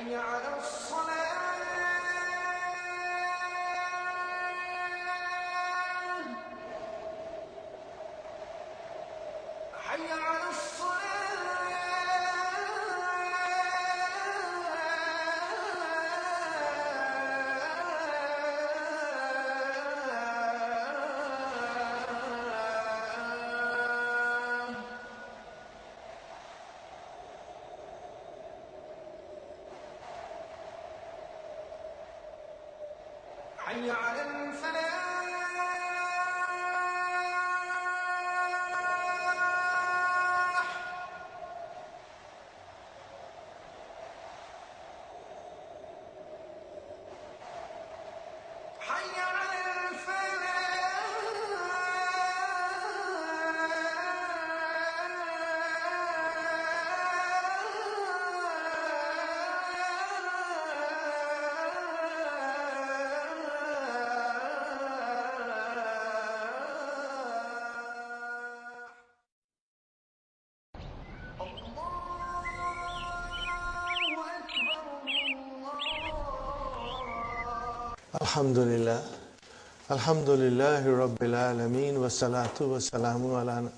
حي على الصلاة حي على حي على الفلاح حي على Alhamdulillah. Alhamdulillahi Rabbil Alameen wa salatu wa salamu ala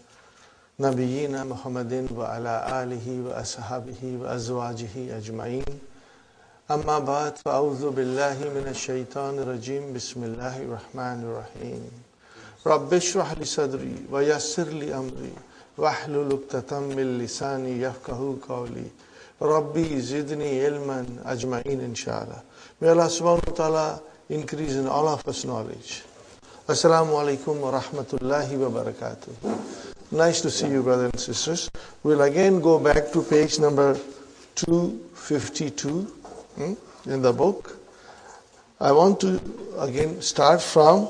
nabiyyina Muhammadin wa ala alihi wa ashabihi wa azwajihi ajma'in. Amma ba'd, fa a'udhu billahi minash shaitanir rajim. Bismillahir rahmanir rahim. Rabbi shrah li sadri wa yassir li amri wahlul 'uqdatam min lisani yafqahu qawli. Rabbi zidni ilman ajma'in inshallah. May Allah subhanahu wa ta'ala increase in all of us knowledge. Assalamu alaikum wa rahmatullahi wa barakatuh. Nice to see you, brothers and sisters. We'll again go back to page number 252 in the book. I want to again start from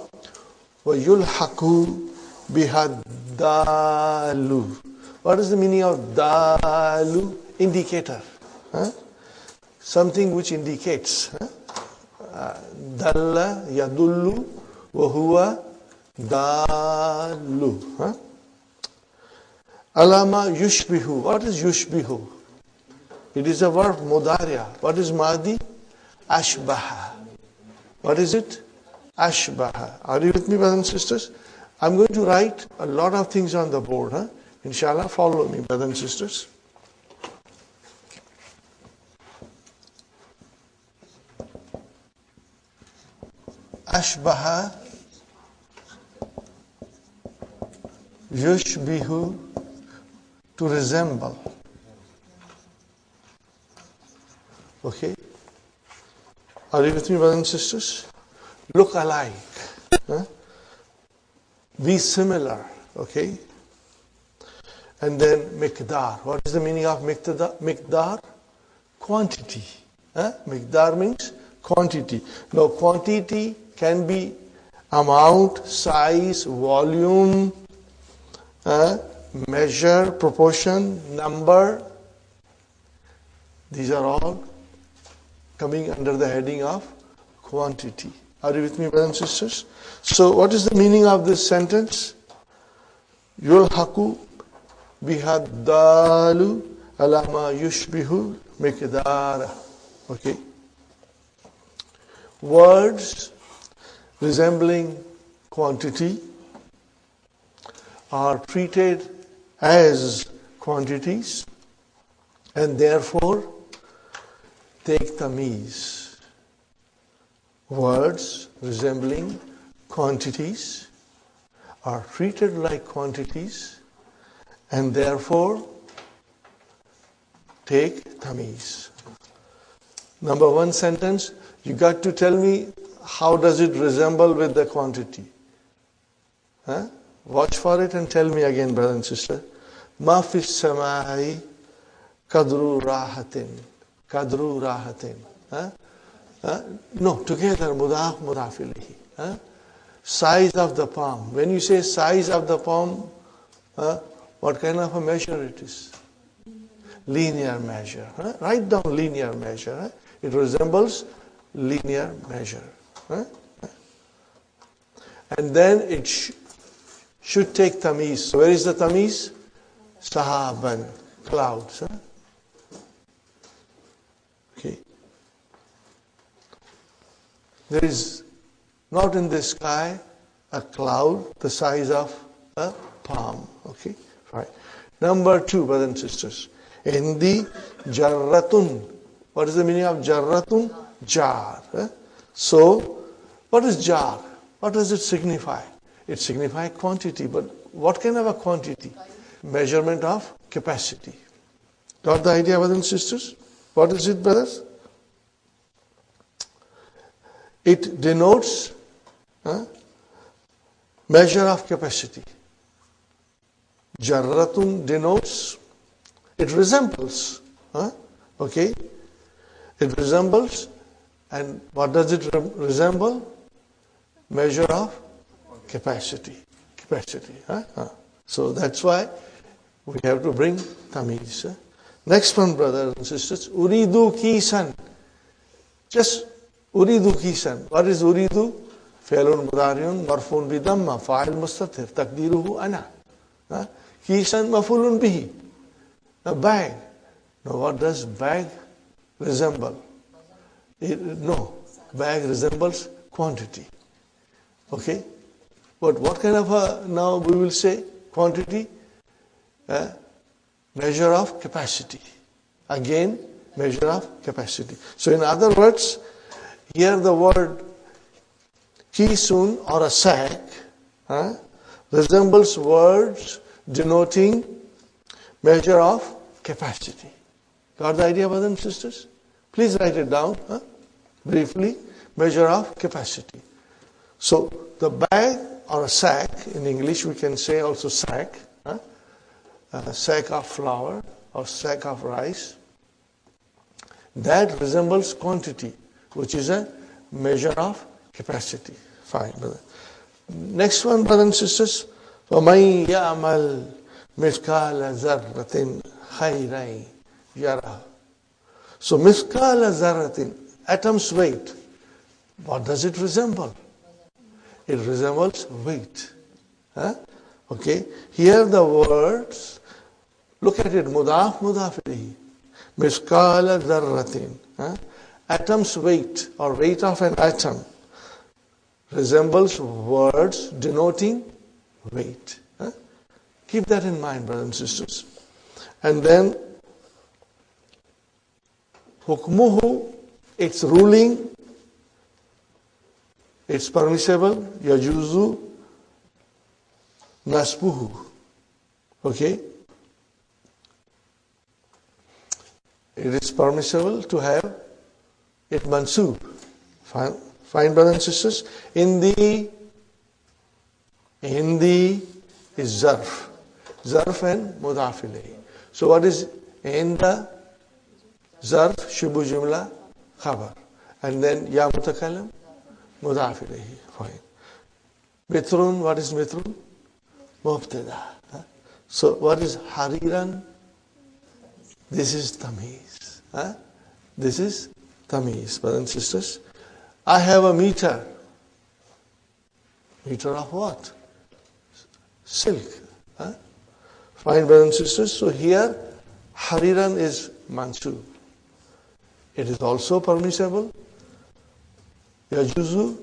وَيُلْحَقُ بِهَدَّالُ. What is the meaning of dalu? Indicator. Something which indicates. Dalla yadullu wa huwa dalu. Alama yushbihu. What is yushbihu? It is a verb mudariya. What is madi? Ashbaha. What is it? Ashbaha. Are you with me, brothers and sisters? I'm going to write a lot of things on the board. Inshallah, follow me, brothers and sisters. Ashbaha, yushbihu, to resemble. Okay? Are you with me, brothers and sisters? Look alike. Be similar. Okay? And then miqdar. What is the meaning of miqdar? Quantity. Miqdar means quantity. Now quantity can be amount, size, volume, measure, proportion, number. These are all coming under the heading of quantity. Are you with me, brothers and sisters? So what is the meaning of this sentence? Yulhaqu bihaddalu ala ma yushbihu miqdara. Okay. Words resembling quantity are treated as quantities and therefore take tamyiz. Words resembling quantities are treated like quantities and therefore take tamyiz. Number one sentence, you got to tell me how does it resemble with the quantity. Huh? Watch for it and tell me again, brother and sister. Ma fis samai kadru rahatin. Kadru rahatin. No, together, mudaf ilayhi. Size of the palm. When you say size of the palm, what kind of a measure it is? Linear measure. Write down linear measure. It resembles linear measure. And then it should take tamyiz. So where is the tamyiz? Sahaban, clouds. Okay. There is not in the sky a cloud the size of a palm. Okay, right. Number two, brothers and sisters. Indi jarratun. What is the meaning of jarratun? Jar. So, what is jar? What does it signify? It signifies quantity, but what kind of a quantity? Measurement of capacity. Got the idea, brothers and sisters? What is it, brothers? It denotes measure of capacity. Jarratun denotes, it resembles. Okay? It resembles, and what does it resemble? Measure of capacity. Capacity. So that's why we have to bring tamyiz. Next one, brothers and sisters. Uridu kisan. Just uridu kisan. What is uridu? Fi'lun mudari'un marfu'un bi damma fa'il mustatir taqdiruhu ana. Kisan maf'ulun bihi. A bag. Now what does bag resemble? No. Bag resembles quantity. Okay? But what kind of a, now we will say, quantity? Measure of capacity. Again, measure of capacity. So in other words, here the word kisun or a sack resembles words denoting measure of capacity. Got the idea, brothers and sisters? Please write it down briefly. Measure of capacity. So the bag or a sack, in English we can say also sack, a sack of flour or sack of rice, that resembles quantity, which is a measure of capacity. Fine, brother. Next one, brothers and sisters. وَمَنْ يَعْمَلْ مِثْقَالَ ذَرَّةٍ خَيْرًا يَرَهُ. So mithqala zarratin, atom's weight. What does it resemble? It resembles weight. Okay. Here the words, look at it, mudaf ilayhi. Mithqala zarratin. Atom's weight or weight of an atom resembles words denoting weight. Keep that in mind, brothers and sisters. And then hukmuhu, its ruling, it's permissible, yajuzu nasbuhu. Okay? It is permissible to have it mansub. Fine, brothers and sisters. Indi is zarf. Zarf and mudaf ilayhi. So what is inda? Zarf, shubu jumla, khabar. And then ya mutakallam, mudaf ilayhi. Fine. Mitrun, what is mitrun? Mubtada. So what is hariran? This is tamyiz. This is tamyiz, brothers and sisters. I have a meter. Meter of what? Silk. Huh? Fine, brothers and sisters. So here, hariran is mansub. It is also permissible. Yajuzu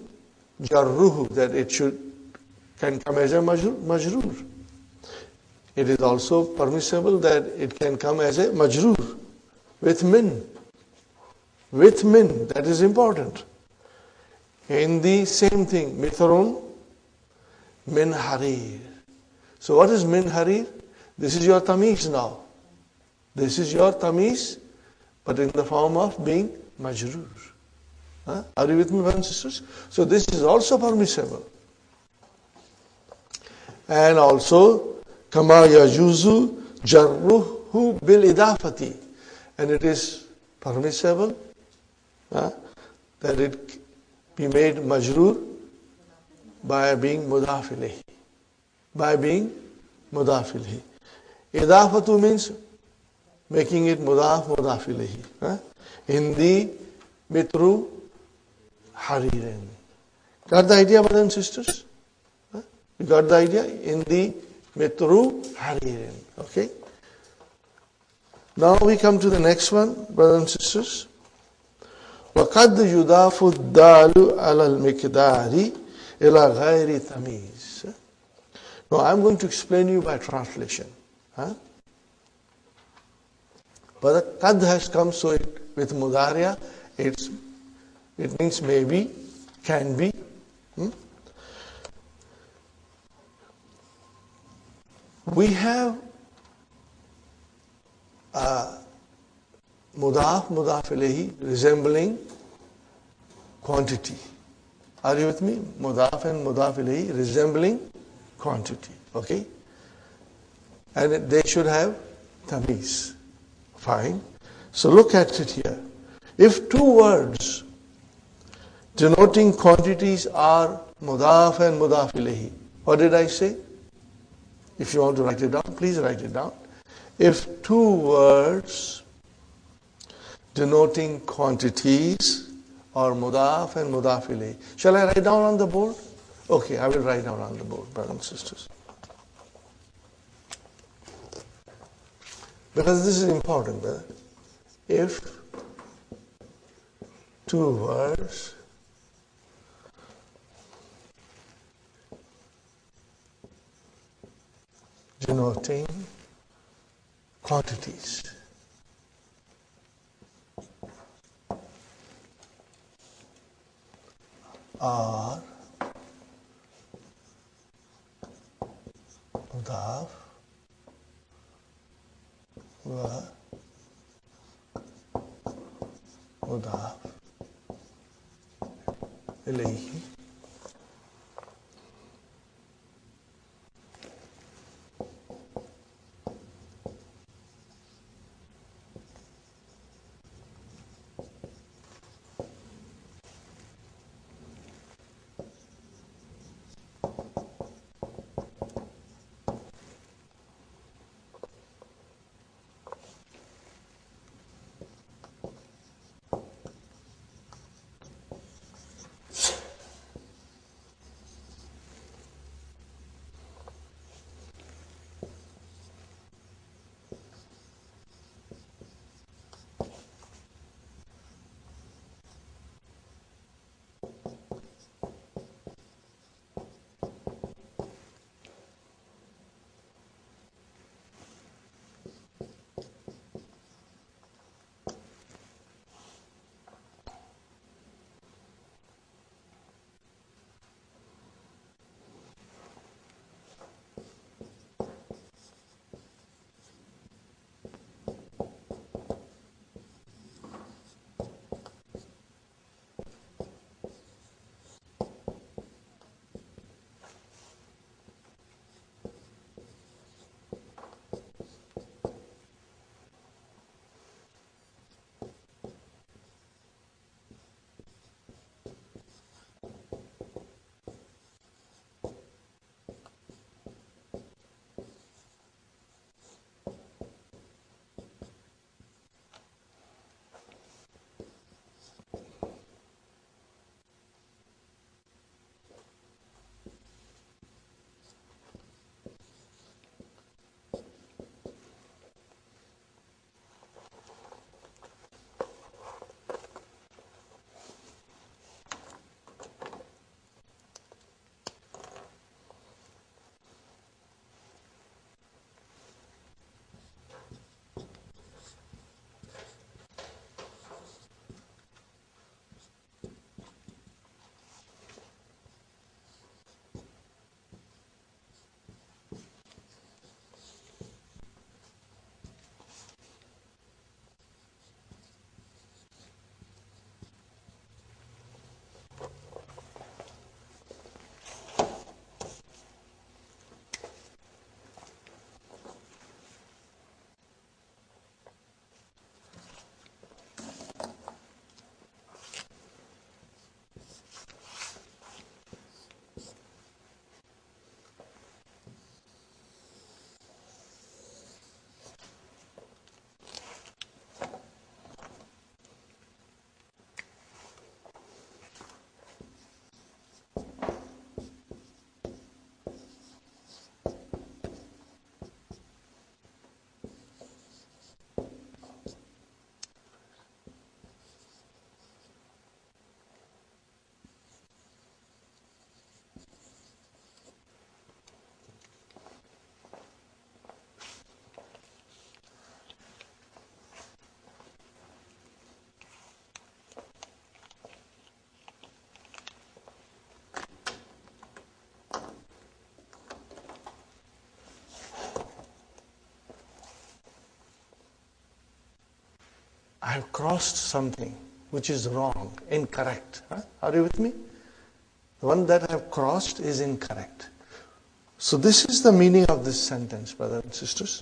jarruhu, that it can come as a majrur. It is also permissible that it can come as a majrur with min. With min, that is important. In the same thing, mithrun min harir. So what is min harir? This is your tamiz now. This is your tamiz, but in the form of being majrur. Huh? Are you with me, brothers and sisters? So this is also permissible. And also, kama yajuzu jarruhu bil idafati. And it is permissible that it be made majrur by being mudaf ilayhi. By being mudaf ilayhi. Idafatu means making it mudaf ilayhi. In the mitru haririn. Got the idea, brothers and sisters? You got the idea? In the mitru haririn. Okay? Now we come to the next one, brothers and sisters. وَقَدْ يُضَافُ الدَّالُ عَلَى الْمِقْدَارِ إِلَى غَيْرِ تَمِيزٍ. Now I'm going to explain you by translation. But the qad has come, so with mudariya, it means maybe, can be. We have mudaf ilayhi resembling quantity. Are you with me? Mudaf and mudaf ilayhi resembling quantity. Okay? And they should have tamiz. Fine. So look at it here. If two words denoting quantities are mudaf and mudaf ilayhi, what did I say? If you want to write it down, please write it down. If two words denoting quantities are mudaf and mudaf ilayhi. Shall I write down on the board? Okay, I will write down on the board, brothers and sisters. Because this is important, brother. If two words denoting quantities are mudaf wa mudaf ilayhi, I have crossed something which is wrong, incorrect. Are you with me? The one that I have crossed is incorrect. So this is the meaning of this sentence, brothers and sisters.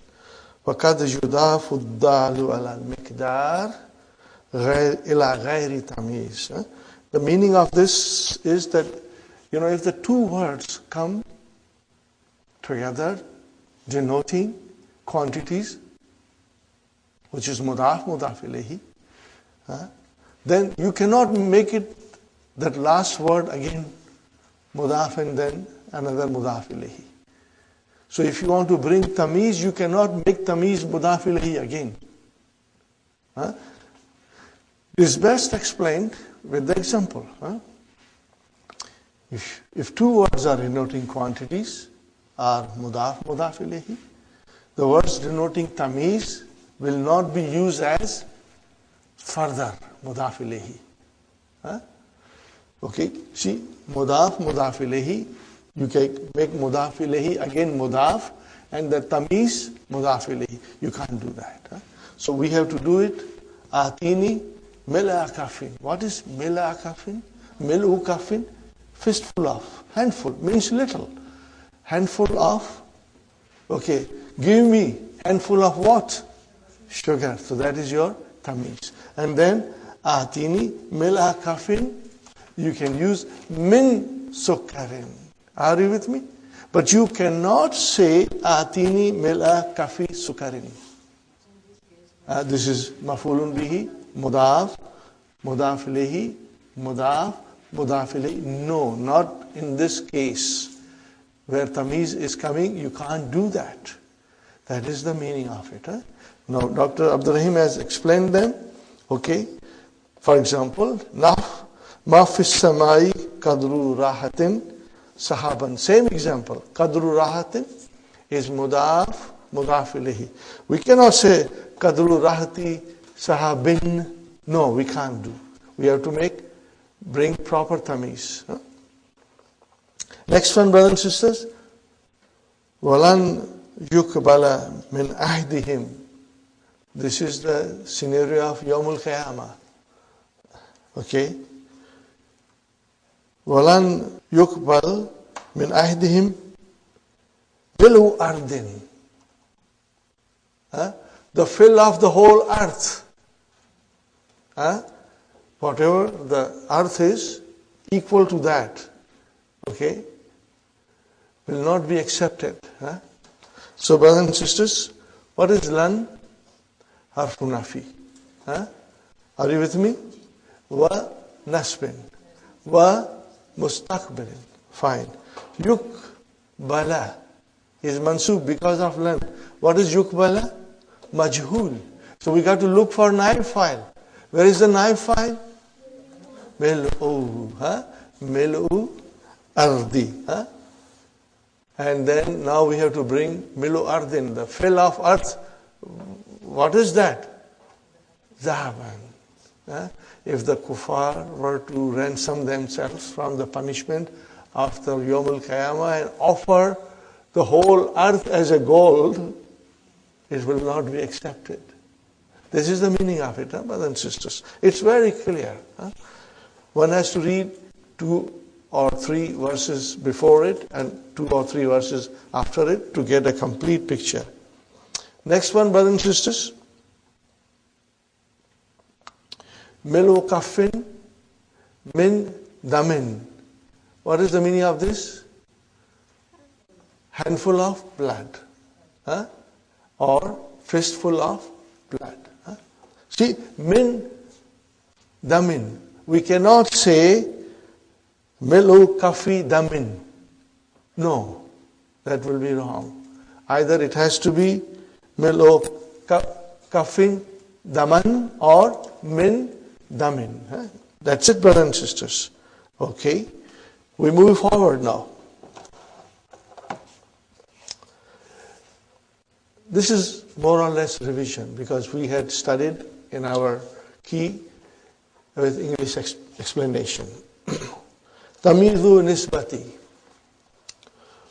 وَقَدْ يُضَافُ الدَّالُ عَلَى الْمِقْدَارِ إِلَى غَيْرِ تَمْيِيزٍ. The meaning of this is that, if the two words come together denoting quantities, which is mudaf ilayhi, then you cannot make it that last word again mudaf and then another mudaf ilayhi. So if you want to bring tamiz, you cannot make tamiz mudaf ilayhi again. It's best explained with the example. If two words are denoting quantities, are mudaf ilayhi, the words denoting tamiz will not be used as further mudaf ilayhi. Okay, see, mudaf ilayhi, you can make mudaf ilayhi again mudaf, and the tamiz mudaf ilayhi. You can't do that. So we have to do it. Atini mila kafin. What is mila kafin? Milu kafin, fistful of, handful, means little. Handful of, okay, give me handful of what? Sugar. So that is your tamiz. And then atini mila kafin, you can use min sukkarin. Are you with me? But you cannot say atini mila kafi sukkarin. This is mafulun bihi, mudaf ilayhi, mudaf ilayhi. No, not in this case. Where tamiz is coming, you can't do that. That is the meaning of it. Now, Dr. Abdurrahim has explained them. Okay. For example, ma fis samai kadru rahatin sahaban. Same example. Kadru rahatin is mudaf ilayhi. We cannot say kadru rahati sahabin. No, we can't do. We have to bring proper tamiz. Next one, brothers and sisters. Walan yukbala min ahdihim. This is the scenario of Yawmul Qiyamah. Okay. Walan yukbal min ahdihim bilu ardin. The fill of the whole earth. Whatever the earth is, equal to that. Okay. Will not be accepted. So, brothers and sisters, what is lan? Harfu nafi. Are you with me? Wa nasbin. Wa mustaqbilin. Fine. Yukbala is mansub because of lan. What is yukbala? Majhul. So we got to look for naib file. Where is the naib file? Mil'u. Mil'u ardi. And then now we have to bring milu ardin, the fill of earth. What is that? Zahaban. If the kuffar were to ransom themselves from the punishment of the Yawmul Qiyamah and offer the whole earth as a gold, it will not be accepted. This is the meaning of it, brothers and sisters. It's very clear. One has to read 2 or 3 verses before it and 2 or 3 verses after it to get a complete picture. Next one, brothers and sisters. Milu kafin min damin. What is the meaning of this? Handful of blood. Or fistful of blood. See, min damin. We cannot say milu kafi damin. No, that will be wrong. Either it has to be milu kafin daman or min damin. That's it, brothers and sisters. Okay, we move forward now. This is more or less revision because we had studied in our key with English explanation. Tamizu nisbati.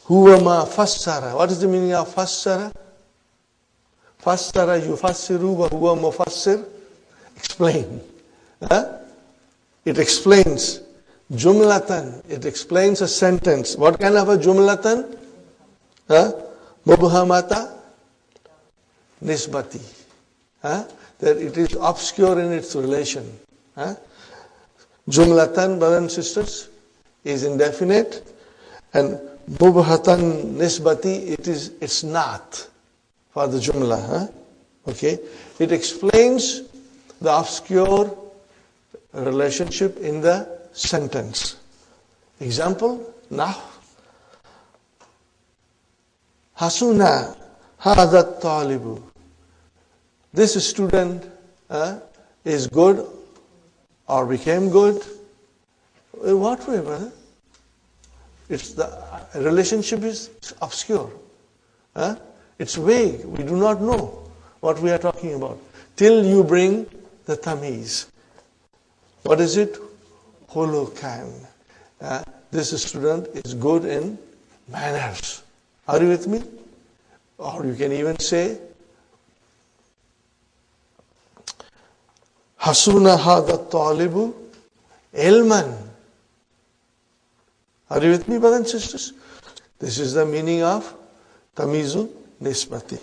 Huwa ma fassara. What is the meaning of fassara? Fassara yufassiru wa huwa mufassir. explain. It explains. Jumlatan, it explains a sentence. What kind of a jumlatan? Mubhamata nisbati. That it is obscure in its relation. Jumlatan, brothers and sisters, is indefinite, and mubhatan nisbati, it's not for the jumla. Okay, it explains the obscure relationship in the sentence. Example, nah. Hasuna hadha talibu. This student is good or became good. In what way, brother? It's the relationship is obscure. It's vague. We do not know what we are talking about till you bring the tamiz. What is it? Khulukan. This student is good in manners. Are you with me? Or you can even say, Hasuna hadha talibu ilman. Are you with me, brothers and sisters? This is the meaning of tamizu nisbati.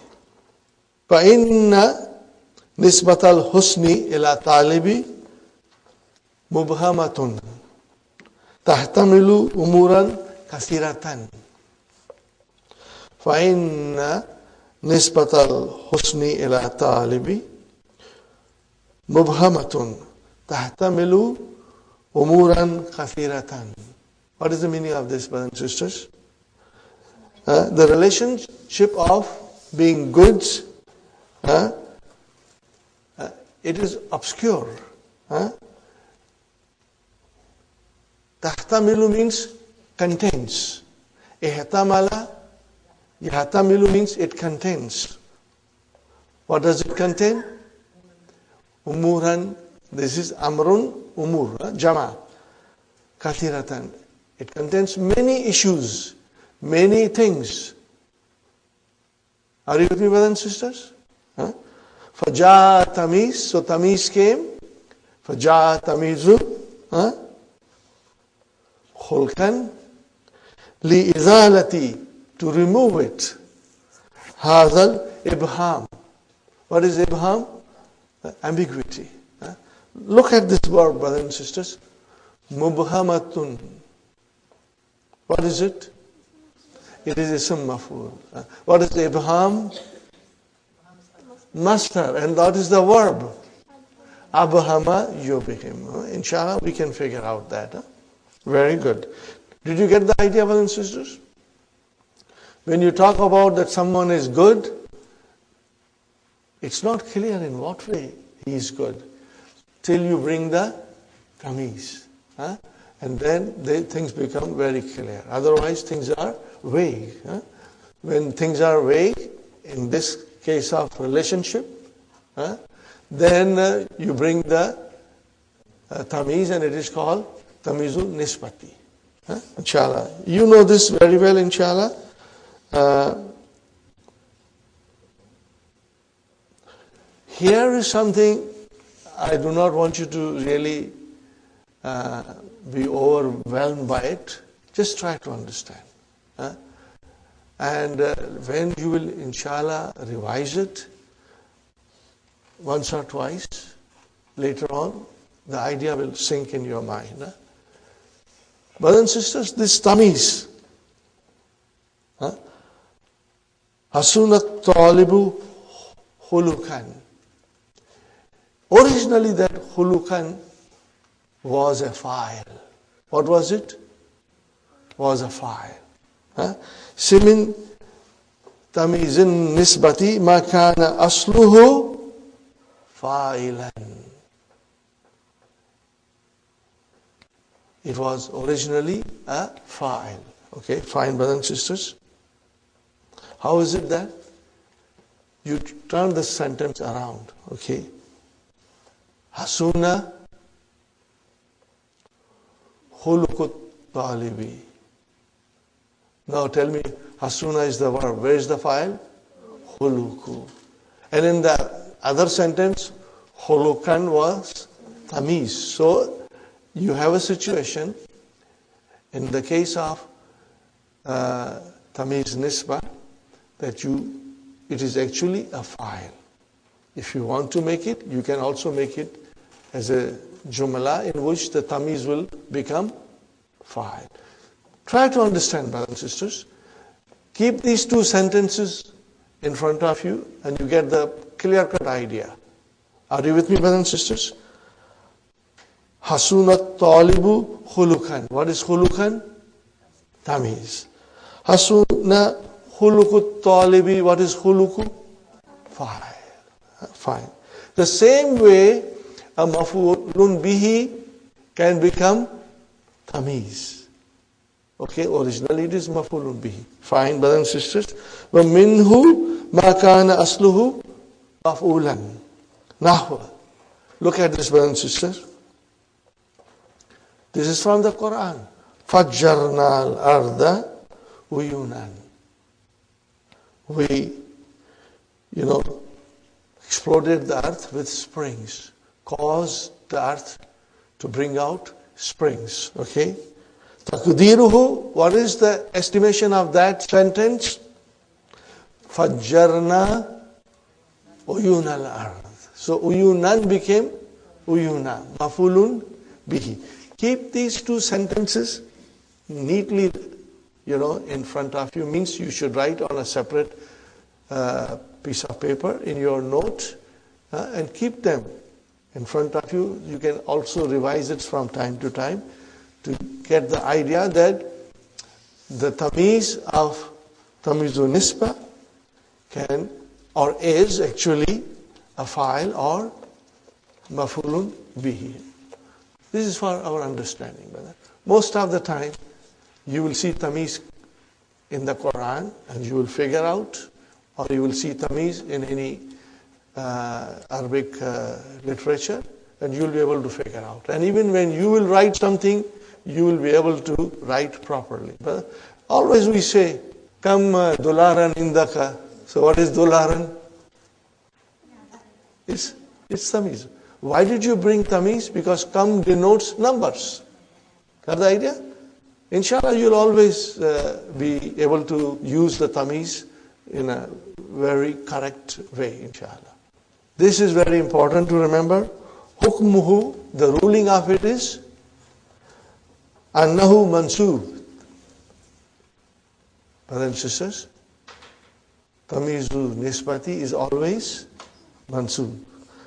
Fa inna nisbatal husni ila talibi mubhamatun tahtamilu umuran kathiratan. Fa inna nisbatal husni ila talibi mubhamatun tahtamilu umuran kathiratan. What is the meaning of this, brothers and sisters? The relationship of being goods, it is obscure. Tahtamilu means contains. Ihtamala, yahtamilu means it contains. What does it contain? Umuran, this is amrun, umur, jama, kathiratan. It contains many issues, many things. Are you with me, brothers and sisters? Faja tamiz, so tamiz came. Faja tamizu, khulkan, li izalati, to remove it. Hadal ibham. What is ibham? Ambiguity. Look at this word, brothers and sisters. Mubhamatun. What is it? It is ism maf'ul. What is the ibham? Masdar. And that is the verb. Abhama yubhim. Inshallah, we can figure out that. Very good. Did you get the idea, brothers and sisters? When you talk about that someone is good, it's not clear in what way he is good till you bring the tamiz. And then things become very clear. Otherwise, things are vague. When things are vague, in this case of relationship, then you bring the tamiz, and it is called tamizu nisbati. Inshallah. You know this very well, inshallah. Here is something I do not want you to really be overwhelmed by it. Just try to understand. And when you will, inshallah, revise it once or twice, later on, the idea will sink in your mind. Brothers and sisters, this tamiz, hasunat talibu khulukan. Originally that khulukan was a file. What was it? Was a file. Simin tamizin nisbati ma kana asluhu fa'ilan. It was originally a file. Okay, fine, brothers and sisters. How is it that? You turn the sentence around. Okay. Hasuna khulukut talibi. Now tell me, hasuna is the verb. Where is the file? Khuluku. And in the other sentence, Khuluqan was tamiz. So you have a situation in the case of tamiz nisba that it is actually a fa'il. If you want to make it, you can also make it as a jumla in which the tamiz will become fa'il. Try to understand, brothers and sisters. Keep these two sentences in front of you and you get the clear-cut idea. Are you with me, brothers and sisters? Hasunat talibu khulukan. What is khulukan? Tamiz. Hasuna khulukut talibi. What is khuluku? Fine. The same way a maf'ulun bihi can become tamiz. Okay, originally it is maf'ulun bihi. Fine, brothers and sisters. وَمِنْهُ مَا كَانَ أَصْلُهُ مَفْعُولًا. Nahwa. Look at this, brothers and sisters. This is from the Qur'an. فَجَّرْنَا الْأَرْضَ عُيُونًا. We, exploded the earth with springs. Caused the earth to bring out springs. Okay? Taqdiruhu, what is the estimation of that sentence? Fajjarna uyun al-ard. So uyunan became uyuna, mafulun bihi. Keep these two sentences neatly, in front of you. Means you should write on a separate piece of paper in your note and keep them in front of you. You can also revise it from time to time to get the idea that the tamiz of tamizun nisba can or is actually a fa'il or maf'ulun bihi. This is for our understanding, brother. Most of the time, you will see tamiz in the Qur'an and you will figure out, or you will see tamiz in any Arabic literature and you will be able to figure out. And even when you will write something, you will be able to write properly. But always we say, Kam dolaran indaka. So what is dolaran? It's tamiz. Why did you bring tamiz? Because kam denotes numbers. Got the idea? Inshallah, you'll always be able to use the tamiz in a very correct way, inshallah. This is very important to remember. Hukmuhu, the ruling of it is annahu mansub. Brothers and sisters, tamizu nisbati is always mansub.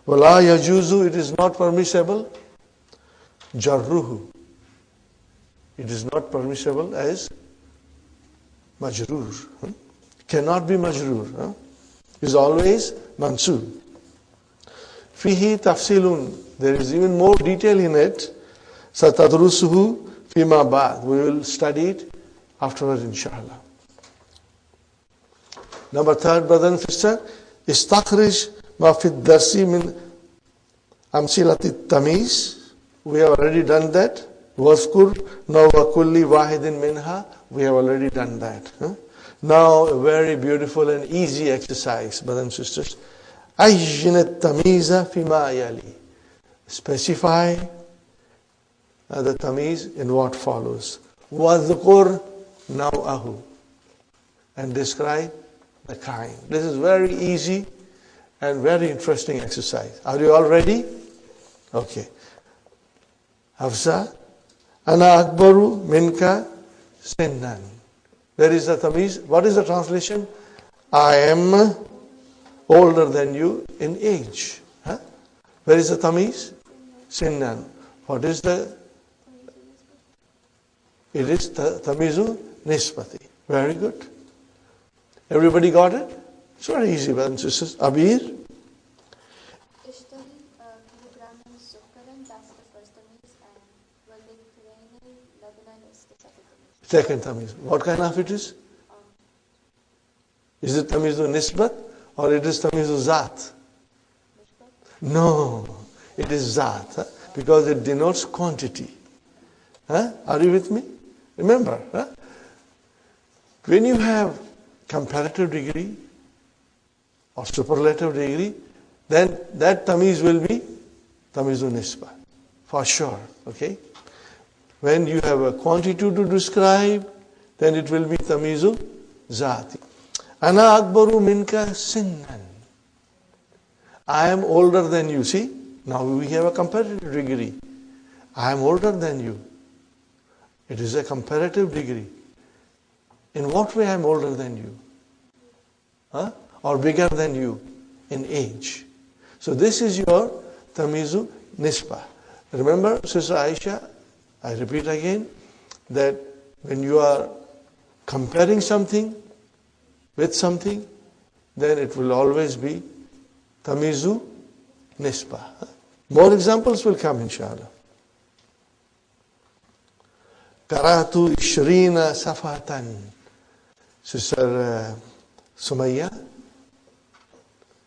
Wala yajuzu, it is not permissible. Jarruhu, it is not permissible as majroor. Cannot be majroor. Is always mansub. Fihi tafsilun, there is even more detail in it. Satadrusuhu fima ba'd, we will study it afterwards, inshallah. Number third, brother and sister, istakhrij ma fi darsi min amsilati tamiz. We have already done that. Waskur nawa kulli wahidin minha. We have already done that. Now a very beautiful and easy exercise, brothers and sisters. Ajjin tamiza fima yali. Specify the tamiz in what follows. Wadhkur naw'ahu. And describe the kind. This is very easy and very interesting exercise. Are you all ready? Okay. Hafsa, ana akbaru minka sinnan. There is the tamiz. What is the translation? I am older than you in age. Where is the tamiz? Sinnan. What is the? It is the tamizu nisbati. Very good. Everybody got it? It's very easy, brothers and sisters. Abir? Second tamiz. What kind of it is? Is it tamizu nisbat or it is tamizu zat? No, it is zat because it denotes quantity. Are you with me? Remember, when you have comparative degree or superlative degree, then that tamiz will be tamizu nisba, for sure. Okay? When you have a quantity to describe, then it will be tamizu zati. Ana akbaru minka sinnan. I am older than you. See, now we have a comparative degree. I am older than you. It is a comparative degree. In what way I am older than you? Huh? Or bigger than you in age. So this is your tamizu nisba. Remember, Sister Aisha, I repeat again, that when you are comparing something with something, then it will always be tamizu nisba. More examples will come, inshallah. Qara'tu 20 safatan. Sister Sumayya,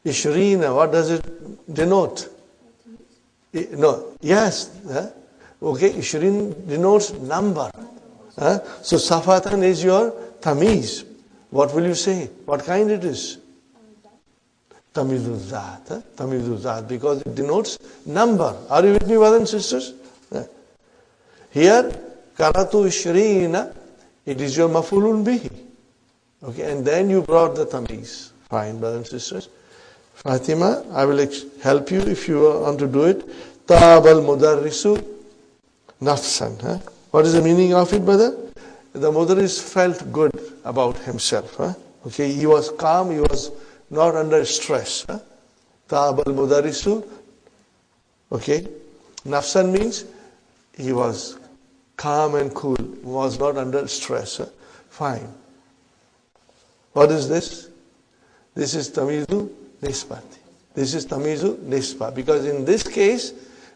20, what does it denote? No, yes. Okay, 20 denotes number. So safatan is your tamiz. What will you say? What kind it is? Tamizul Zat. Tamizul Zat, because it denotes number. Are you with me, brothers and sisters? Here, Qara'tu 20, it is your mafulun bihi. Okay, and then you brought the tamiz. Fine, brothers and sisters. Fatima, I will help you if you want to do it. Ta'ab al-mudarrisu nafsan. What is the meaning of it, brother? The mudarris felt good about himself. Okay, he was calm, he was not under stress. Ta'ab al-mudarrisu. Okay, nafsan means he was calm and cool, was not under stress. Fine. What is this? This is tamizu nisbati. This is tamizu nisba. Because in this case,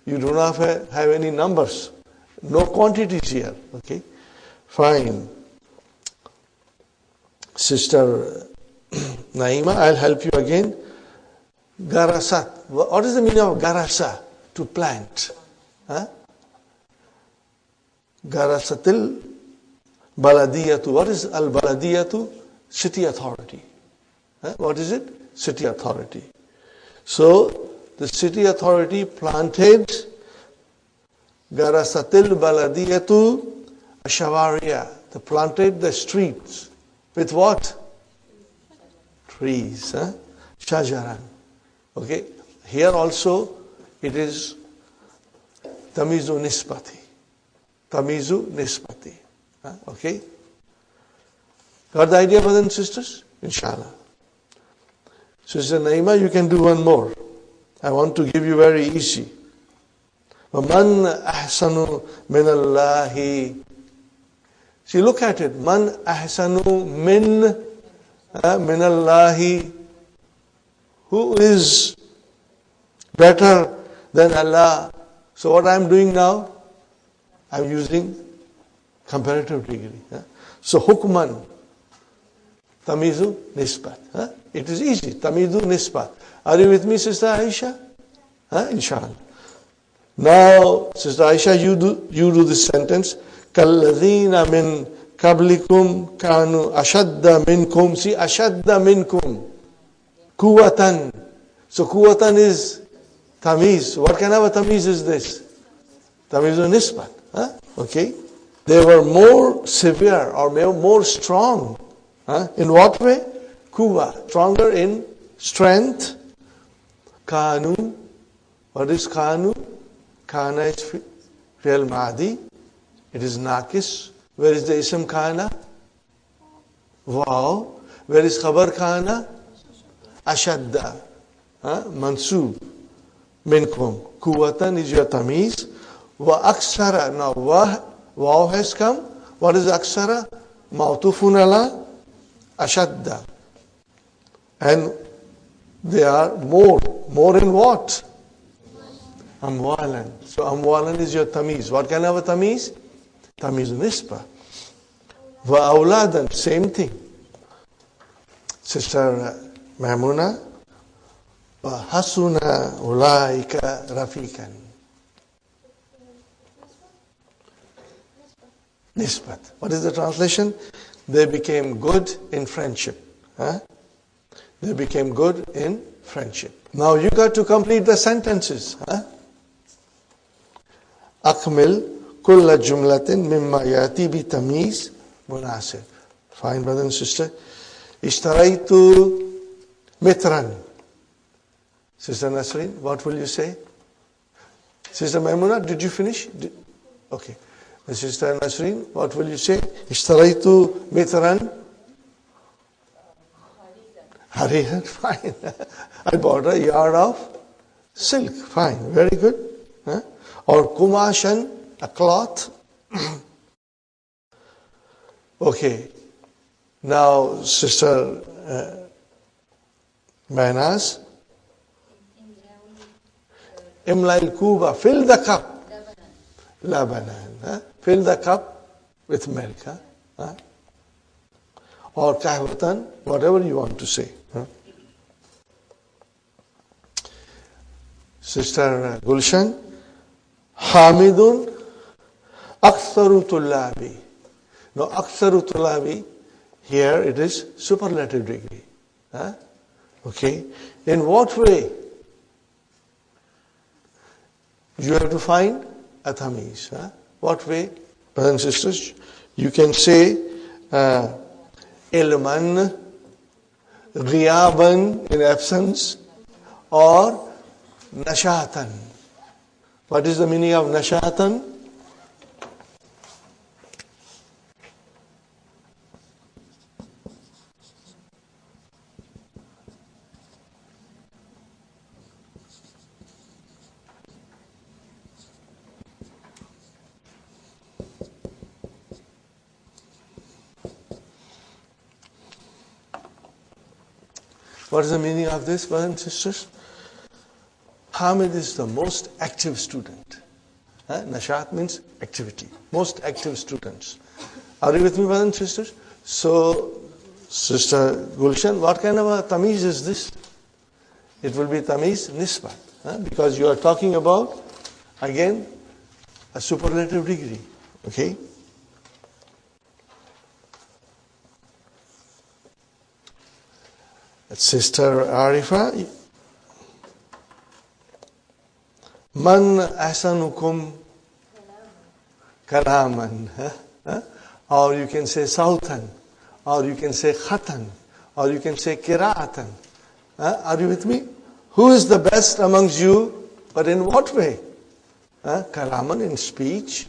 you do not have any numbers. No quantities here. Okay? Fine. Sister Naima, I'll help you again. Garasat. What is the meaning of garasa? To plant. Garasatil baladiyatu. What is al-baladiyatu? City authority. What is it? City authority. So, the city authority planted Garasatil baladiyatu ashawariya. They planted the streets. With what? Trees. Shajaran. Okay. Here also, it is tamizu nisbati. Tamizu nisbati. Okay. Got the idea, brothers and sisters? Inshallah. Sister Naima, you can do one more. I want to give you very easy. وَمَنْ أَحْسَنُ مِنَ اللَّهِ. See, look at it. مَنْ أَحْسَنُ مِنَ اللَّهِ. Who is better than Allah? So what I'm doing now? I'm using comparative degree. So hukman. Tamizu nisbat. It is easy. Tamizu nisbat. Are you with me, Sister Aisha? Inshallah. Now, Sister Aisha, you do this sentence. Kalladhina min qablikum kanu ashadda minkum. See, ashadda minkum. Quwwatan. So quwwatan is tamiz. What kind of a tamiz is this? Tamizu nisbat. Okay. They were more severe or more strong. In what way? Kuwa, stronger in strength. Kanu, what is Kanu? Kana is fi'l madi. It is nakis. Where is the ism Kana? Wow. Where is khabar Kana? Ashadda. Mansub. Minkum. Kuwatan is your tamiz. Wa aksara. Now wow has come. What is aksara? Ma'tufun ala ashadda. And they are more in what? Amwalan. So amwalan is your tamiz. What kind of a tamiz? Tamiz nisba. Wa awladan, same thing. Sister Maimuna, wa hasuna ulaika rafiqan. Nisbat. What is the translation? They became good in friendship. They became good in friendship. Now you got to complete the sentences. Akmil kulla jumlatin mimma yati bi tamiz munasib. Fine, brother and sister. Ishtaraitu mitran. Sister Nasreen, what will you say? Sister Maimuna, did you finish? Okay. Sister Nasreen, what will you say? Ishtaraitu mitran. Harihan, fine. I bought a yard of silk. Fine, very good. Or kumashan, a cloth. Okay. Now, Sister Manas. Imlail kuba, fill the cup. Labanan. Fill the cup with milk. Or kahwatan, whatever you want to say. Sister Gulshan, Hamidun Aktharu Tullabi. Now, Aktharu Tullabi, here it is superlative degree. Okay. In what way? You have to find a tamiz. What way? Brothers and sisters, you can say ilman, ghiyaban, in absence, or nashatan. What is the meaning of nashatan? What is the meaning of this, brothers and sisters? Hamid is the most active student. Nashat means activity. Most active students. Are you with me, brothers and sisters? So, Sister Gulshan, what kind of a tamiz is this? It will be tamiz nisbat. Because you are talking about, again, a superlative degree. Okay? Sister Arifa, Man ahsanukum kalaman. Or you can say sautan, or you can say khatan, or you can say kira'atan. Are you with me? Who is the best amongst you? But in what way? Kalaman, in speech,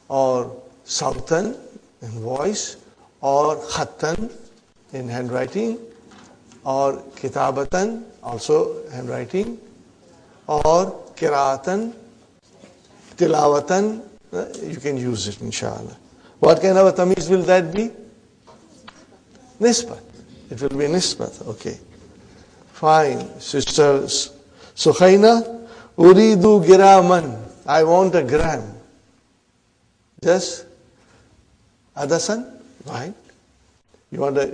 or sautan, in voice, or khatan, in handwriting, or kitabatan, also handwriting, or kiratan, tilawatan, you can use it, inshallah. What kind of a tamiz will that be? Nisbat. It will be nisbat, okay. Fine. Sister Sukhaina, uridu giraman. I want a gram. Just adasan, right? You want a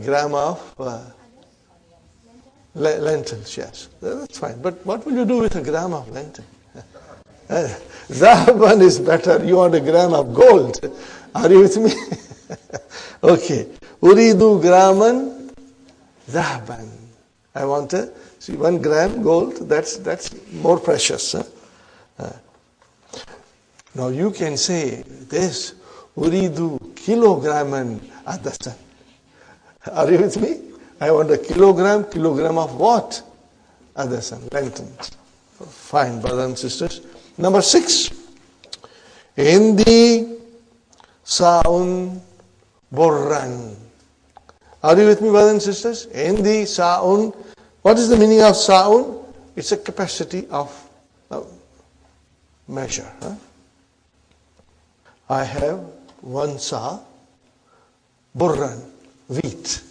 gram of lentils, yes. That's fine. But what will you do with a gram of lentil? Zahaban is better. You want a gram of gold. Are you with me? Okay. Uridu graman zahaban. I want a, see, 1 gram gold, that's more precious. Now you can say this, uridu kilograman adasan. Are you with me? I want a kilogram of what? Adasan, lentils. Fine, brothers and sisters. Number 6. Hindi sa'un burran. Are you with me, brothers and sisters? Hindi sa'un. What is the meaning of sa'un? It's a capacity of measure. I have 1 sa, burran, wheat.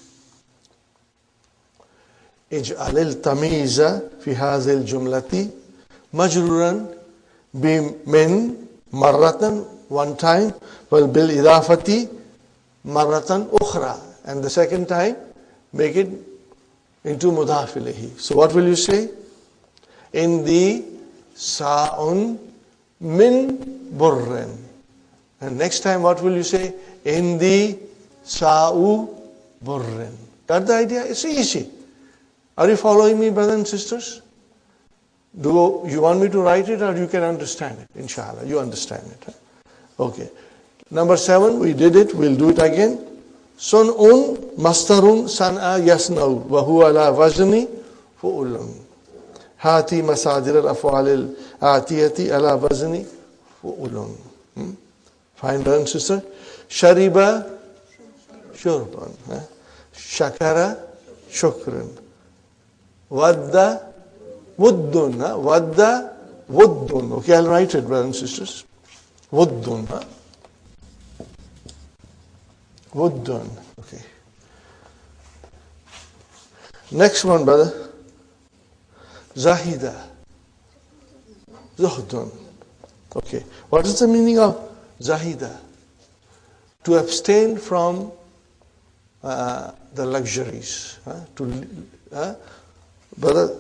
اجعل التمييز في هذه الجملة مجرورا بمن مرة 1 time وبالإضافة مرة أخرى, and the second time make it into مضاف إليه. So what will you say? In the sa'un min burrin. And next time what will you say? In the sa'u burrin. Got the idea? It's easy. Are you following me, brothers and sisters? Do you want me to write it or you can understand it? Inshallah, you understand it. Huh? Okay. Number 7, we did it. We'll do it again. Sun'un mastarun san'a yasna'u wa huwa ala wazni fu'ulun. Hati masadir al-af'al al-atiyati ala wazni fu'ulun. Fine, brother and sister. Shariba shurban. Shakara shukran. Wadda wuddun. Wadda wuddun. Okay, I'll write it, brothers and sisters. Wuddun. Wuddun. Okay. Next one, brother. Zahida. Zuhdun. Okay. What is the meaning of Zahida? To abstain from the luxuries. Brother,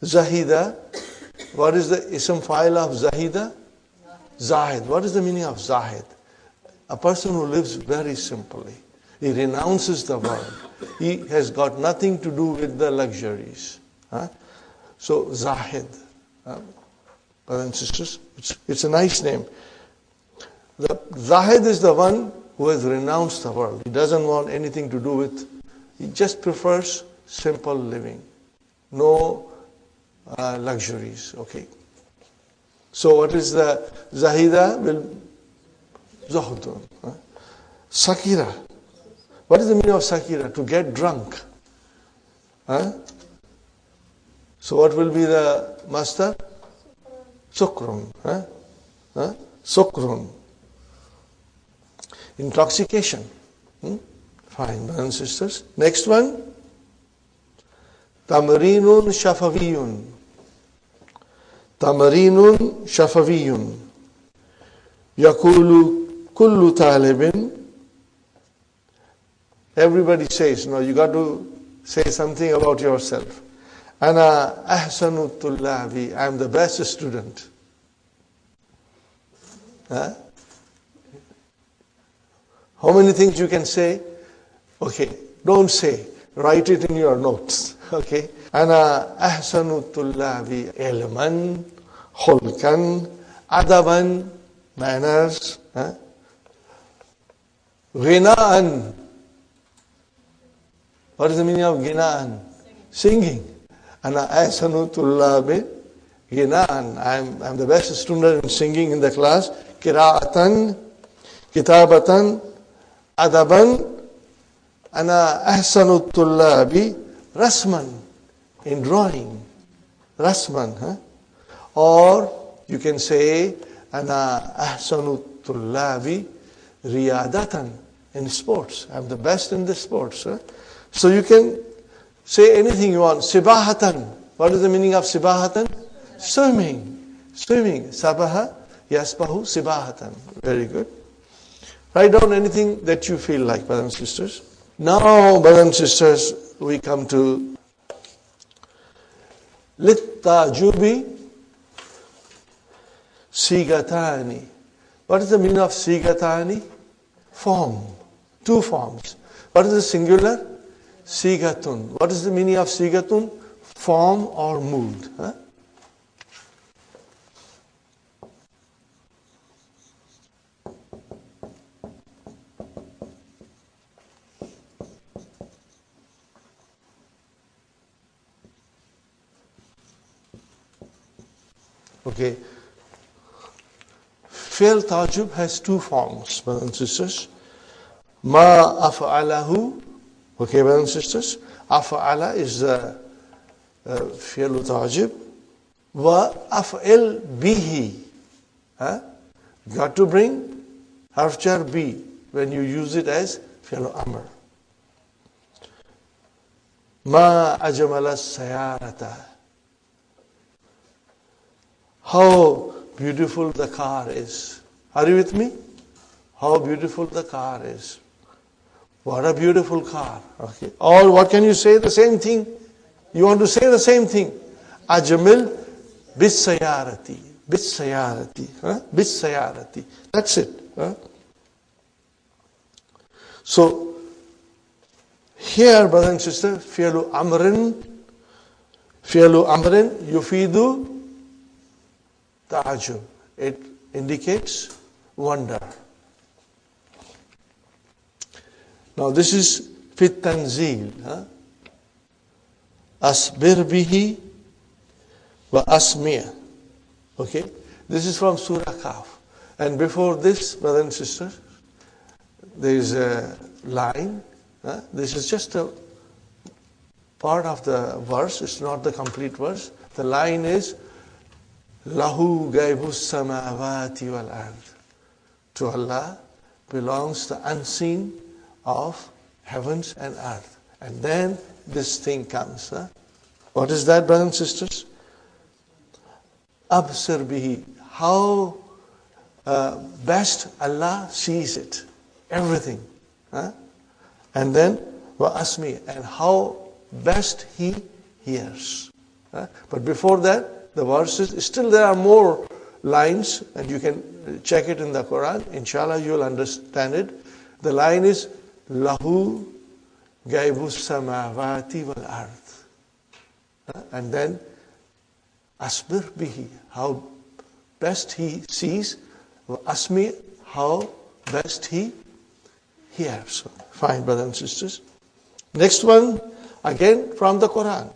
Zahida. What is the ism file of Zahida? Zahid. What is the meaning of Zahid? A person who lives very simply. He renounces the world. He has got nothing to do with the luxuries. So, Zahid. Brothers and sisters, it's a nice name. The Zahid is the one who has renounced the world. He doesn't want anything to do with, he just prefers simple living. No luxuries, okay. So what is the Zahida? Zuhdun. Sakira. What is the meaning of Sakira? To get drunk. So what will be the master? Sukrun. Sukrun. Intoxication. Fine, brothers and sisters. Next one. Tamrinun shafaviyun. Tamrinun shafaviyun. Yakulu kullu talibin. Everybody says, no, you got to say something about yourself. Ana ahsanu tullabi. I am the best student. How many things you can say? Okay, don't say. Write it in your notes. Okay. Ana ahsanu tullabi ilman, khulkan, adaban, manners. Ghina'an. What is the meaning of ghina'an? Singing. Ana ahsanu tullabi ghina'an. I'm the best student in singing in the class. Qira'atan, kitabatan, adaban. Ana ahsanu tullabi rasman. In drawing. Rasman. Or you can say Ana ahsanu tullabi riyadatan. In sports. I'm the best in the sports. So you can say anything you want. Sibahatan. What is the meaning of sibahatan? Swimming. Swimming. Sabaha yasbahu sibahatan. Very good. Write down anything that you feel like, brothers and sisters. Now, brothers and sisters, we come to Littajubi Sigatani. What is the meaning of Sigatani? Form. Two forms. What is the singular? Sigatun. What is the meaning of Sigatun? Form or mood. Okay. Fi'l tajub has two forms, brothers and sisters. Ma af'alahu. Okay, brothers and sisters. Af'ala is the fi'l tajub. Wa af'il bihi. You got to bring harf jar bi when you use it as fi'l amr. Ma ajmala sayarata. How beautiful the car is. Are you with me? How beautiful the car is. What a beautiful car. Okay. Or what can you say? The same thing. You want to say the same thing. Ajmil bis sayarati. Bis sayarati. Bis sayarati. That's it. So, here, brother and sister, fi'lu amrin yufidu ta'ajjub. It indicates wonder. Now this is fit tanzil. Asbir bihi wa asmi'. Okay? This is from Surah Kaf. And before this, brother and sister, there is a line. This is just a part of the verse. It's not the complete verse. The line is Lahu gaibus samawati wal ard. To Allah belongs the unseen of heavens and earth. And then this thing comes. What is that, brothers and sisters? Absir bihi. How best Allah sees it. Everything. And then wa asmi. And how best He hears. But before that, the verses, still there are more lines, and you can check it in the Quran. Inshallah, you will understand it. The line is Lahu gaibus samawati wal ard. And then Asbir bihi, how best He sees. Asmi, how best He hears. Fine, brothers and sisters. Next one, again from the Quran.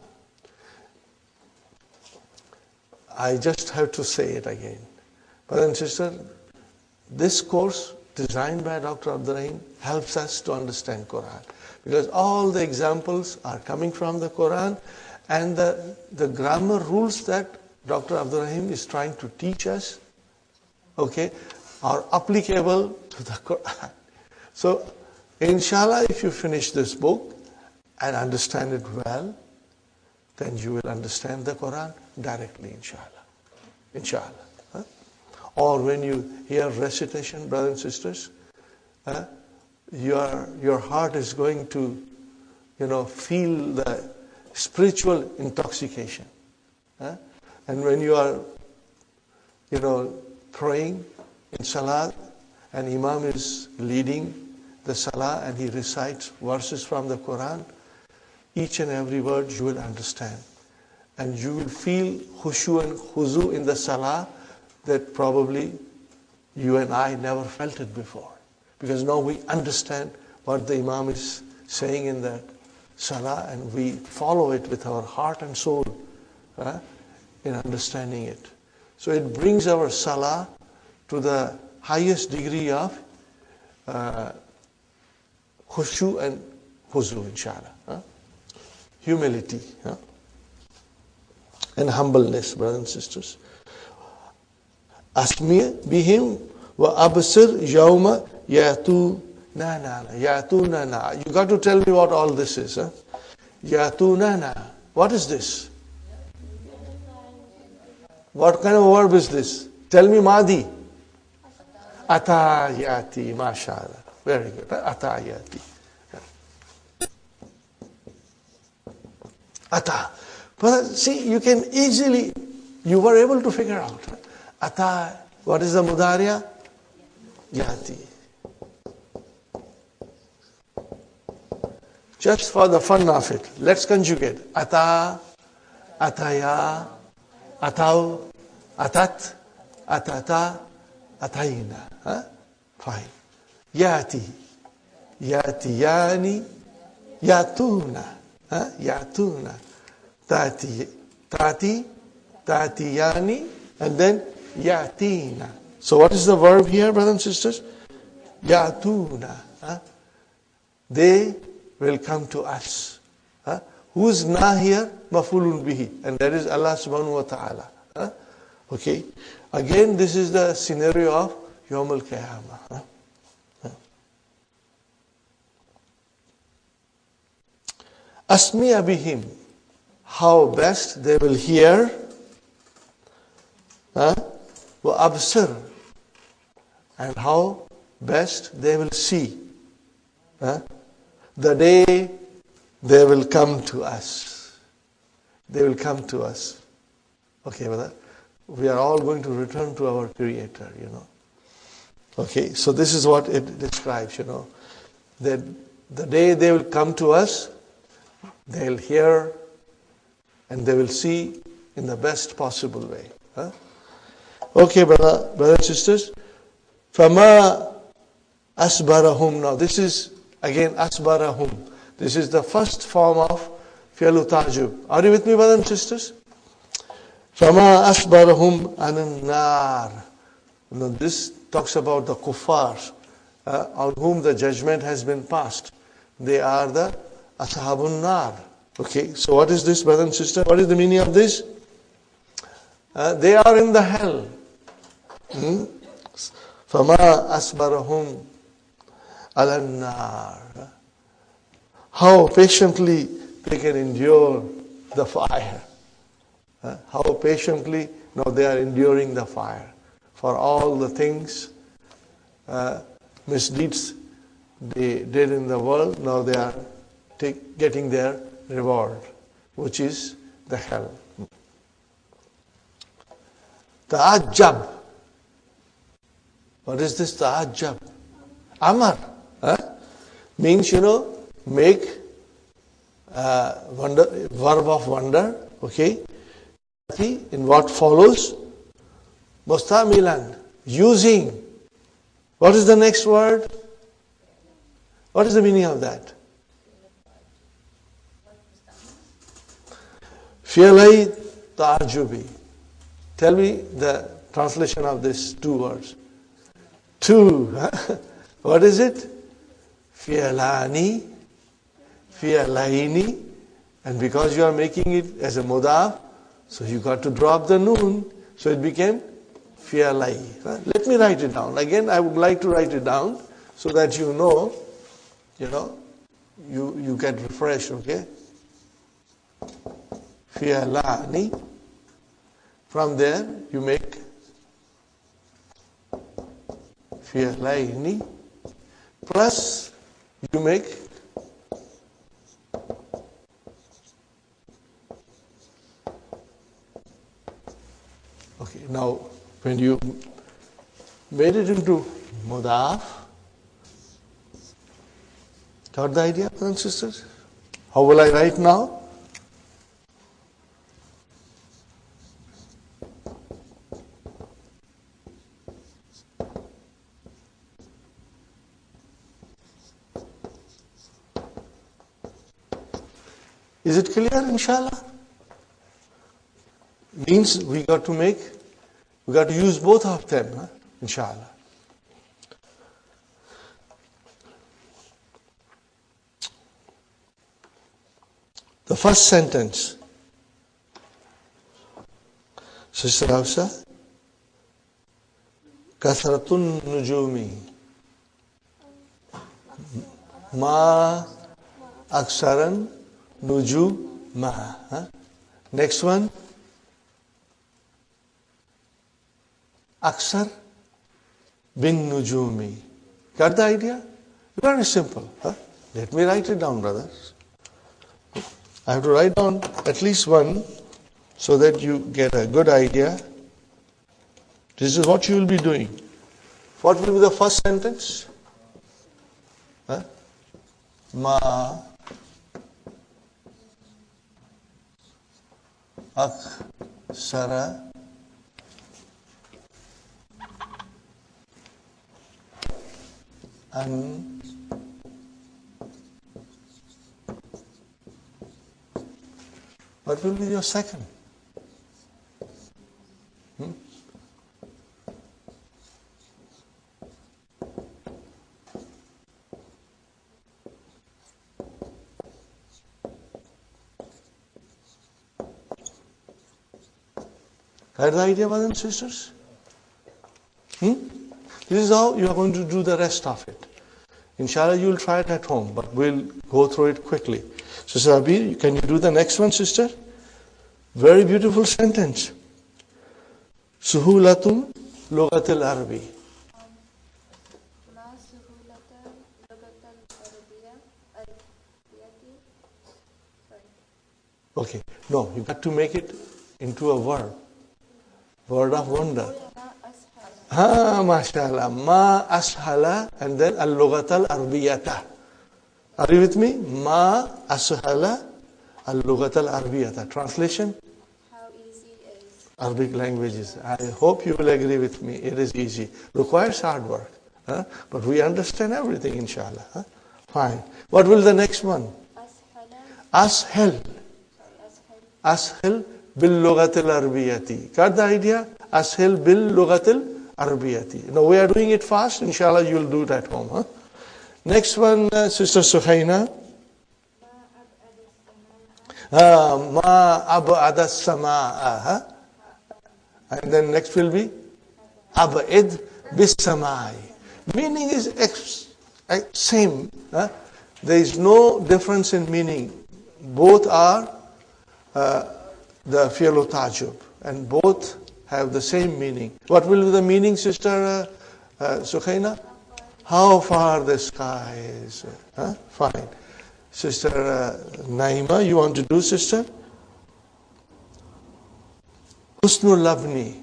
I just have to say it again. Brothers and sisters, this course designed by Dr. Abdul Rahim helps us to understand Quran. Because all the examples are coming from the Quran, and the grammar rules that Dr. Abdul Rahim is trying to teach us, okay, are applicable to the Quran. So, inshallah, if you finish this book and understand it well, then you will understand the Quran directly, inshallah. Inshallah. Or when you hear recitation, brothers and sisters, your heart is going to, feel the spiritual intoxication. And when you are, praying in Salah, and Imam is leading the Salah and he recites verses from the Quran, each and every word you will understand. And you will feel khushu and khuzu in the Salah that probably you and I never felt it before. Because now we understand what the Imam is saying in that Salah, and we follow it with our heart and soul in understanding it. So it brings our Salah to the highest degree of khushu and khuzu, inshallah. Humility and humbleness, brothers and sisters. Asmi bihim wa absir yawma yatunana. You got to tell me what all this is. Yatunana. What is this? What kind of verb is this? Tell me, Madi. Ata yati, mashallah. Very good. Ata yati. Ata. But see, you can easily, you were able to figure out. Ata, what is the mudariya? Yati. Just for the fun of it, let's conjugate. Ata, ataya, atau, atat, atata, atayna. Fine. Yati, yatiyani, yatuna, yatuna. Tati, tatiyani, and then yatina. So what is the verb here, brothers and sisters? Yatuna. They will come to us. Who's na here? Mafulun bihi. And that is Allah subhanahu wa ta'ala. Okay. Again, this is the scenario of Yawm al-Qiyamah. Asmi'a bihim. How best they will hear. Wa absir. And how best they will see. The day they will come to us. They will come to us. Okay, brother? We are all going to return to our Creator, Okay, so this is what it describes, that the day they will come to us, they'll hear and they will see in the best possible way. Huh? Okay, brothers and sisters. فَمَا أَسْبَرَهُمْ. Now this is again أَسْبَرَهُمْ. This is the first form of فعل تعجب. Are you with me, brothers and sisters? فَمَا أَسْبَرَهُمْ عَنِ النَّارِ. Now this talks about the kuffar on whom the judgment has been passed. They are the ashabun nar. Okay, so what is this, brother and sister? What is the meaning of this? They are in the hell. فَمَا أَسْبَرَهُمْ عَلَى النَّارِ. How patiently they can endure the fire. How patiently now they are enduring the fire. For all the things, misdeeds they did in the world, now they are getting their reward, which is the hell. Ta'ajjab. What is this ta'ajjab? Amar. Means, make verb of wonder. Okay. In what follows? Mustamilan. Using. What is the next word? What is the meaning of that? Fi'lai ta'ajubi. Tell me the translation of these two words. Two. What is it? Fi'lani, fi'laini. And because you are making it as a mudaf, so you got to drop the noon. So it became fi'lai. Let me write it down. Again, I would like to write it down so that you know, you get refreshed, okay? Fi'lani. From there, you make fi'laini. Plus, you make okay, now when you made it into mudaf, got the idea, brothers and sisters? How will I write now? Is it clear, inshallah? Means we got to use both of them, inshallah. The first sentence. Sister Hafsa, Kathratun nujumi. Ma aksaran nujuma. Next one. Aksar bin nujumi. Got the idea? Very simple. Let me write it down, brothers. I have to write down at least one so that you get a good idea. This is what you will be doing. What will be the first sentence? Ma aksara an what will be your second? Got the idea, brothers and sisters? This is how you are going to do the rest of it. Inshallah, you will try it at home, but we'll go through it quickly. Sister Abir, can you do the next one, sister? Very beautiful sentence. Suhulatum lugatil Arabi. Okay, no, you got to make it into a verb. Word of wonder. MashaAllah. Ma ashala and then al-lughat al-arbiyata. Are you with me? Ma ashala al-lughat al-arabiyata. Translation? How easy is Arabic languages. I hope you will agree with me. It is easy. Requires hard work. But we understand everything, inshallah. Fine. What will the next one? Ashal. Ashel bil-lughat al-arabiyati. Got the idea? Ashel bil-lughat al-arabiyati. Now we are doing it fast. Inshallah you will do it at home. Next one, Sister Suhaina. Ma ab'ada sama'a. And then next will be ab'id bis samai. Meaning is same. There is no difference in meaning. Both are the fi'l tajub, and both have the same meaning. What will be the meaning, Sister Suhaina? How far the sky is. Fine. Sister Naima, you want to do, sister? Husnul labni.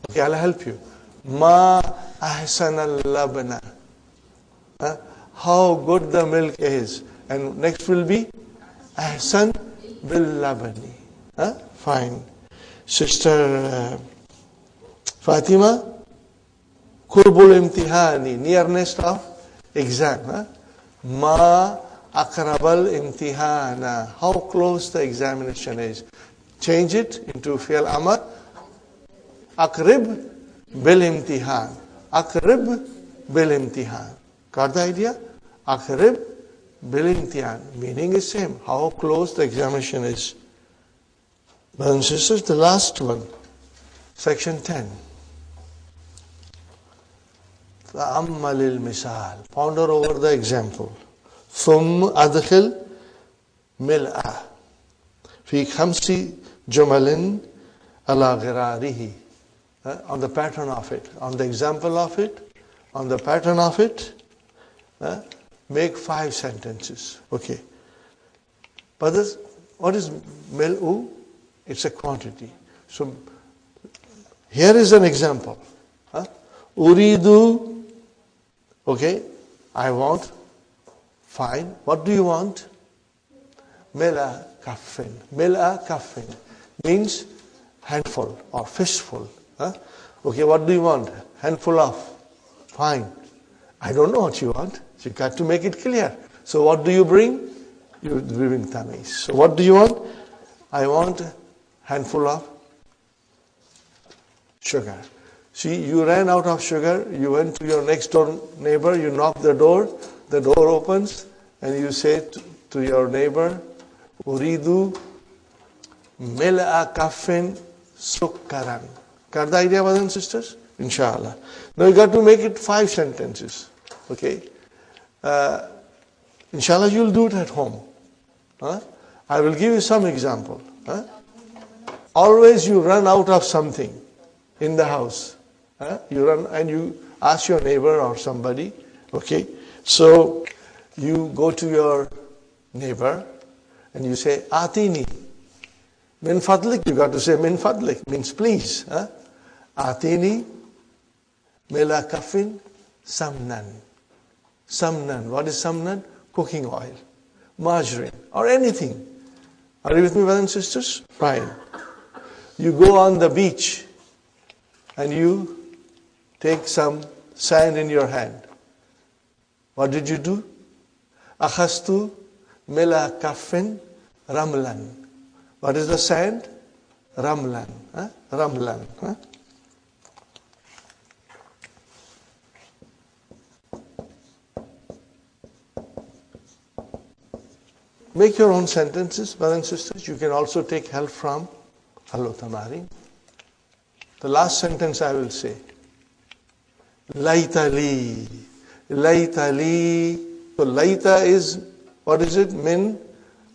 Okay, I'll help you. Ma ahsan al-labna. How good the milk is. And next will be ahsan bil-labni. Fine. Sister Fatima, qurbul imtihani, nearness of exam. Ma akrabal imtihana, how close the examination is. Change it into fi'l amr. Akrib bil imtihan. Akrib bil imtihan. Got the idea? Akrib bil imtihan. Meaning is same. How close the examination is. Brothers and sisters, the last one. Section 10. تأمل المثال. Ponder over the example. ثم أدخل ملأ في 5 جمل على غراره. On the pattern of it, on the example of it, on the pattern of it, make 5 sentences. Okay. But this, what is mil'u? It's a quantity. So here is an example. Uridu. Okay, I want. Fine. What do you want? Mila kaffin. Mila kaffin means handful or fistful. Okay, what do you want? Handful of. Fine. I don't know what you want. So you got to make it clear. So what do you bring? You bring tamis. So what do you want? I want a handful of sugar. See, you ran out of sugar, you went to your next door neighbor, you knock the door opens, and you say to your neighbor, Uridu mil'a kaffin sukkaran. Got the idea, brothers and sisters? Inshallah. Now you got to make it 5 sentences. Okay? Inshallah, you'll do it at home. I will give you some example. Always you run out of something in the house. You run and you ask your neighbor or somebody. Okay? So you go to your neighbor and you say, Atini. Min fadlik, you got to say min fadlik, means please. Atini mila kafin samnan. Samnan. What is samnan? Cooking oil, margarine, or anything. Are you with me, brothers and sisters? Fine. You go on the beach and you take some sand in your hand. What did you do? Akhastu mila kaffin ramlan. What is the sand? Ramlan. Ramlan. Make your own sentences, brothers and sisters. You can also take help from Hello Tamari. The last sentence I will say. Laita li. Laita li. So laita is, what is it? Min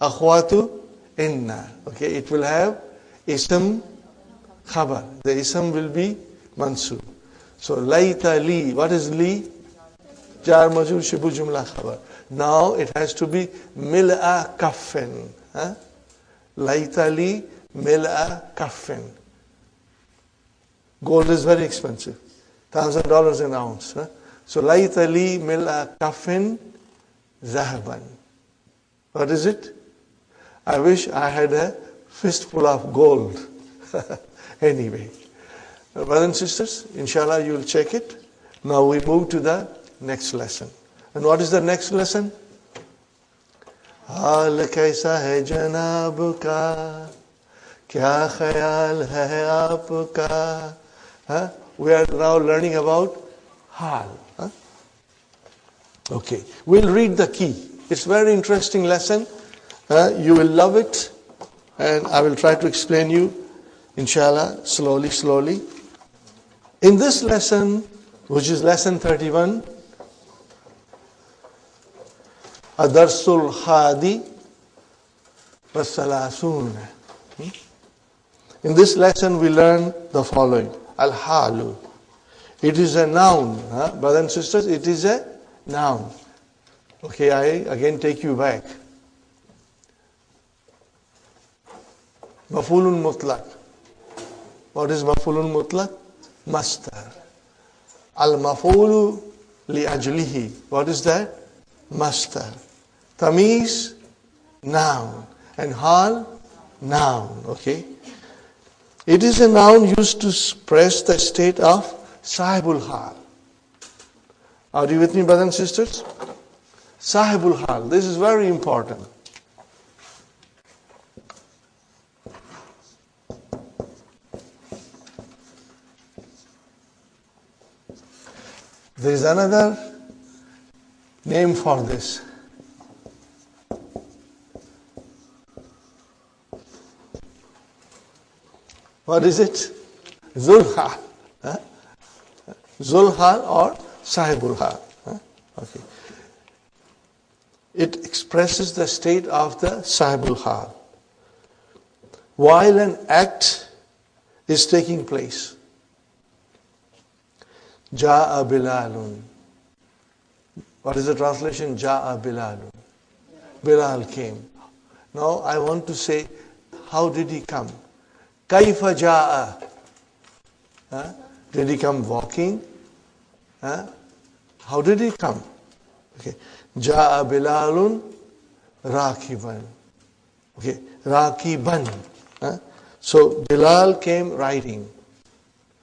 akhwatu inna. Okay, it will have ism khabar. The ism will be mansub. So laita li. What is li? Jar majrur shibu jumla khabar. Now it has to be mil'a kaffin. Laita li mil'a kaffin. Gold is very expensive. $1,000 an ounce. So laita li mil'a kaffin zahaban. What is it? I wish I had a fistful of gold. Anyway, brothers and sisters, inshallah you will check it. Now we move to the next lesson. And what is the next lesson? हाल कैसा है जनाब का, क्या ख्याल है आपका? We are now learning about hal. Okay, we'll read the key. It's a very interesting lesson. You will love it, and I will try to explain you, inshallah, slowly. In this lesson, which is lesson 31, Adarsul Hadi Wasalasun. In this lesson, we learn the following. Al-Halu. It is a noun. Brothers and sisters, it is a noun. Okay, I again take you back. Maf'ulun mutlaq. What is maf'ulun mutlaq? Masdar. Al-maf'ulu li ajlihi. What is that? Masdar. Tamiz, noun. And hal, noun. Okay. It is a noun used to express the state of sahibul hal. Are you with me, brothers and sisters? Sahibul hal. This is very important. There is another name for this. What is it? Zulhal. Zulhal or Sahibul Hal. Okay. It expresses the state of the Sahibul Hal. While an act is taking place. Ja'a Bilalun. What is the translation? Ja'a Bilalun. Bilal came. Now I want to say, how did he come? Kaifa ja'a. Did he come walking? How did he come? Okay. Ja'a Bilalun Rakiban. Okay. Rakiban. So Bilal came riding.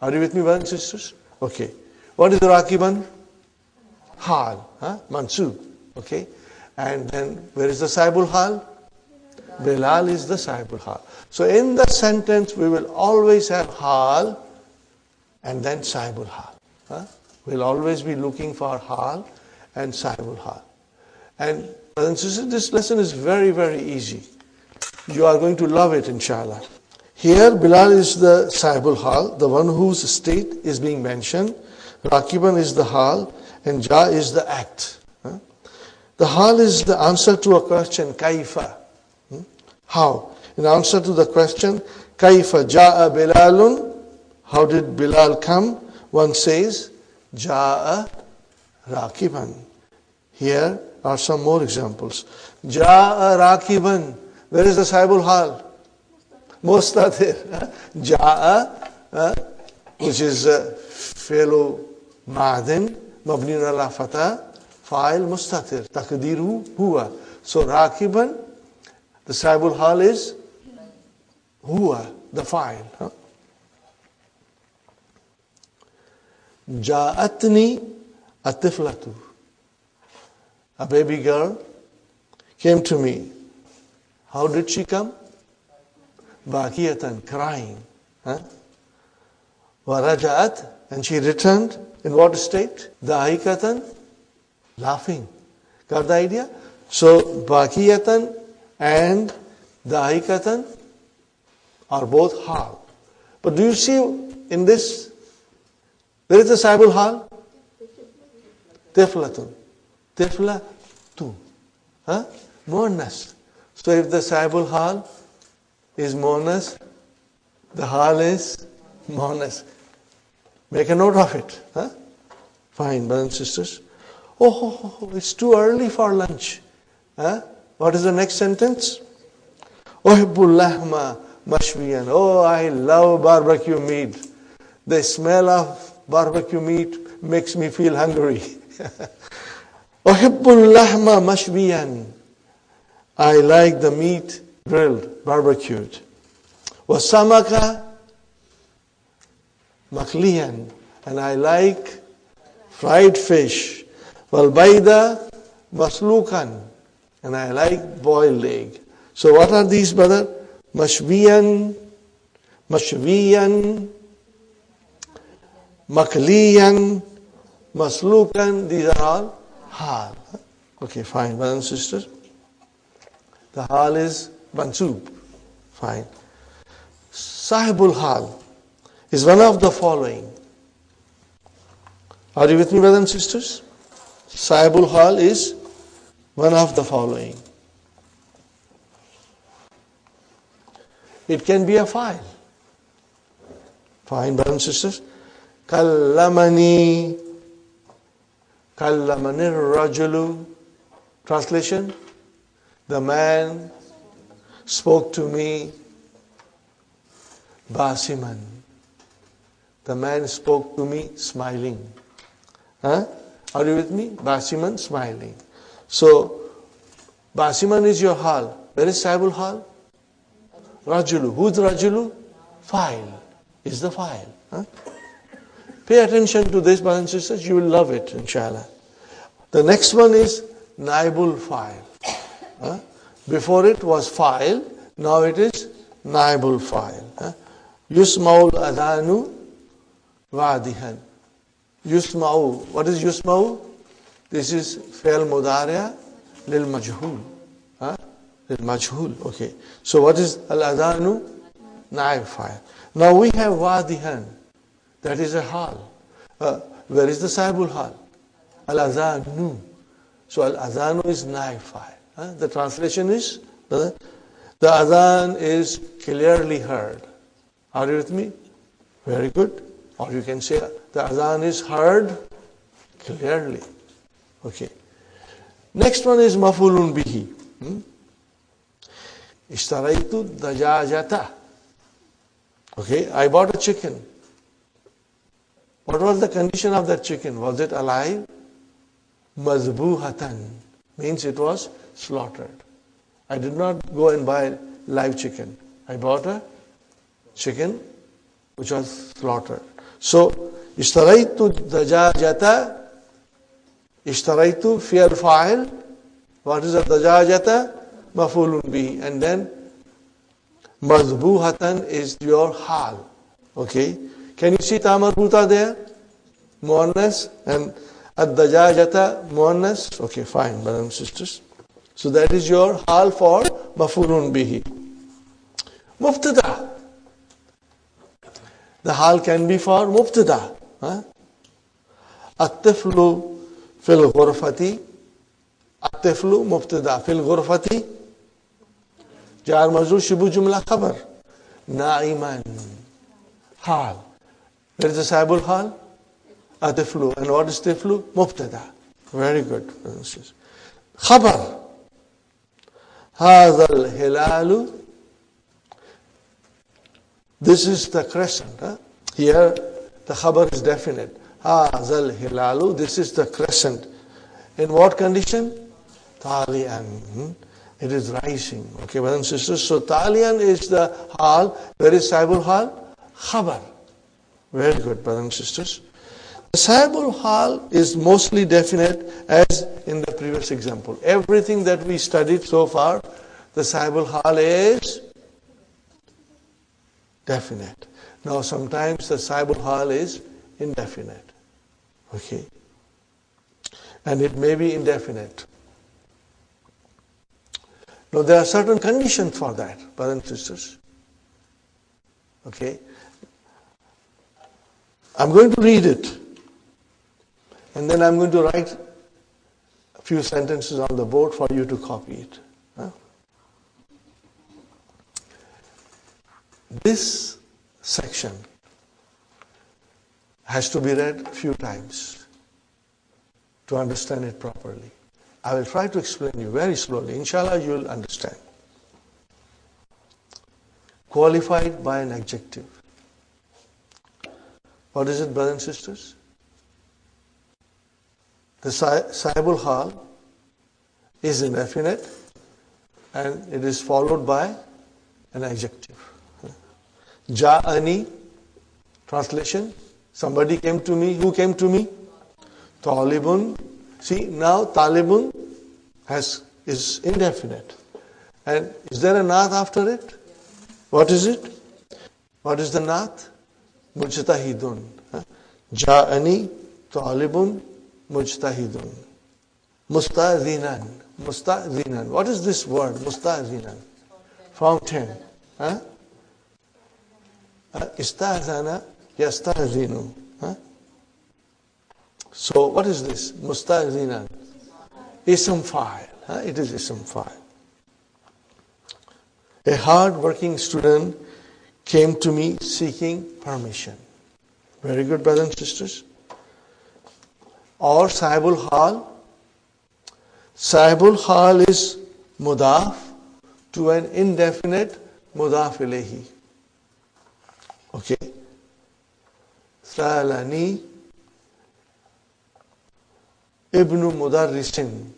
Are you with me, brothers and sisters? Okay. What is Rakiban? Hal. Mansub. Okay. And then where is the Sahibul Hal? Bilal is the Sahibul Hal. So in the sentence we will always have Hal and then Sahibul Hal. We'll always be looking for Hal and Sahibul Hal. And brothers and sisters, this lesson is very, very easy. You are going to love it, inshallah. Here Bilal is the Sahibul Hal, the one whose state is being mentioned. Rakiban is the Hal and Ja is the act. The Hal is the answer to a question, Kaifa. How? In answer to the question, Kaifa Ja'a Bilalun, how did Bilal come? One says, Ja'a Rakiban. Here are some more examples. Ja'a Rakiban. Where is the Sahibul Hal? Mustatir. Ja'a, which is Fi'lu Ma'din, Mabniun ala Fatah, Fa'il Mustatir. Taqdiru Huwa. So Rakiban, the Sahibul Hal is Huwa, the fa'il. Ja'atni atiflatu. A baby girl came to me. How did she come? Bakiyatan, crying. Waraja'at, and she returned in what state? Dahikatan, laughing. Got the idea? So Bakiyatan and Dahikatan are both Hal. But do you see in this, where is the Sahibul Hal? Tiflatun. Tiflatu. Muannas. So if the Sahibul Hal is Muannas, the Hal is Muannas. Make a note of it. Fine, brothers and sisters. Oh, it's too early for lunch. What is the next sentence? Uhibbul lahma mashwiyan. Oh, I love barbecue meat. The smell of barbecue meat makes me feel hungry. Uhibbul lahma mashbiyan. I like the meat grilled, barbecued. Wasamaka makliyan. And I like fried fish. Walbayda maslukan. And I like boiled egg. So what are these, brother? Mashbiyan, mashviyan, makliyan, maslukan. These are all hal. Okay, fine, brothers and sisters. The hal is mansoob. Fine. Sahibul hal is one of the following. Are you with me, brothers and sisters? Sahibul hal is one of the following. It can be a file. Fine, brothers and sisters. Kallamani, kallamani rajulu. Translation: the man spoke to me. Basiman. The man spoke to me smiling. Huh? Are you with me? Basiman, smiling. So, Basiman is your hal. Where is Sahibul hal? Rajulu. Who's Rajulu? File. Is the file. Huh? Pay attention to this, brothers and sisters. You will love it, inshallah. The next one is Naibul file. Huh? Before it was file. Now it is Naibul file. Huh? Yusma'ul adhanu wadihan. Yusma'u. What is Yusma'u? This is fi'l mudari'a lil majhul. Lil majhul. Okay. So what is al adhanu? Naib file. Now we have wadihan. That is a hal. Where is the sahibul hal? Al adhanu. So al adhanu is naib file. The translation is the adhan is clearly heard. Are you with me? Very good. Or you can say the adhan is heard clearly. Okay. Next one is mafulun bihi. Ishtaraitu dajajata. Okay, I bought a chicken. What was the condition of that chicken? Was it alive? Mazbuhatan means it was slaughtered. I did not go and buy live chicken. I bought a chicken which was slaughtered. So, ishtaraitu dajajata. Ishtaraitu fi'l fa'il. What is a dajajata? Mafulun bihi. And then mazbuhatan is your hal. Okay. Can you see ta marbuta there? Muannas and ad-dajajata muannas. Okay, fine, brothers and sisters. So that is your hal for mafulun bihi. Mubtada. The hal can be for mubtada. At-tiflu fil ghurfati. At-tiflu mubtada fil ghurfati. Jar majrur shibu jumla khabar. Na'iman. Hal. Where is the sahibul hal? At-tiflu. And what is tiflu? Mubtada. Very good. Khabar. Hadha al-hilalu. This is the crescent. Here the khabar is definite. Hadha al-hilalu. This is the crescent. In what condition? Talian. It is rising. Okay, brothers and sisters. So talian is the hal. Where is sahibul hal? Khabar. Very good, brothers and sisters. The sahibul hal is mostly definite as in the previous example. Everything that we studied so far, the sahibul hal is definite. Now sometimes the sahibul hal is indefinite. Okay. And it may be indefinite. Now there are certain conditions for that, brothers and sisters. Okay. I'm going to read it. And then I'm going to write a few sentences on the board for you to copy it. This section has to be read a few times to understand it properly. I will try to explain you very slowly. Inshallah, you will understand. Qualified by an adjective. What is it, brothers and sisters? the sahibul hal is indefinite and it is followed by an adjective. Ja'ani, translation, somebody came to me. Who came to me? Talibun. See, now talibun is indefinite. And is there a naat after it? What is it? What is the naat? Mujtahidun. Ja'ani talibun mujtahidun. Musta'zinan. Musta'zinan. What is this word? Musta'zinan. Fountain. Ista'zana yasta'zinu. So what is this? Musta'zinan. Ism fa'il. It is ism fa'il. A hard-working student came to me seeking permission. Very good, brothers and sisters. Or sahibul hal. Sahibul hal is mudaf to an indefinite mudaf ilayhi. Okay. Salani ibnu mudarrisin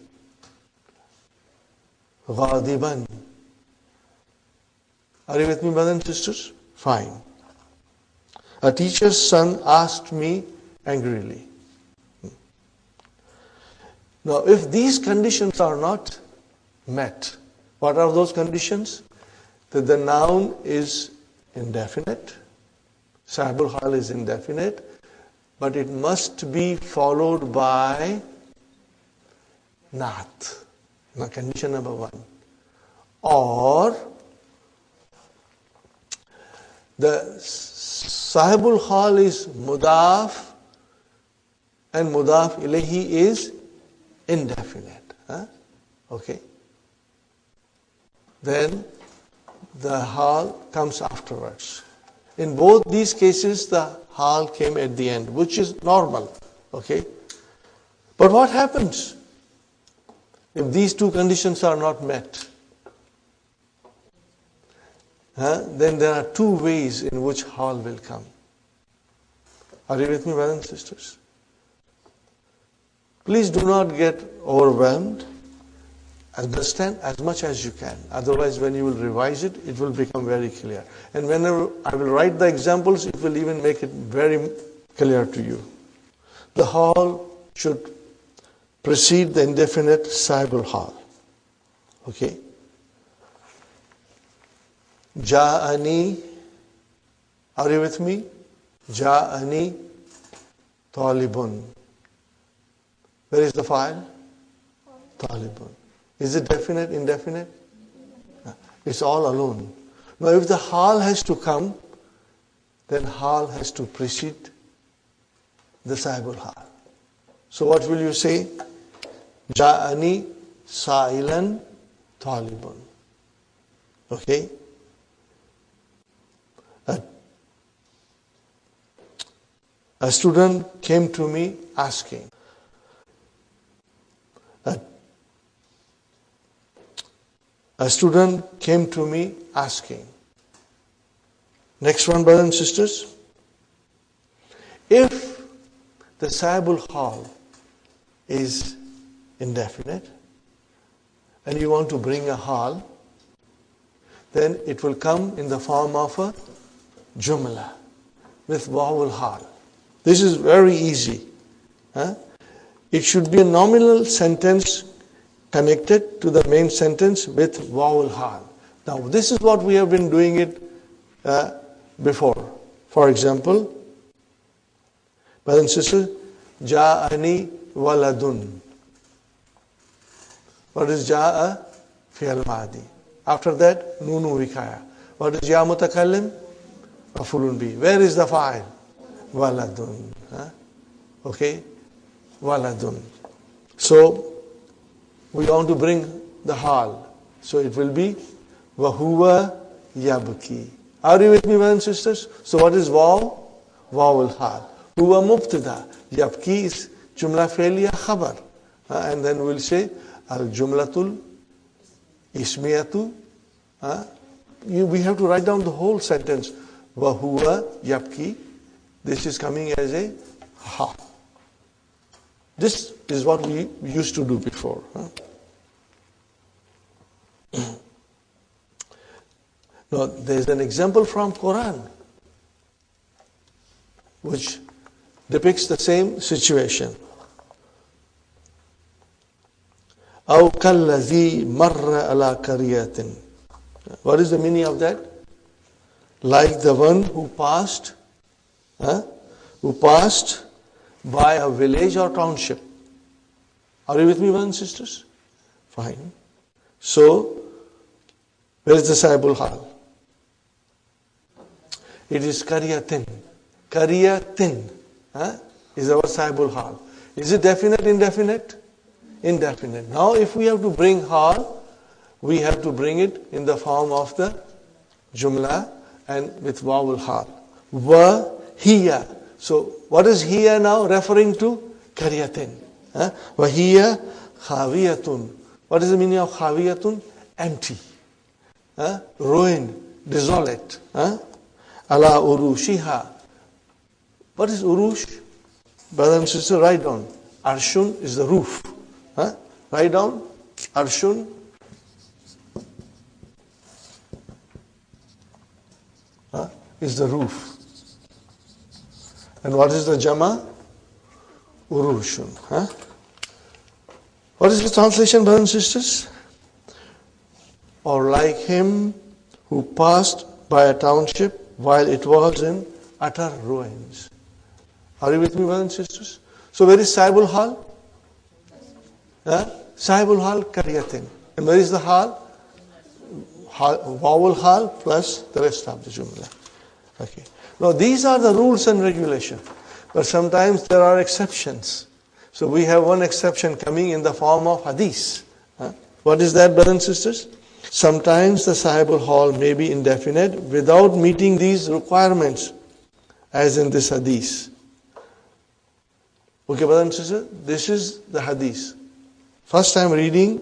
ghadiban. Are you with me, brothers and sisters? Fine. A teacher's son asked me angrily. Now, if these conditions are not met, what are those conditions? That the noun is indefinite, sahibul hal is indefinite, but it must be followed by naat. Now, condition number 1. Or the sahibul hal is mudaf and mudaf ilayhi is indefinite. Okay. Then the hal comes afterwards. In both these cases, the hal came at the end, which is normal. Okay. But what happens if these two conditions are not met? Then there are two ways in which hal will come. Are you with me, brothers and sisters? Please do not get overwhelmed. Understand as much as you can. Otherwise, when you will revise it, it will become very clear. And whenever I will write the examples, it will even make it very clear to you. The hal should precede the indefinite sahibul hal. Okay? Ja'ani, are you with me? Ja'ani talibun. Where is the file? Talibun. Is it definite, indefinite? It's all alone. Now if the hal has to come, then hal has to precede the sahibul hal. So what will you say? Ja'ani sa'ilan talibun. Okay? A student came to me asking. A student came to me asking. Next one, brothers and sisters. If the sahibul hal is indefinite and you want to bring a hal, then it will come in the form of a jumla with wawul hal. This is very easy. It should be a nominal sentence connected to the main sentence with wawul hal. Now this is what we have been doing it before. For example, brothers and sisters, ja'ani waladun. What is ja'a? Fi'al madi. After that, nunu vikaya. What is ya mutakallim? Maf'ulun bi. Where is the fa'il? Waladun. Okay? Waladun. So, we want to bring the hal. So it will be wahuwa yabki. Are you with me, brothers and sisters? So what is waw? Wawul hal. Huwa mubtada. Yabki is jumla fi'liya khabar. And then we'll say al jumlatul ismiyatu. We have to write down the whole sentence. Wahuwa yabki. This is coming as a ha. This is what we used to do before. Now, there is an example from Qur'an which depicts the same situation. أو كالذي مر على قرية. What is the meaning of that? Like the one who passed by a village or township. Are you with me, brothers and sisters? Fine. So, where is the sahibul hal? It is Qariyatin. Qariyatin is our sahibul hal. Is it definite, indefinite? Indefinite. Now, if we have to bring hal, we have to bring it in the form of the jumla and with wawul hal. Wa hiya. So, what is hiya now referring to? Qariyatin. Wa hiya khawiyatun. What is the meaning of khawiyatun? Empty. Ruined, desolate. Ala urushiha. What is urush? Brother and sister, write down. Arshun is the roof. Write down. Arshun. Is the roof. And what is the jama? Urushun. What is the translation, brothers and sisters? Or like him who passed by a township while it was in utter ruins. Are you with me, brothers and sisters? So where is sahibul hal? Sahibul hal Qariyatin. And where is the hal? Vowel hal plus the rest of the jumla. Okay. Now these are the rules and regulations. But sometimes there are exceptions. So we have one exception coming in the form of hadith. What is that, brothers and sisters? Sometimes the sahibul hal may be indefinite without meeting these requirements, as in this hadith. Okay, brothers and sisters, this is the hadith. First time reading,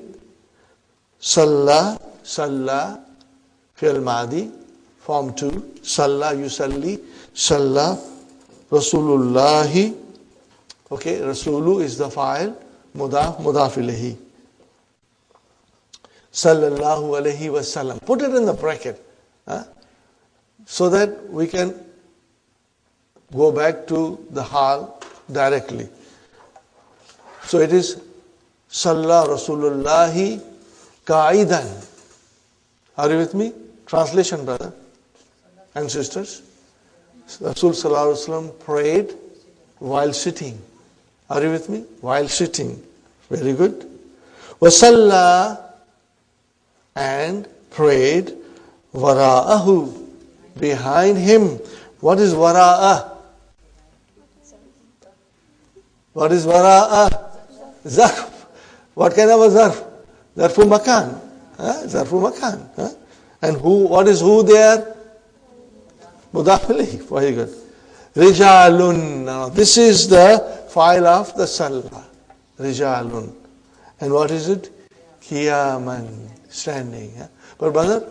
Salla, fi'l madi, form 2, Salla yusalli, Salla, Rasulullahi. Okay, Rasulu is the fa'il, mudaf ilayhi. Sallallahu alayhi wa sallam. Put it in the bracket, so that we can go back to the hal directly. So it is Salla Rasulullahi Qa'idan. Are you with me? Translation, brother and sisters. Rasul Sallallahu Alaihi Wasallam prayed while sitting. Are you with me? While sitting. Very good. Wasalla, and prayed wara'ahu, behind him. What is wara'ah? What is wara'ah? Zarf. What kind of a zarf? Zarfu makan. Zarfu makan. And who? What is who there? Mudaf ilayhi. Very good. Rijalun. Now this is the file of the Salla. Rijalun. And what is it? Qiyaman. Standing. But brother,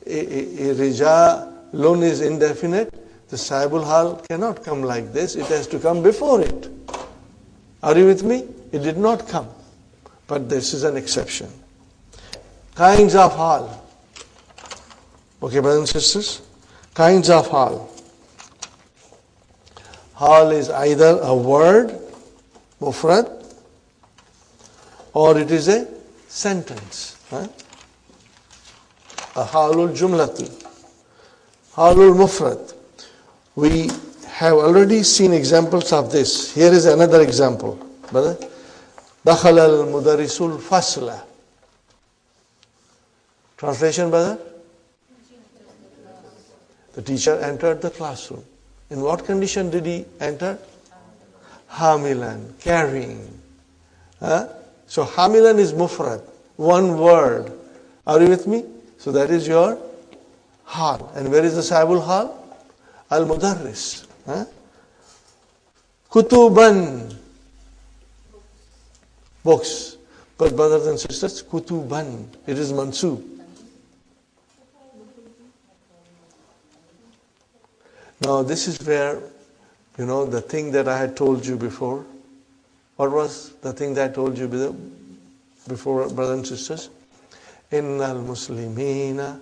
Rijalun is indefinite. The sahibul hal cannot come like this. It has to come before it. Are you with me? It did not come. But this is an exception. Kinds of hal. Okay, brothers and sisters? Kinds of hal. Hal is either a word, mufrad, or it is a sentence. A halul jumlatu. Halul mufrad. We have already seen examples of this. Here is another example. Brother. Dakhala al-mudarrisul fasla. Translation, brother? The teacher entered the classroom. In what condition did he enter? Hamilan, carrying. So hamilan is mufrad, one word. Are you with me? So that is your hal. And where is the sahibul hal? Al-mudarris. Kutuban. Books. But brothers and sisters, kutuban. It is mansub. Now this is where, the thing that I had told you before, What was the thing that I told you before, brothers and sisters? Innal muslimina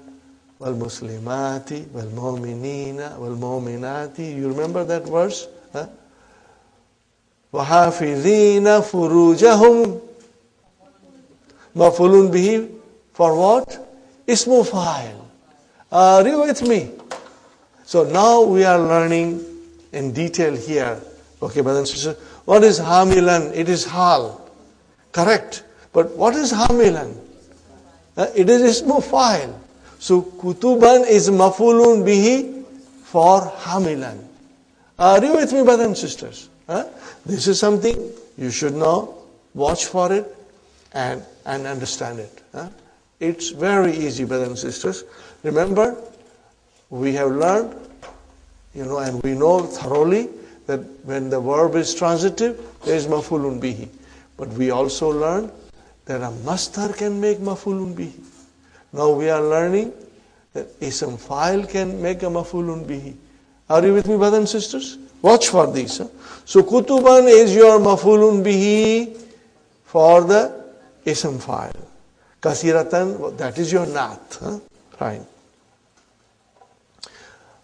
wal muslimati wal mu'minina wal mu'minati. You remember that verse? Huh? وَحَافِظِينَ فُرُوجَهُمْ مَفْعُولٌ بِهِ. For what? Ismu fa'il. Are you with me? So now we are learning in detail here. Okay, brothers and sisters. What is hamilan? It is hal. Correct. But what is hamilan? It is ismu fa'il. So kutuban is maf'ulun bihi for hamilan. Are you with me, brothers and sisters? This is something you should know. Watch for it and understand it. It's very easy, brothers and sisters. Remember, we have learned, and we know thoroughly that when the verb is transitive, there is maf'ulun bihi. But we also learned that a masdar can make maf'ulun bihi. Now we are learning that ism fa'il can make a maf'ulun bihi. Are you with me, brothers and sisters? Watch for these. So kutuban is your maf'ulun bihi for the ism fa'il. Kasiratan, that is your naat. Fine.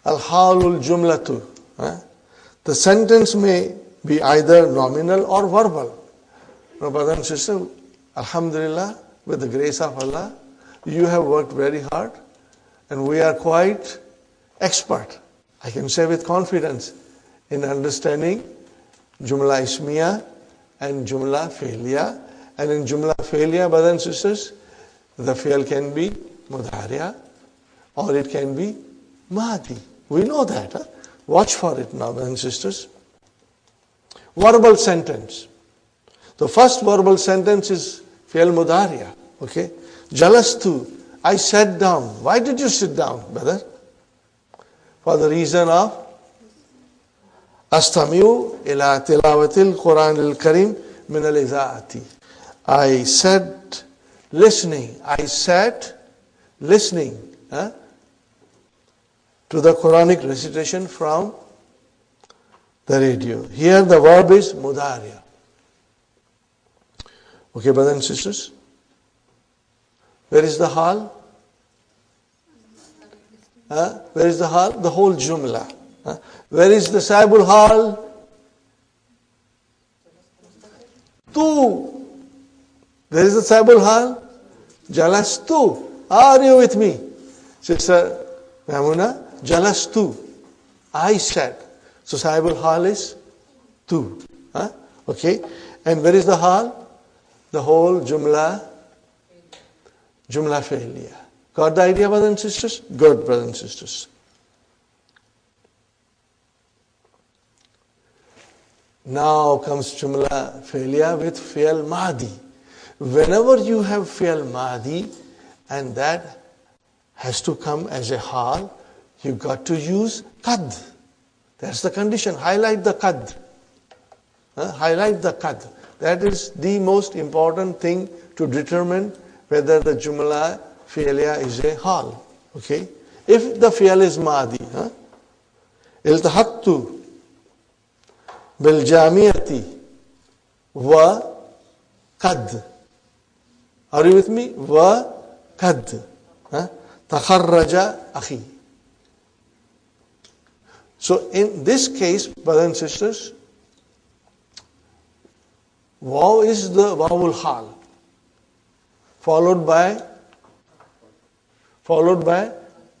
Al-halul jumlatu. The sentence may be either nominal or verbal. Now, brothers and sisters, alhamdulillah, with the grace of Allah, you have worked very hard and we are quite expert, I can say with confidence, in understanding Jumla Ismiya and Jumla Fi'liya. And in Jumla Fi'liya, brothers and sisters, the fi'l can be mudhariya or it can be mahdi. We know that. Watch for it now, brothers and sisters. Verbal sentence. The first verbal sentence is fi'l mudhariya. Okay? Jalastu, I sat down. Why did you sit down, brother? For the reason of Astamiu ila tilawatil Qur'an al-Karim min al-iza'ati. I sat listening. I sat listening to the Quranic recitation from the radio. Here the verb is mudhariya. Okay, brothers and sisters? Where is the hal? Where is the hal? The whole jumla. Where is the sahibul hal? Tu. Where is the sahibul hal? Jalastu. Are you with me? Sister Mamuna, Jalastu. I sat. So sahibul hal is tu. Okay. And where is the hal? The whole jumla fi'liya. Got the idea, brothers and sisters? Good, brothers and sisters. Now comes jumla fi'liya with fi'l mahdi. Whenever you have fi'l mahdi and that has to come as a hal, you got to use qad. That's the condition. Highlight the qad. Highlight the qad. That is the most important thing to determine whether the jumla fi'liya is a hal. Okay? If the fi'l is mahdi, iltahaqtu bil jamiyati wa qad. Are you with me? Wa qad. Takharraja akhi. So in this case, brothers and sisters, waw is the wawul hal, followed by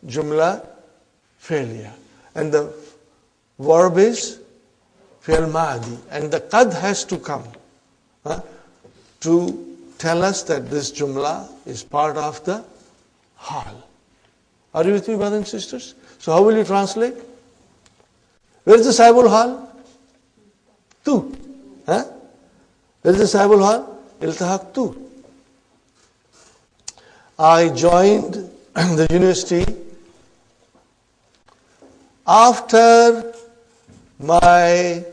jumla fi'liya, and the verb is fi'l mahdi, and the qad has to come to tell us that this jumla is part of the hal. Are you with me, brothers and sisters? So how will you translate? Where is the sahibul hal? Tu. Where is the sahibul hal? Iltahaqtu. I joined the university after my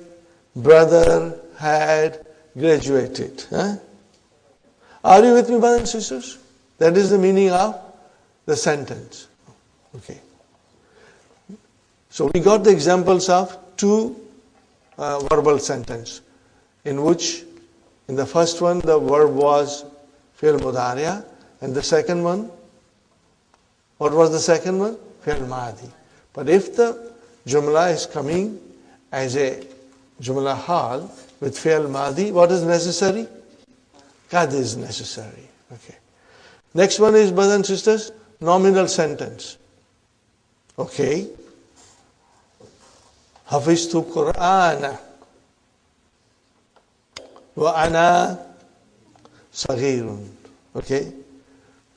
brother had graduated. Are you with me, brothers and sisters? That is the meaning of the sentence. Okay. So we got the examples of two verbal sentences in which In the first one, the verb was fi'l mudariya, and the second one, what was the second one? Fi'l madi. But if the jumla is coming as a jumla hal with fi'l madi, what is necessary? Qad is necessary. Okay. Next one is, brothers and sisters, nominal sentence. Okay. Hafiztu Qur'ana wa ana saghirun. Okay.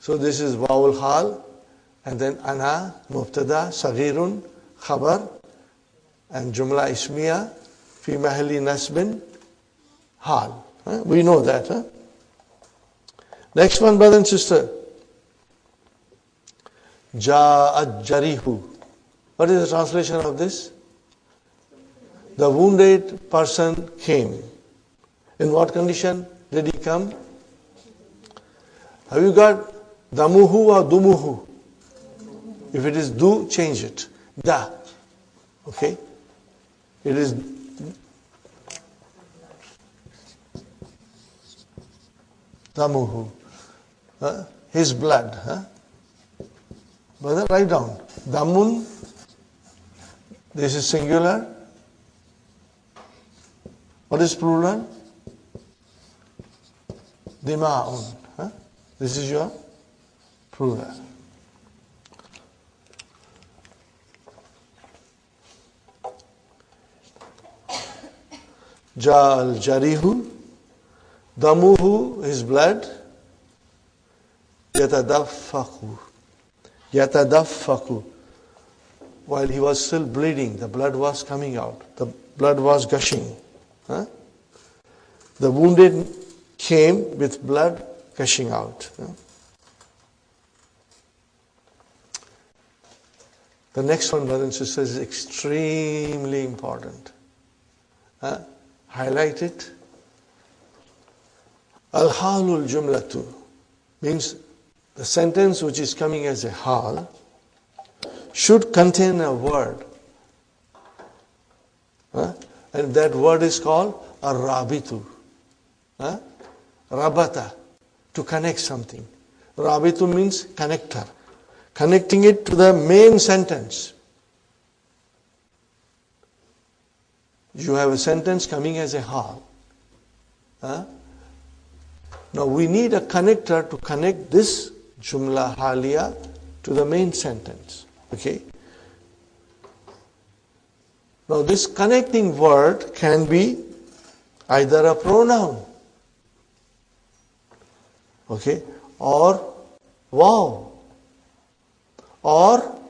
So this is vowel hal, and then ana, mubtada, saghirun, khabar, and jumla ismiya, fi mahalli nasbin, hal. We know that. Huh? Next one, brother and sister. Ja'at jarihu. What is the translation of this? The wounded person came. In what condition did he come? Have you got damuhu or dumuhu? If it is du, change it. Da. Okay? It is damuhu. His blood. Brother, write down. Damun. This is singular. What is plural? Dima'un. This is your plural. Ja'al jarihu. Damuhu, his blood. Yatadaffaku. Yatadaffaku. While he was still bleeding, the blood was coming out. The blood was gushing. The wounded came with blood gushing out. The next one, brothers and sisters, is extremely important. Highlight it. Al-halul jumlatu means the sentence which is coming as a hal should contain a word. And that word is called ar-rabitu. Rabata, to connect something. Rabitu means connector. Connecting it to the main sentence. You have a sentence coming as a hal. Now we need a connector to connect this jumla haliya to the main sentence. Okay? Now this connecting word can be either a pronoun, okay, or wow, or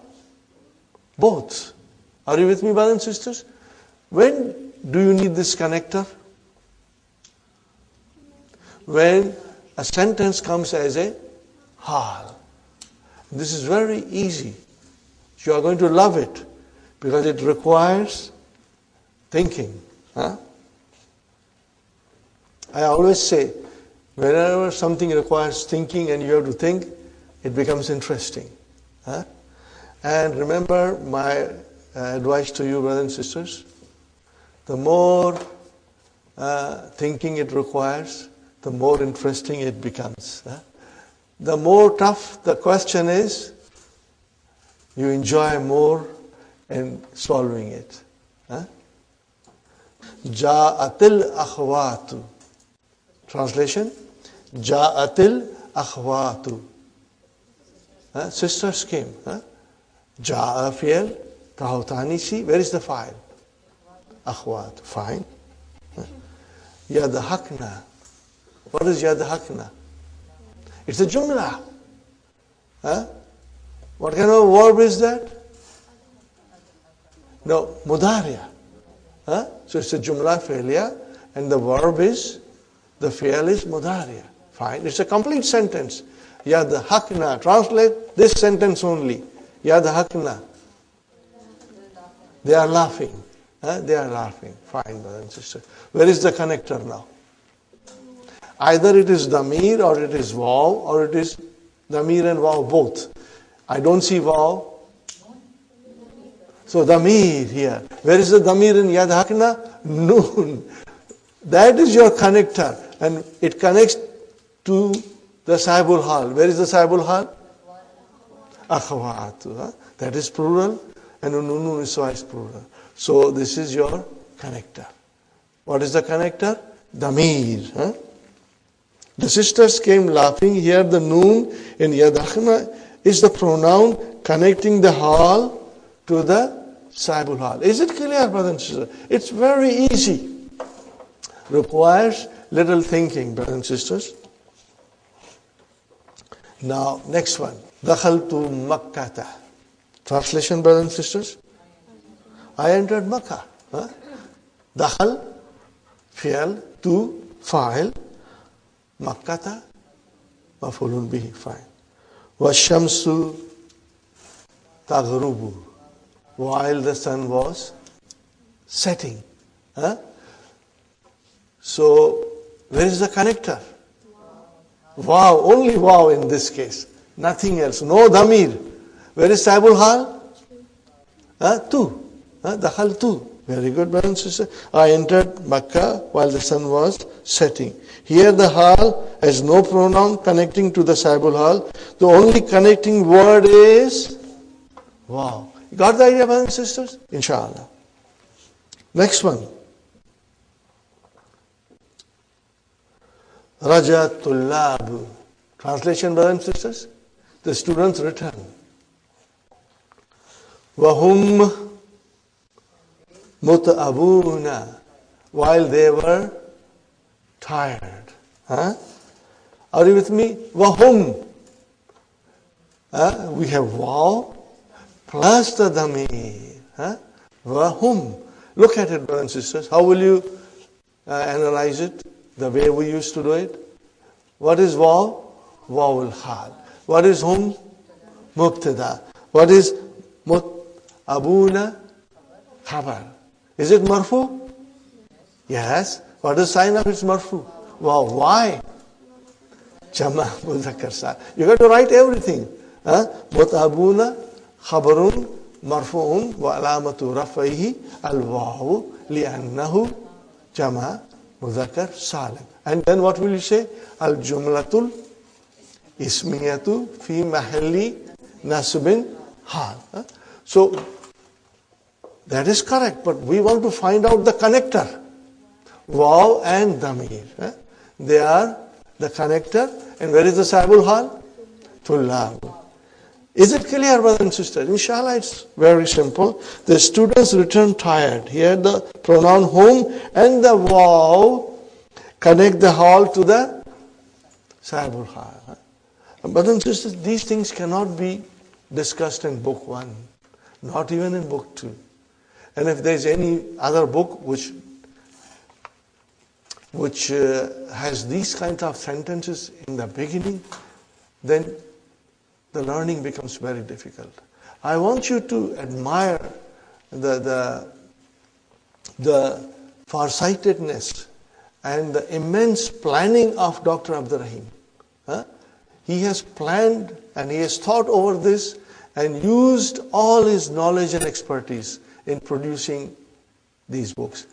both. Are you with me, brothers and sisters? When do you need this connector? When a sentence comes as a hal. This is very easy. You are going to love it because it requires thinking. I always say, whenever something requires thinking and you have to think, it becomes interesting. And remember my advice to you, brothers and sisters, the more thinking it requires, the more interesting it becomes. The more tough the question is, you enjoy more in solving it. Ja'atil akhwatu. Translation? Ja'atil akhwatu. Sisters came. Ja'a fi'l, tahutani si. Where is the file? Akhwat. Fine. Yadhakna. What is yadhakna? It's a jumla. What kind of verb is that? No, mudariya. So it's a jumla fi'liya, and the verb is, the fi'l is mudariya. Fine. It's a complete sentence. Yadhakna. Translate this sentence only. Yadhakna. They are laughing. They are laughing. Fine, brother and sister. Where is the connector now? Either it is damir or it is waw, or it is damir and waw both. I don't see waw. So damir here. Where is the damir in yadhakna? Noon. That is your connector. And it connects to the Sahibul Hal. Where is the Sahibul Hal? Akhawatu. That is plural, and Nunu Niswa is plural. So this is your connector. What is the connector? Damir. The sisters came laughing. Here the noon in Yadakhna is the pronoun connecting the hal to the Sahibul Hal. Is it clear, brothers and sisters? It's very easy. Requires little thinking, brothers and sisters. Now, next one. Dakhaltu Makkata. Translation, brothers and sisters? I entered Makkah. Dakhal, fi'al, tu, fa'il, Makkata, maf'ulun bihi, fa'il. Washamsu taghrubu. While the sun was setting. So, where is the connector? Wow, only wow in this case. Nothing else. No damir. Where is Sahibul Hal? Tu. Dakhal tu. Very good, brothers and sisters. I entered Makkah while the sun was setting. Here the Hal has no pronoun connecting to the Sahibul Hal. The only connecting word is wow. You got the idea, brothers and sisters? Inshallah. Next one. Rajatullab. Translation, brothers and sisters? The students return. Wahum muta'abuna. While they were tired. Are you with me? Wahum. We have wow plus the damir. Wahum. Look at it, brothers and sisters. How will you analyze it? The way we used to do it. What is waw? Wawul hal. What is hum? Mubtada. What is abuna? Khabar. Is it marfu? Yes. What is the sign of its marfu? Wow. Why? Jama mudhakkar sa. You got to write everything. Mutabuna khabarun marfu'un wa alamatu rafaihi al-wawu li'annahu jama mudhakkar salim. And then what will you say? Al-jumlatul ismiyatu fi mahalli nasbin hal. So that is correct, but we want to find out the connector. Waw and damir. They are the connector. And where is the Sahibul Hal? Tullab. Is it clear, brothers and sisters? Inshallah, it's very simple. The students return tired. Here the pronoun hum and the waw connect the hal to the Sahibul Hal. Brothers and sisters, these things cannot be discussed in book 1, not even in book 2. And if there is any other book which has these kinds of sentences in the beginning, then the learning becomes very difficult. I want you to admire the farsightedness and the immense planning of Dr. Abdur Rahim. He has planned and he has thought over this and used all his knowledge and expertise in producing these books.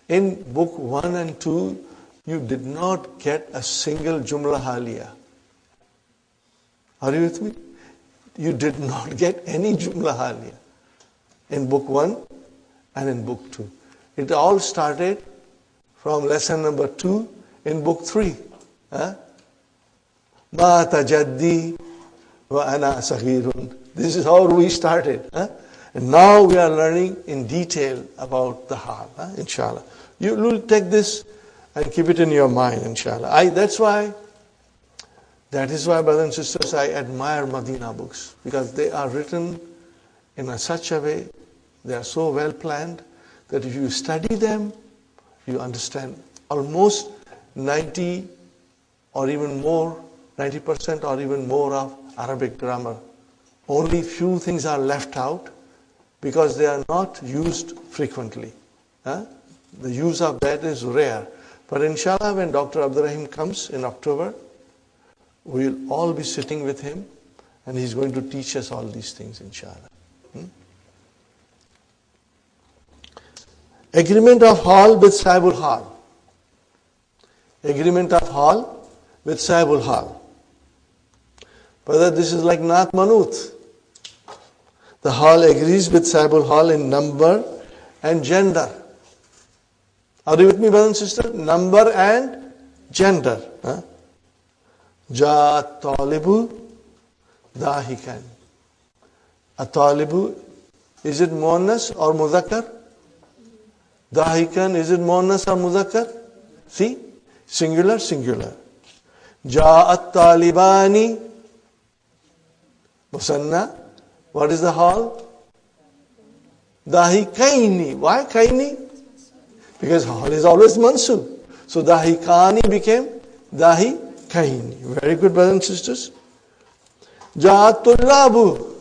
In book 1 and 2, you did not get a single Jumla Haliya. Are you with me? You did not get any Jumla Haliya in book 1 and in book 2. It all started from lesson number 2 in book 3. Ma tajaddi wa ana saghirun. This is how we started. And now we are learning in detail about the hal, inshallah. You will take this and keep it in your mind, inshallah. That is why, brothers and sisters, I admire Madina books, because they are written in such a way, they are so well planned, that if you study them, you understand almost 90% or even more of Arabic grammar. Only few things are left out because they are not used frequently. The use of that is rare. But inshallah, when Dr. Abdur Rahim comes in October, we'll all be sitting with him and he's going to teach us all these things, inshallah. Agreement of hal with Sahibul Hal. agreement of hal with sahibul hal. Whether this is like Naat Manut. The hal agrees with sahibul hal in number and gender. Are you with me, brothers and sisters? Number and gender. Ja'at talibu dahikan. A talibu, is it muannas or muzakkar? Dahikan, is it muannas or muzakkar? See? Singular, singular. Ja'at talibani. Musanna. What is the hal? Dahikaini. Why kaini? Because hal is always mansub. So dahikani became dahikaini. Very good, brothers and sisters. Ja'at tullabu.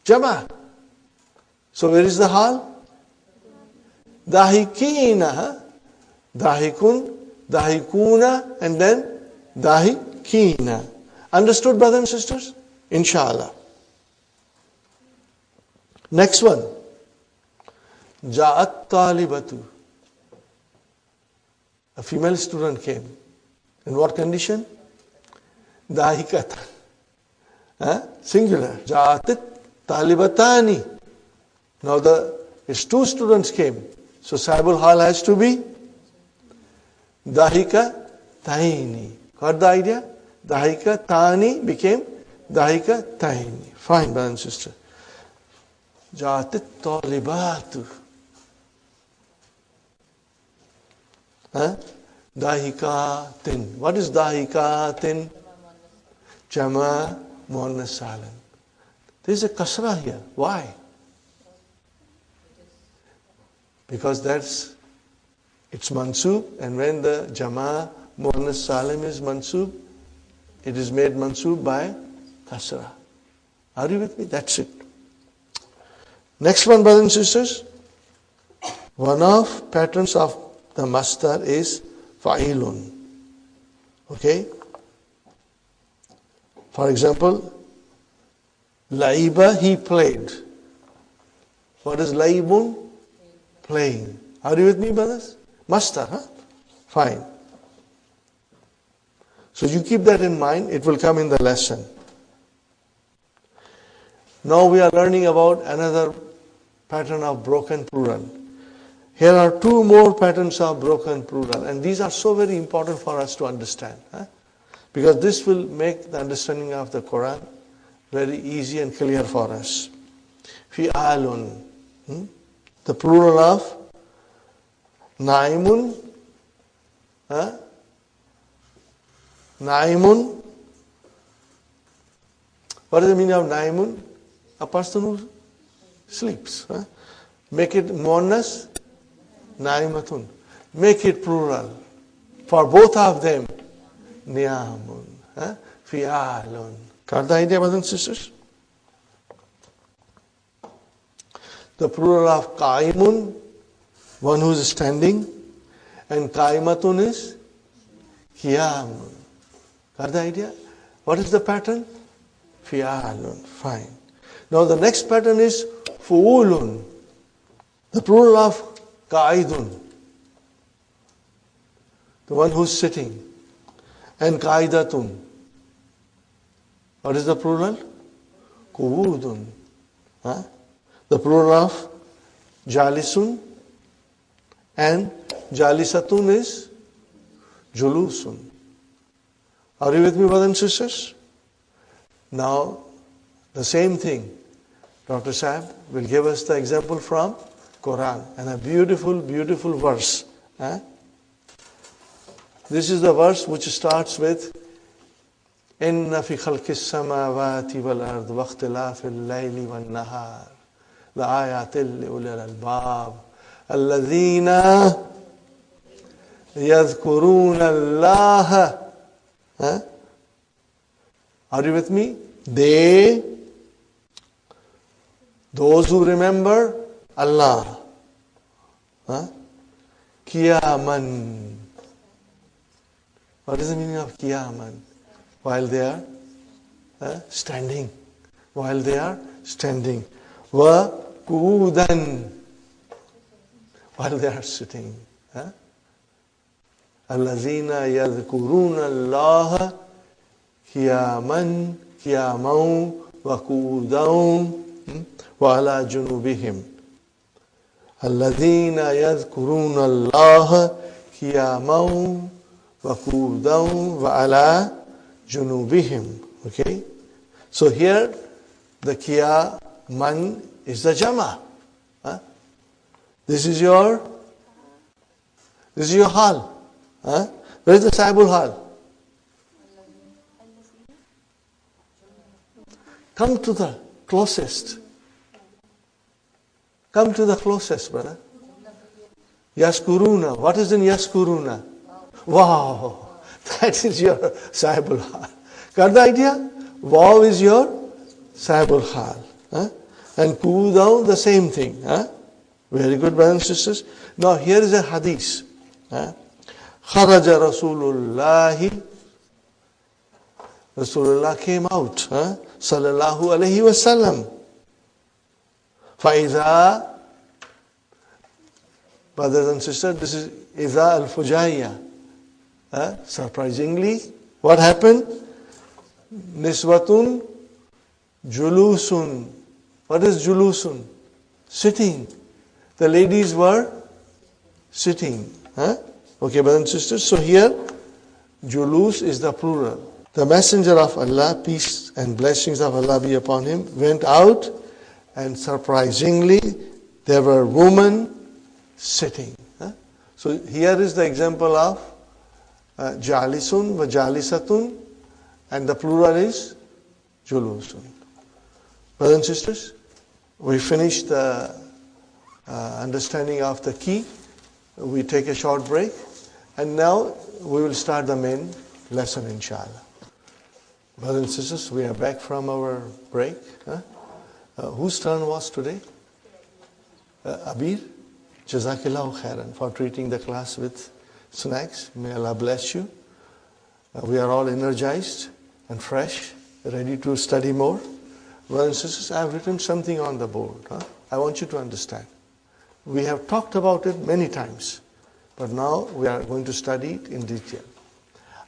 Jama. So where is the hal? Dahikina. Dahikun, dahikuna, and then dahikina. Understood, brothers and sisters? Inshallah. Next one. Ja'at talibatu. A female student came. In what condition? Dahikatan. Singular. Ja'at talibatani. Now his two students came. So sahibul hal has to be Dahika taini. Got the idea? Dahika tani became Dahika taini. Fine, brother and sister. Ja'at talibatu. Dahikatin. What is dahikatin? Jama muannas salim. There is a kasra here. Why? Because it's mansub, and when the jama muannas salim is mansub, it is made mansub by kasra. Are you with me? That's it. Next one, brothers and sisters. One of patterns of the masdar is fa'ilun. Okay? For example, laiba, he played. What is laibun? Playing. Are you with me, brothers? Masdar, huh? Fine. So you keep that in mind. It will come in the lesson. Now we are learning about another pattern of broken plural. Here are two more patterns of broken plural, and these are so very important for us to understand. Because this will make the understanding of the Quran very easy and clear for us. Fi'alun. The plural of Naimun. Naimun. What is the meaning of Naimun? A person who sleeps. Make it muannas, Naimatun. Make it plural. For both of them, Niyamun. Fi'alun. Got the idea, brothers and sisters? The plural of Qaimun, one who is standing, and Qaimatun is Qiyamun. Got the idea? What is the pattern? Fi'alun. Fine. Now the next pattern is Fu'ulun. The plural of Qa'idun. The one who is sitting. And Qa'idatun. What is the plural? Qu'udun. The plural of Jalisun and Jalisatun is Julusun. Are you with me, brothers and sisters? Now, the same thing. Dr. Saab will give us the example from Quran, and a beautiful, beautiful verse. This is the verse which starts with إِنَّ فِي خَلْقِ السَّمَاوَاتِ وَالْأَرْضِ وَاخْتِلَافِ اللَّيْلِ وَالنَّهَارِ لَآيَاتٍ لِأُولِي الْأَلْبَابِ الَّذِينَ يَذْكُرُونَ اللَّهَ. Are you with me? Those who remember Allah. Qiyaman. What is the meaning of Qiyaman? While they are standing. While they are standing. Wa qu'udan. While they are sitting. الَّذِينَ يَذْكُرُونَ اللَّهَ قِيَامًا وَقُعُودًا وَعَلَى جُنُوبِهِمْ. الَّذِينَ يَذْكُرُونَ اللَّهَ قِيَامًا وَقُعُودًا وَعَلَى جُنُوبِهِمْ. Okay? So here the qiyaman is the jama. Huh? This is your hal. Huh? Where is the sahibul hal? Come to the closest. Come to the closest, brother. Yaskuruna. What is in Yaskuruna? Wow. That is your sahibul hal. Got the idea? Wow is your sahibul hal. Huh? And cool down, the same thing. Huh? Very good, brothers and sisters. Now here is a hadith. Huh? Kharaja Rasulullahi. Rasulullah came out. Huh? Sallallahu alayhi wa sallam. Faiza. Brothers and sisters, this is Iza al-Fujayya. Surprisingly, what happened? Niswatun julusun. What is julusun? Sitting. The ladies were sitting. Okay, brothers and sisters. So here, julus is the plural. The messenger of Allah, peace and blessings of Allah be upon him, went out, and surprisingly, there were women sitting. So here is the example of jalisun wa jalisatun, and the plural is julusun. Brothers and sisters, we finished the understanding of the key. We take a short break, and now we will start the main lesson, inshallah. Brothers and sisters, we are back from our break. Whose turn was today? Abir? Jazakillahu khairan for treating the class with snacks. May Allah bless you. We are all energized and fresh, ready to study more. Brothers and sisters, I have written something on the board. I want you to understand. We have talked about it many times, but now we are going to study it in detail.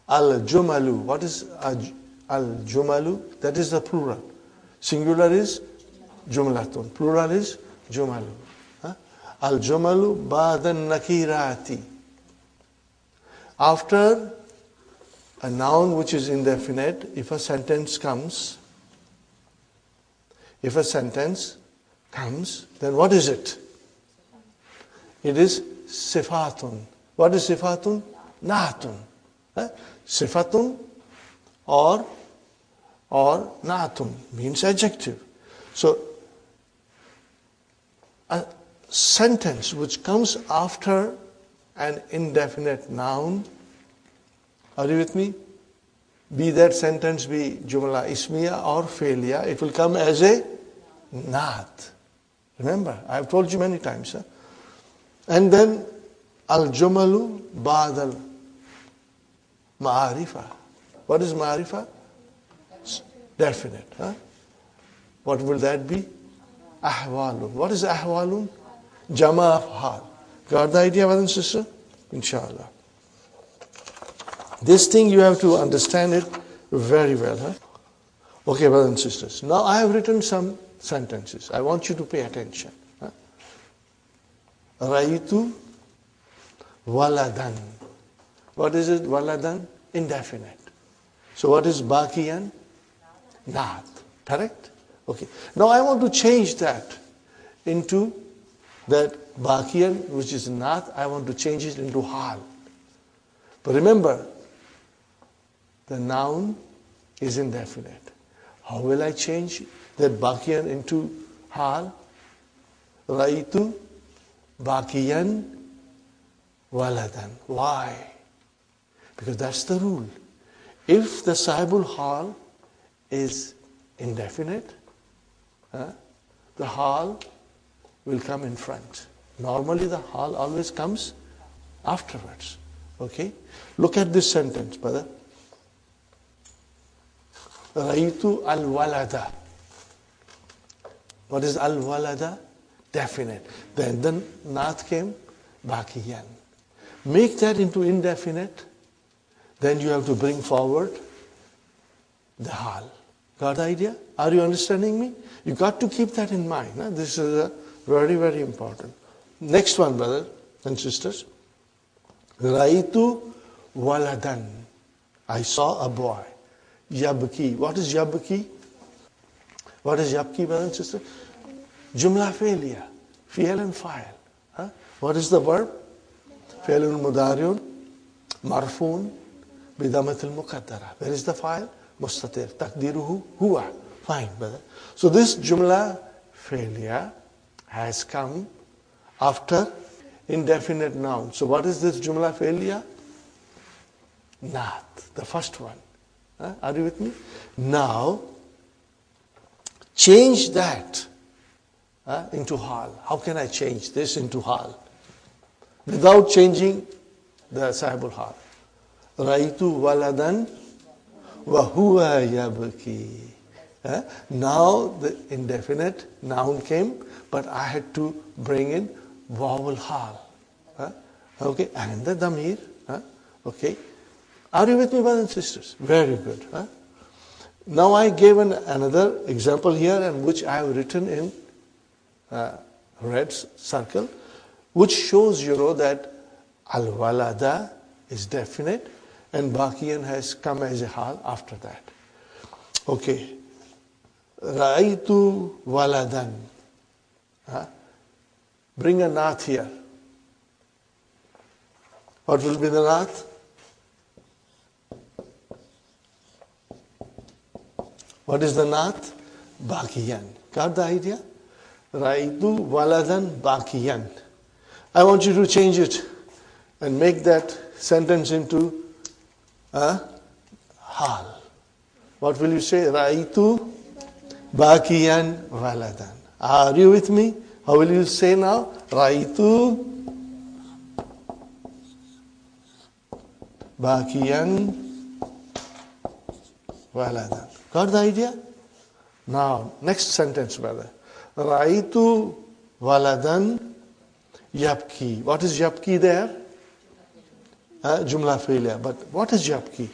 Al-Jumalu. What is Al-Jumalu? That is the plural. Singular is Jumlatun. Plural is Jumalu. Al-Jumalu ba'dan nakirati. After a noun which is indefinite, if a sentence comes, then what is it? It is sifatun. What is sifatun? Naatun. Sifatun or naatun means adjective. So a sentence which comes after an indefinite noun, are you with me? Be that sentence be jumla ismiya or fi'liya, it will come as a naat. Remember, I have told you many times. And then al-jumalu ba'dal ma'arifa. What is ma'arifa? Definite. What will that be? Ahwalun. What is ahwalun? Jama of hal. Got the idea, brothers and sisters? Inshallah. This thing you have to understand it very well. Okay, brothers and sisters. Now I have written some sentences. I want you to pay attention. Raitu waladan. What is it? Waladan? Indefinite. So what is baqiyan? Naat. Correct? Okay. Now I want to change that into that baqiyan, which is naat. I want to change it into hal. But remember, the noun is indefinite. How will I change that baqiyan into hal? Raitu baqiyan waladan. Why? Because that's the rule. If the sahibul hal is indefinite, the hal will come in front. Normally the hal always comes afterwards. Okay? Look at this sentence, brother. Raitu al-walada. What is al-walada? Definite. Then the naat came baqiyan. make that into indefinite, then you have to bring forward the hal. Got the idea? Are you understanding me? You got to keep that in mind. Huh? This is very, very important. Next one, brothers and sisters. Raitu waladan. I saw a boy. Yabki. What is yabki? What is yabki, brothers and sisters? Jumla failure. Fi'al and fa'il. Huh? What is the verb? Fi'alun mudariun. Marfun. Bidamatil muqaddara. Where is the fa'il? Mustatir. Takdiruhu huwa. Fine, brother. So this jumla failure has come after indefinite noun. So what is this jumla failure? Naat, the first one. Are you with me? Now, change that into hal. How can I change this into hal? Without changing the sahibul hal. Raitu waladan wa huwa yabki. Now the indefinite noun came, but I had to bring in vowel hal. Okay, and the damir. Okay. Are you with me, brothers and sisters? Very good. Now I gave another example here, and which I have written in red circle, which shows that al-walada is definite and baqiyan has come as a hal after that. Okay. Ra'aytu waladan. Bring a naat here. What will be the naat? What is the naat? Baqiyan. Got the idea? Ra'aytu waladan baqiyan. I want you to change it and make that sentence into hal. What will you say? Ra'aytu baqiyan waladan. Are you with me? How will you say now? Ra'aytu baqiyan waladan. Got the idea? Now, next sentence, brother. Ra'aytu waladan yabki. What is yabki there? Jumla failure. But what is yabki?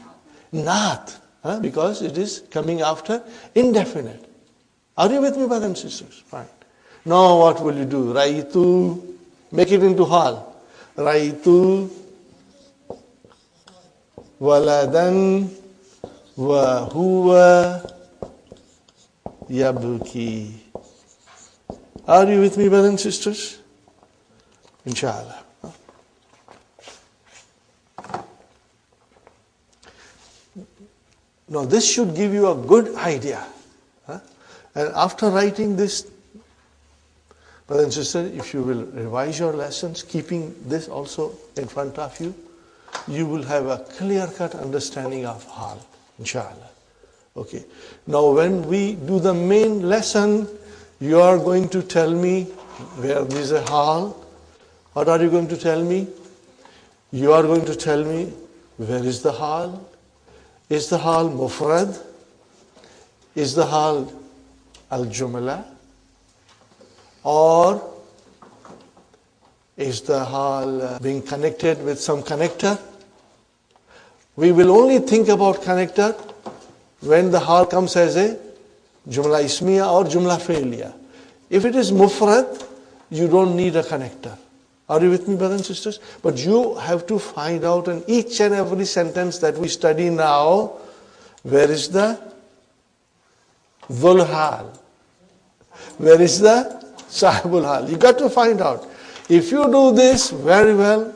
Naat. Because it is coming after indefinite. Are you with me, brothers and sisters? Fine. Now what will you do? Ra'aytu, make it into hal. Ra'aytu waladan wa huwa yabki. Are you with me, brothers and sisters? Inshallah. Now this should give you a good idea. And after writing this, brothers and sisters, if you will revise your lessons, keeping this also in front of you, you will have a clear-cut understanding of hal, inshallah. Okay. Now when we do the main lesson, you are going to tell me where there is a hal. What are you going to tell me? You are going to tell me where is the hal. Is the hal mufrad? Is the hal al-jumla? Or is the hal being connected with some connector? We will only think about connector when the hal comes as a jumla ismiya or jumla failure. If it is mufrad, you don't need a connector. Are you with me, brothers and sisters? But you have to find out in each and every sentence that we study now, where is the dhul hal? Where is the sahibul hal? You got to find out. If you do this very well,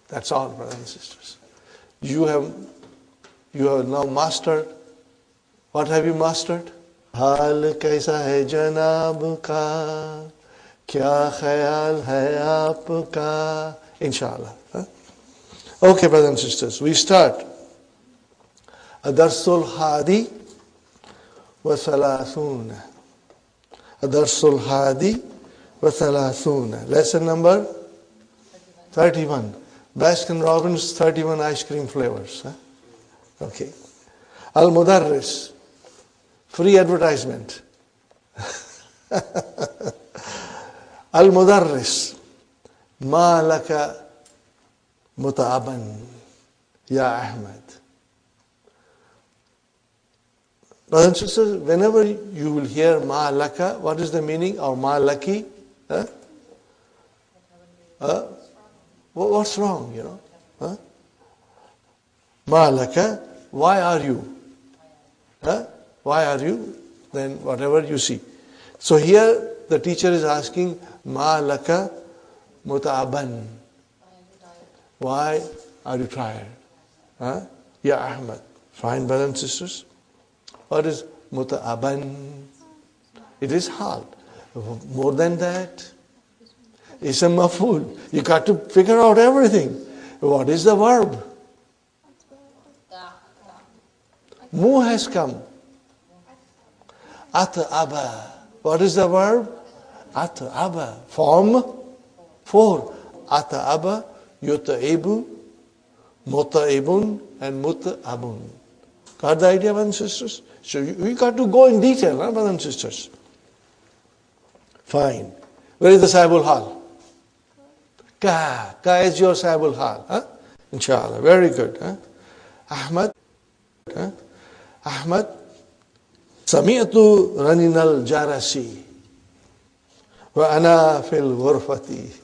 that's all, brothers and sisters. You have now mastered. What have you mastered? Hal kaisa hai janab ka, kya khayal hai aapka. Inshallah. Okay, brothers and sisters, we start. Adarsul hadi wa thalathuna. Adarsul hadi wa thalathuna. Lesson number 31. Baskin Robbins 31 ice cream flavors. Okay. Al-Mudarris. Free advertisement. Al-Mudarris. Ma laka muta'aban, Ya Ahmad. Brothers and sisters, whenever you will hear ma laka, what is the meaning of ma laki? What's wrong, Ma laka, why are you? Why are you? Then whatever you see. So here the teacher is asking, ma laka muta'aban. Why are you tired? Ya Ahmad. Fine, brothers and sisters. What is muta'aban? It is hal. More than that, it's a maf'ul. You got to figure out everything. What is the verb? Mu has come. At'aba. What is the verb? At'aba. Form 4. At'aba, yut'ibu, muta'ibun, and mut'abun. Got the idea, brothers and sisters? So we got to go in detail, brothers and sisters. Fine. Where is the Sahibul Hal? Ka. Ka is your Sahibul Hal. Inshallah. Very good. Ahmad. Ahmad. Sami'tu raninal jarasi. Wa ana fil ghurfati.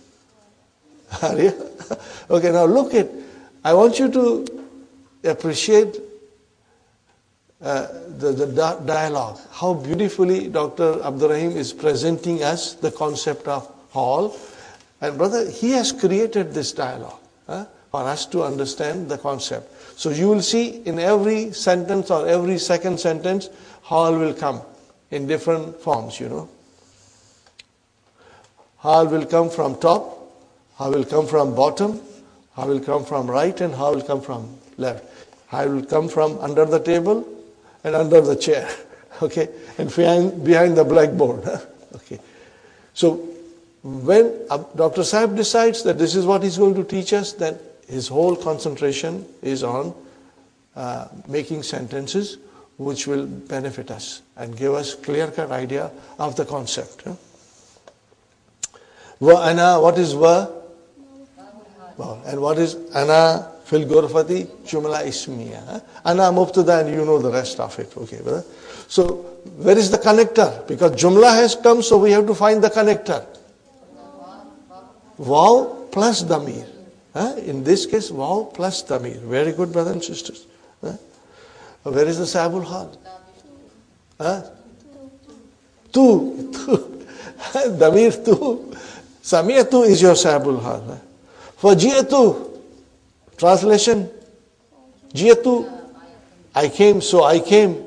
Okay, now look at, I want you to appreciate the dialogue. How beautifully Dr. Abdurrahim is presenting us the concept of hall. And brother, he has created this dialogue for us to understand the concept. So you will see in every sentence or every second sentence, hall will come in different forms, Hall will come from top, hall will come from bottom, hall will come from right, and hall will come from left. Hall will come from under the table and under the chair, okay, and behind the blackboard, okay. So when Dr. Sahib decides that this is what he's going to teach us, then his whole concentration is on making sentences which will benefit us and give us clear-cut idea of the concept. Wa ana, what is wa? And what is ana fil ghurfati? Jumla ismiya. Ana mubtada, and you know the rest of it. Okay, brother. So where is the connector? Because jumla has come, so we have to find the connector. Waw plus damir. In this case, waw plus damir. Very good, brothers and sisters. Where is the Sahibul Hal? Tu. Damir tu. Sami'atu is your Sahibul Hal. For ji'atu, translation, ji'atu, I came, so I came.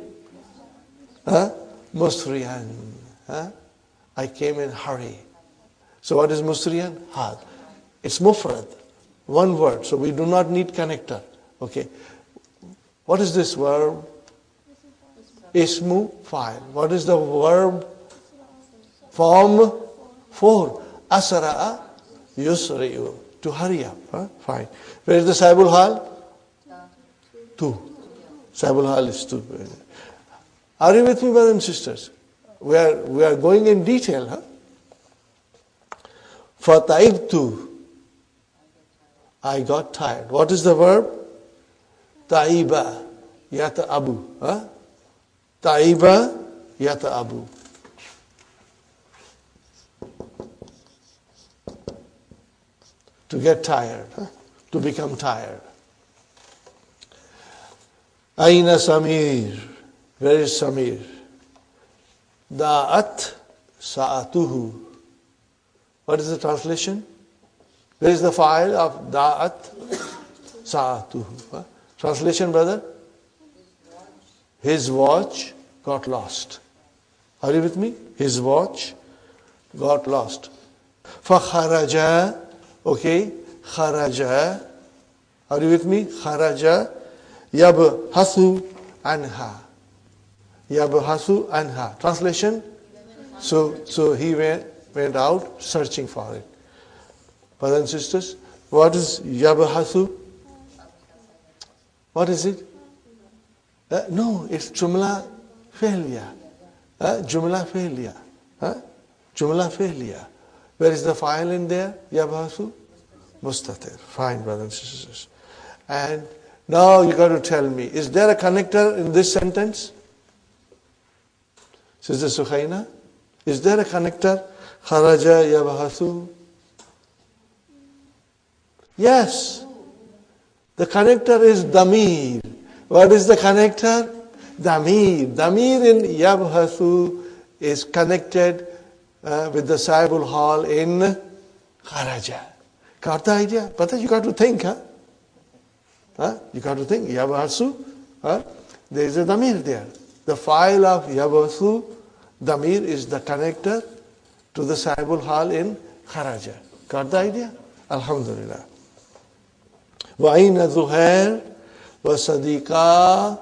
Musriyan. I came in hurry. So what is musriyan? Hal. It's mufrad. One word. So we do not need connector. Okay. What is this verb? Ismu fa'il. What is the verb? Form 4. Asra'a yusri'u. To hurry up. Fine. Where is the Sahibul Hal? 2. Sahibul Hal is 2. Are you with me, brothers and sisters? We are going in detail. Fata'ibtu. I got tired. What is the verb? Ta'iba yata'abu. Ta'iba yata'abu. To get tired, to become tired. Aina Samir. Where is Samir? Da'at sa'atuhu. What is the translation? Where is the file of da'at sa'atuhu? Translation, brother? His watch got lost. Are you with me? His watch got lost. فَخَرَجَ. Okay, kharaja. Are you with me? Kharaja yabhasu anha. Yabhasu anha. Translation? So he went out searching for it. Brothers and sisters, what is yabhasu? What is it? No, it's jumla failure. Jumla failure. Jumla failure. Where is the file in there? Yabhasu? mustatir. Fine, brothers and sisters. And now you got to tell me, is there a connector in this sentence? Sister Sukhaina, is there a connector? Kharaja yabhathu. Yes. The connector is damir. What is the connector? Damir. Damir in yabhathu is connected with the sahibul hal in kharaja. Got the idea? But you got to think, huh? You got to think. Yabhathu. There is a damir there. The file of yabhathu, damir is the connector to the sahibul hal in kharaja. Got the idea? Alhamdulillah. وَأَيْنَ ذُهَيْرٌ وَصَدِيقَاهُ.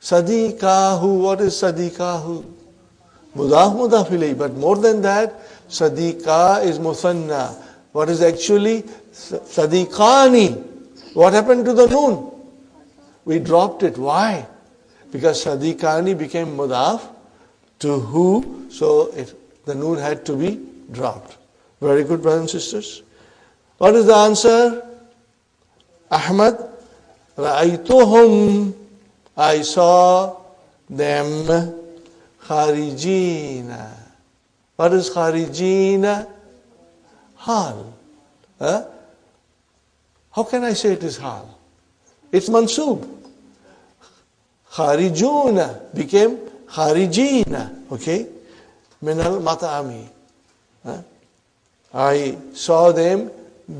Sadiqahu, what is sadiqahu? Mudaf mudaf ilayh, but more than that, sadiqa is musanna. What is actually sadiqani? What happened to the noon? We dropped it. Why? Because sadiqani became mudaf to who, so the noon had to be dropped. Very good, brothers and sisters. What is the answer? Ahmad, Ra'aytuhum, I saw them, kharijina. What is kharijina? Hal. How can I say it is hal? It's mansub. Kharijuna became kharijina. Okay? Minal mat'ami. I saw them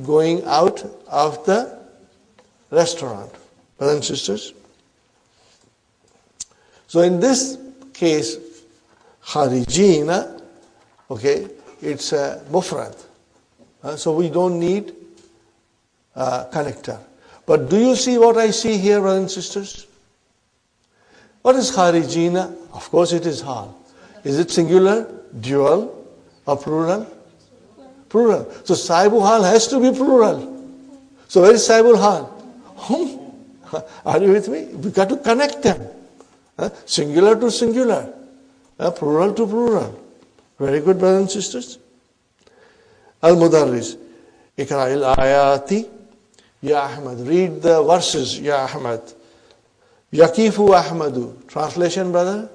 going out of the restaurant. Brothers and sisters. So in this case, kharijina, okay, it's a mufrad. So we don't need a connector. But do you see what I see here, brothers and sisters? What is kharijina? Of course it is hal. Is it singular, dual, or plural? Plural. So sahibul hal has to be plural. So where is sahibul hal? Are you with me? We got to connect them. Singular to singular. Plural to plural. Very good, brothers and sisters. Al-Mudarris. Ikra'il ayati. Ya Ahmad. Read the verses, Ya Ahmad. Yakifu Ahmadu. Translation, brother?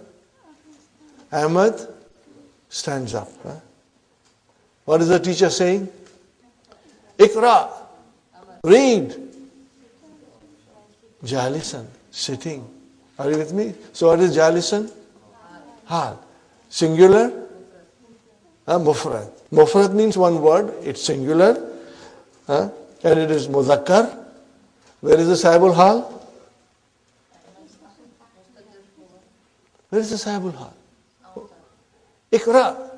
Ahmad stands up. What is the teacher saying? Ikra. Read. Jalisan. Sitting. Are you with me? So what is jalisan? Hal. Singular? Mufrad. Mufrad means one word. It's singular. And it is muzakkar. Where is the sahibul hal? Where is the sahibul hal? Ikra.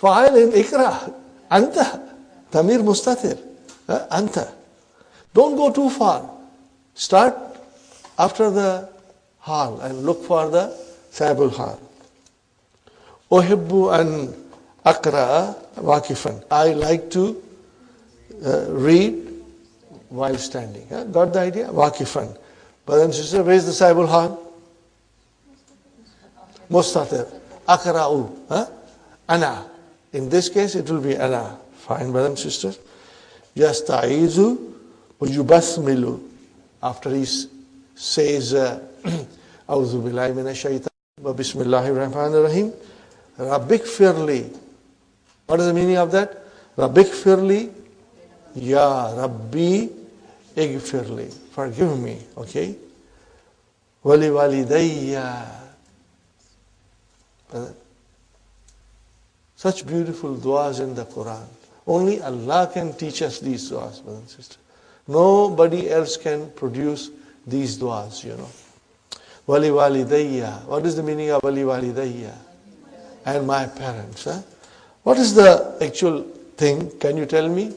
Fa'il in ikra. Anta. Tamir mustatir. Anta. Don't go too far. Start after the hal and look for the sahibul hal. Uhibbu an aqra'a waqifan. I like to read while standing. Got the idea? Waqifan. Brothers and sisters, where is the sahibul hal? Mustatir. Aqra'u. Ana. In this case, it will be ana. Fine, brothers and sisters. Yasta'izu wa yubasmilu. After he says, A'udhu billahi minash shaitan wa bismillahir rahmanir rahim. Rabbik firli. What is the meaning of that? Rabbik firli. Ya Rabbi igfirli. Forgive me. Okay? Wali walidayya. Such beautiful du'as in the Qur'an. Only Allah can teach us these du'as, brothers and sisters. Nobody else can produce these du'as, you know. Wali walidayya. What is the meaning of wali walidayya? And my parents. What is the actual thing? Can you tell me?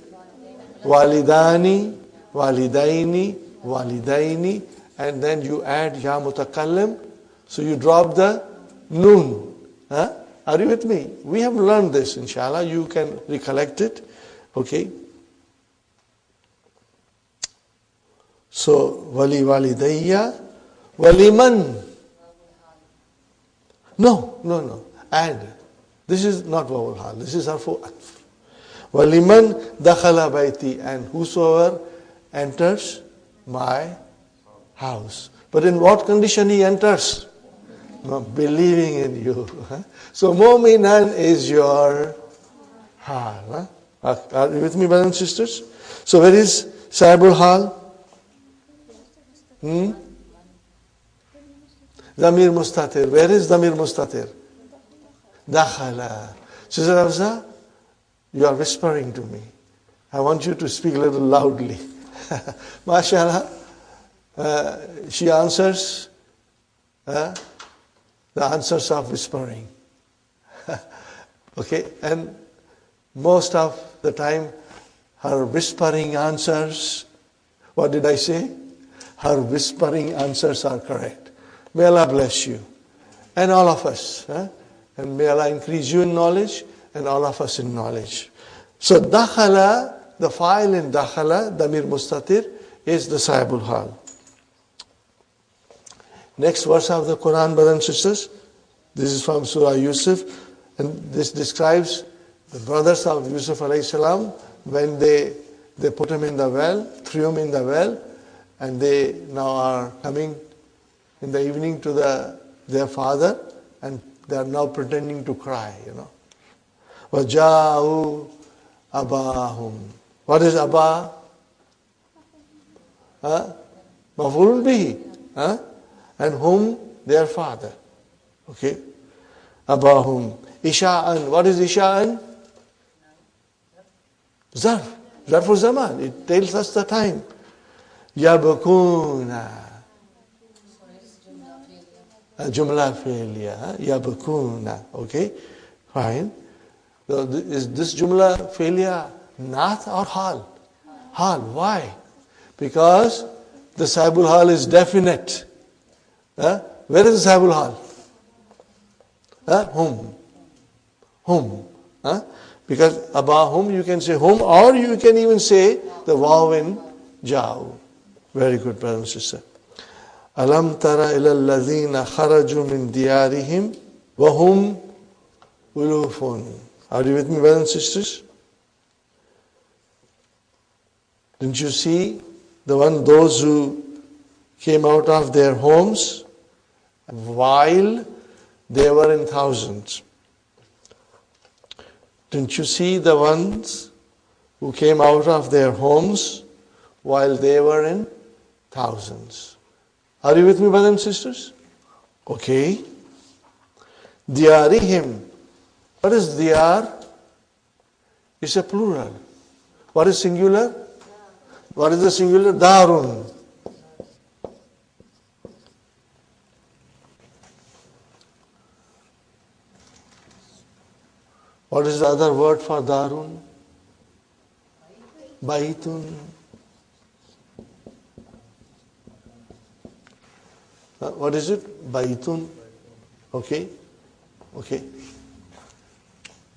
Walidani, walidaini, walidaini. And then you add ya mutakallim. So you drop the noon. Are you with me? We have learned this, inshallah. You can recollect it. Okay. So, wali walidayya, waliman. No. Add. This is not vowel hal. This is harfu atf. وَلِمَنْ دَخَلَ بَيْتِي, and whosoever enters my house. But in what condition he enters? Believing in you. So mu'minan is your hal. Are you with me, brothers and sisters? So where is sahibul hal? Damir mustatir. Where is damir mustatir? Dakhala. Sister Hafsa, you are whispering to me. I want you to speak a little loudly. MashaAllah. She answers the answers of whispering. Okay, and most of the time her whispering answers, what did I say? Her whispering answers are correct. May Allah bless you and all of us. And may Allah increase you in knowledge and all of us in knowledge. So dakhala, the file in dakhala, damir mustatir, is the sahibul hal. Next verse of the Quran, brothers and sisters. This is from Surah Yusuf, and this describes the brothers of Yusuf alayhi salam when they put him in the well, threw him in the well, and they now are coming in the evening to their father, and they are now pretending to cry, وَجَاءُوا أَبَاهُمْ. What is Abba? Maf'ulun bihi. And whom? Their father. Okay. Abahum. Isha'an. What is Isha'an? Zarf. Zarf zaman. It tells us the time. Yabakuna. Jumla failure. Yabakuna. Okay. Fine. So is this Jumla failure nath or hal? Hal. Why? Because the sahibul hal is definite. Where is the sahibul hal? Whom. Because abahum, you can say whom, or you can even say the waw in ja'u. Very good, brother and sister. Alam tara ila alladhina kharaju min diyarihim wa hum ulufun. Are you with me, brothers and sisters? Didn't you see those who came out of their homes while they were in thousands? Didn't you see the ones who came out of their homes while they were in thousands? Are you with me, brothers and sisters? Okay. Diyarihim. What is diyar? It's a plural. What is singular? What is the singular? Darun. What is the other word for darun? Baitun. What is it? Baitun. Okay.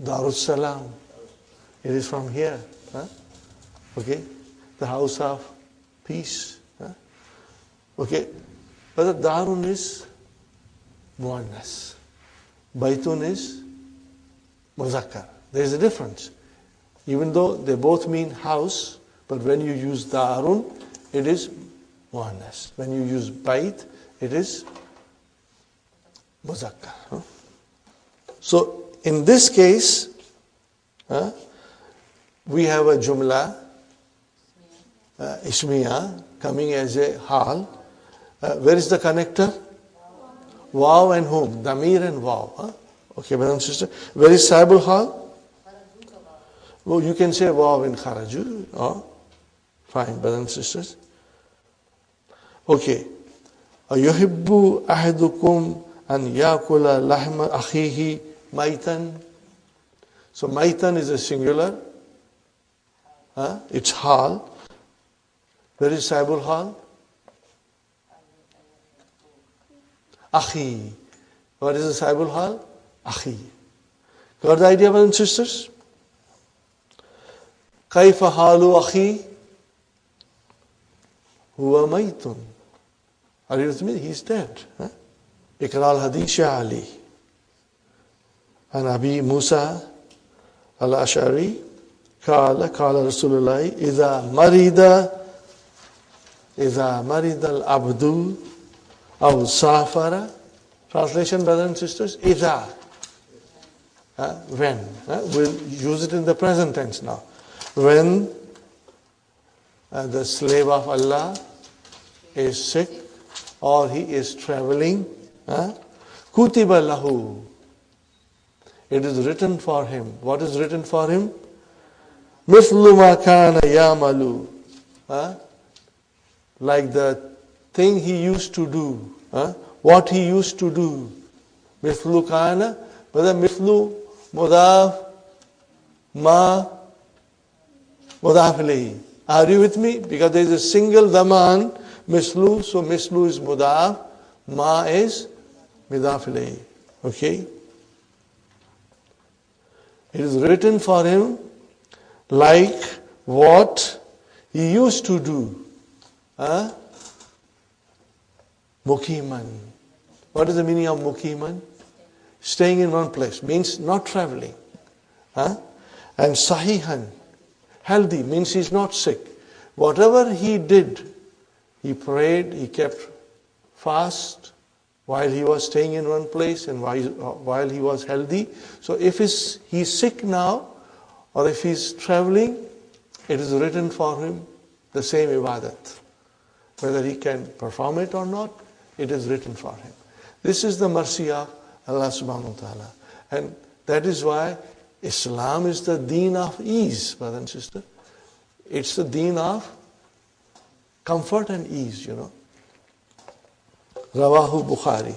Darus Salam. It is from here. Okay. The house of peace. Okay. But the darun is muannas. Baitun is muzakkar. There is a difference. Even though they both mean house, but when you use darun, it is muannas. When you use bait, it is muzakkar. So in this case, we have a jumla, ismiya, coming as a hal. Where is the connector? Waw and whom? Damir and waw. Okay, brother and sister. Where is sahibul hal? Well, you can say waw in kharaju. Oh, fine, brothers and sisters. Okay. Ayuhibbu ahadukum an yakula lahma akhihi maitan. So maitan is a singular. It's hal. Where is sahibul hal? Akhi. What is the sahibul hal? Akhi. Got the idea, brothers and sisters? Kaifa halu akhi? Huwa maitun. Are you with me? He's dead. Ikra al-hadith Ali. عن أبي موسى الأشعري قال قال رسول الله إذا مرض العبد أو سافر. Translation, brothers and sisters, إذا, when. We'll use it in the present tense now. When the slave of Allah is sick or he is traveling, kutiba lahu, it is written for him. What is written for him? Mithlu ma kana ya'malu, like the thing he used to do, what he used to do. Mithlu kana, but the mithlu mudaf ma mudaf ilayhi. Are you with me? Because there is a single daman, mislu, so mislu is mudaf, ma is mudaf ilayhi. Okay? It is written for him like what he used to do. Mukiman. What is the meaning of mukiman? Staying in one place, means not traveling. And sahihan, healthy, means he's not sick. Whatever he did, he prayed, he kept fast while he was staying in one place and while he was healthy. So if he's sick now, or if he's traveling, it is written for him the same ibadat. Whether he can perform it or not, it is written for him. This is the mercy of Allah subhanahu wa ta'ala. And that is why Islam is the deen of ease, brother and sister. It's the deen of comfort and ease, Rawahu Bukhari.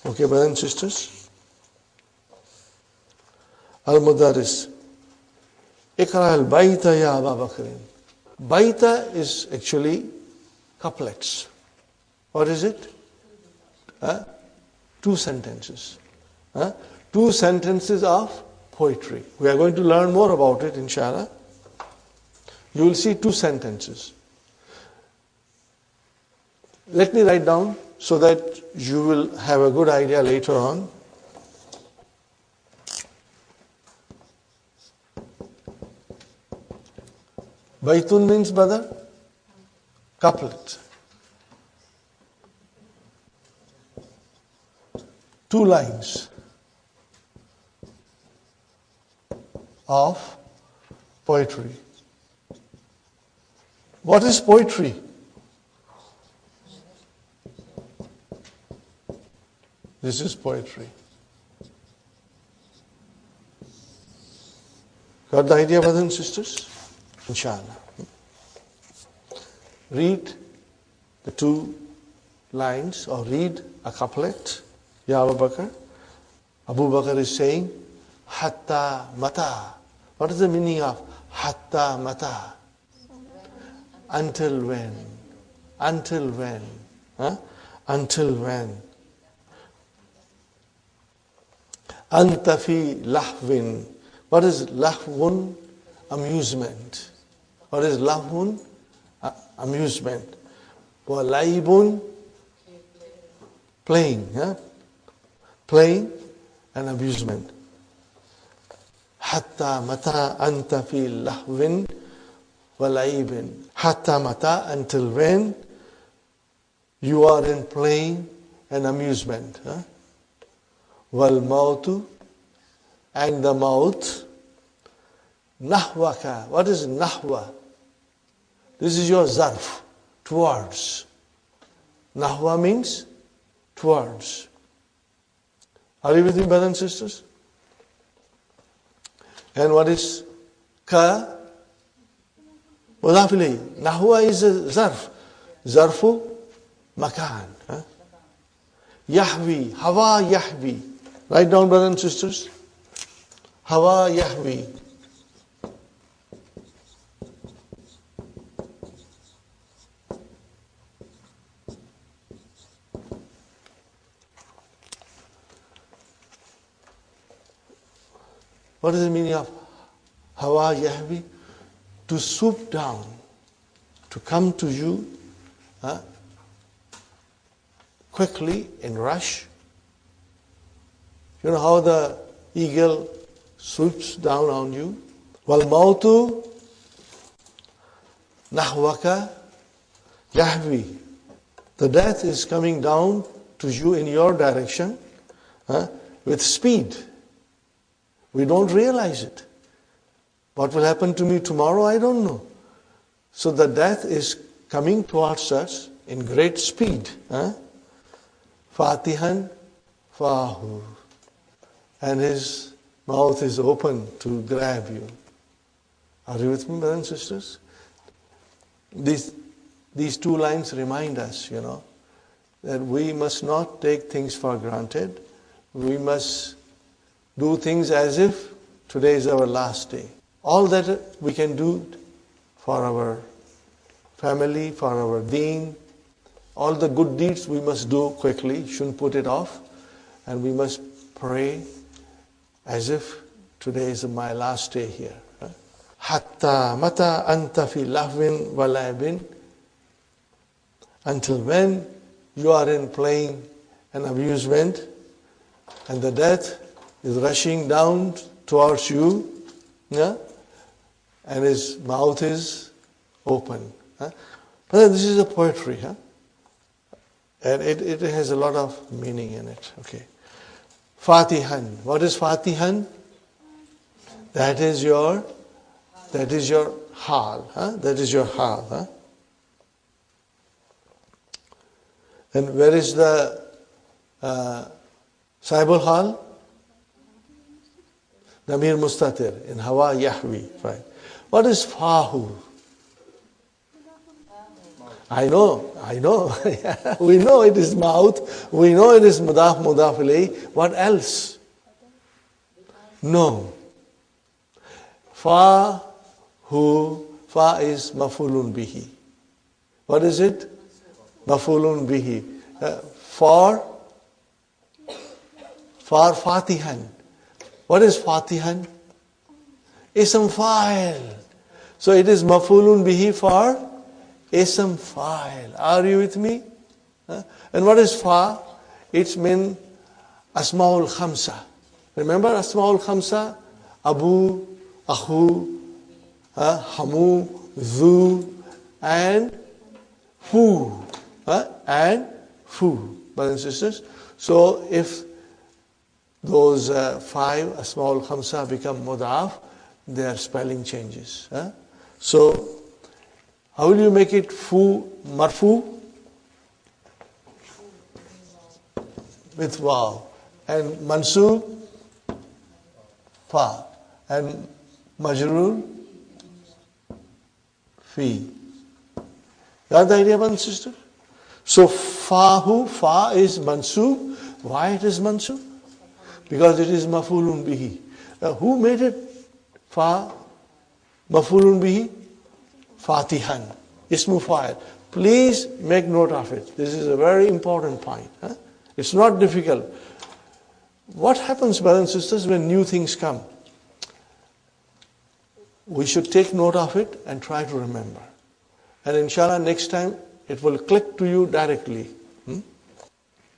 Okay, brothers and sisters. Al-Mudaris. Ikra al-Bayta ya Aba Bakrin. Bayta is actually couplets. What is it? 2 sentences. 2 sentences of poetry. We are going to learn more about it, inshallah. You will see 2 sentences. Let me write down so that you will have a good idea later on. Baytun means, brother, couplet. 2 lines of poetry. What is poetry? This is poetry. Got the idea, brothers and sisters? Inshallah. Read the 2 lines or read a couplet. Ya Abu Bakr. Abu Bakr is saying, Hatta mata. What is the meaning of Hatta mata? Until when? Until when? Until when? Anta fi lahwin. What is lahwun? Amusement. What is lahwun? Amusement. Wa laibun? Playing. Playing and amusement. Hatta mata anta fi lahwin wa laibin. Hatta mata, until when you are in playing and amusement. Wal mautu, and the maut. Nahwaka. What is nahwa? This is your zarf, towards. Nahwa means towards. Are you with me, brothers and sisters? And what is ka? Mudaf ilayhi. Nahwa is a zarf. Zarfu makan. Yahwi. Hawa yahwi. Write down, brothers and sisters. Hawa yahwi. What is the meaning of Hawa Yahwi? To swoop down, to come to you quickly in rush. You know how the eagle swoops down on you. وَالْمَوْتُ نَحْوَكَ يَحْوِي. The death is coming down to you in your direction with speed. We don't realize it. What will happen to me tomorrow, I don't know. So the death is coming towards us in great speed. Fatihan fahu. And his mouth is open to grab you. Are you with me, brothers and sisters? These two lines remind us, that we must not take things for granted. We must do things as if today is our last day. All that we can do for our family, for our deen, all the good deeds we must do quickly, shouldn't put it off. And we must pray as if today is my last day here. Hatta mata anta fi lahwin wa laibin. Until when you are in playing and amusement and the death is rushing down towards you, and his mouth is open. But this is a poetry, and it has a lot of meaning in it. Okay. Fatihan. What is Fatihan? That is your hal. That is your hal. And where is the Saibul Hal? Damir Mustatir. In Hawa Yahwi. Right. What is Fahu? I know. We know it is mouth. We know it is mudaf ilayh. What else? No. Fa is mafulun bihi. What is it? Mafulun bihi. For Fatihan. What is Fatihan? Ism fa'il. So it is mafulun bihi for Ism fa'il. Are you with me? And what is fa? It's min Asma'ul Khamsa. Remember Asma'ul Khamsa? Abu, Akhu, Hamu, Zu, and Fu. And Fu. Brothers and sisters. So if those 5 Asma'ul Khamsa become mudaf, their spelling changes. So how will you make it fu marfu? With waw. And mansub? Fa. And majroor? Fi. Got the idea, brothers and sisters? So fa is mansub. Why it is mansub? Because it is mafulun bihi. Who made it fa mafulun bihi? Fatihan, Ismu fa'il. Please make note of it. This is a very important point. It's not difficult. What happens, brothers and sisters, when new things come? We should take note of it and try to remember. And inshallah, next time, it will click to you directly.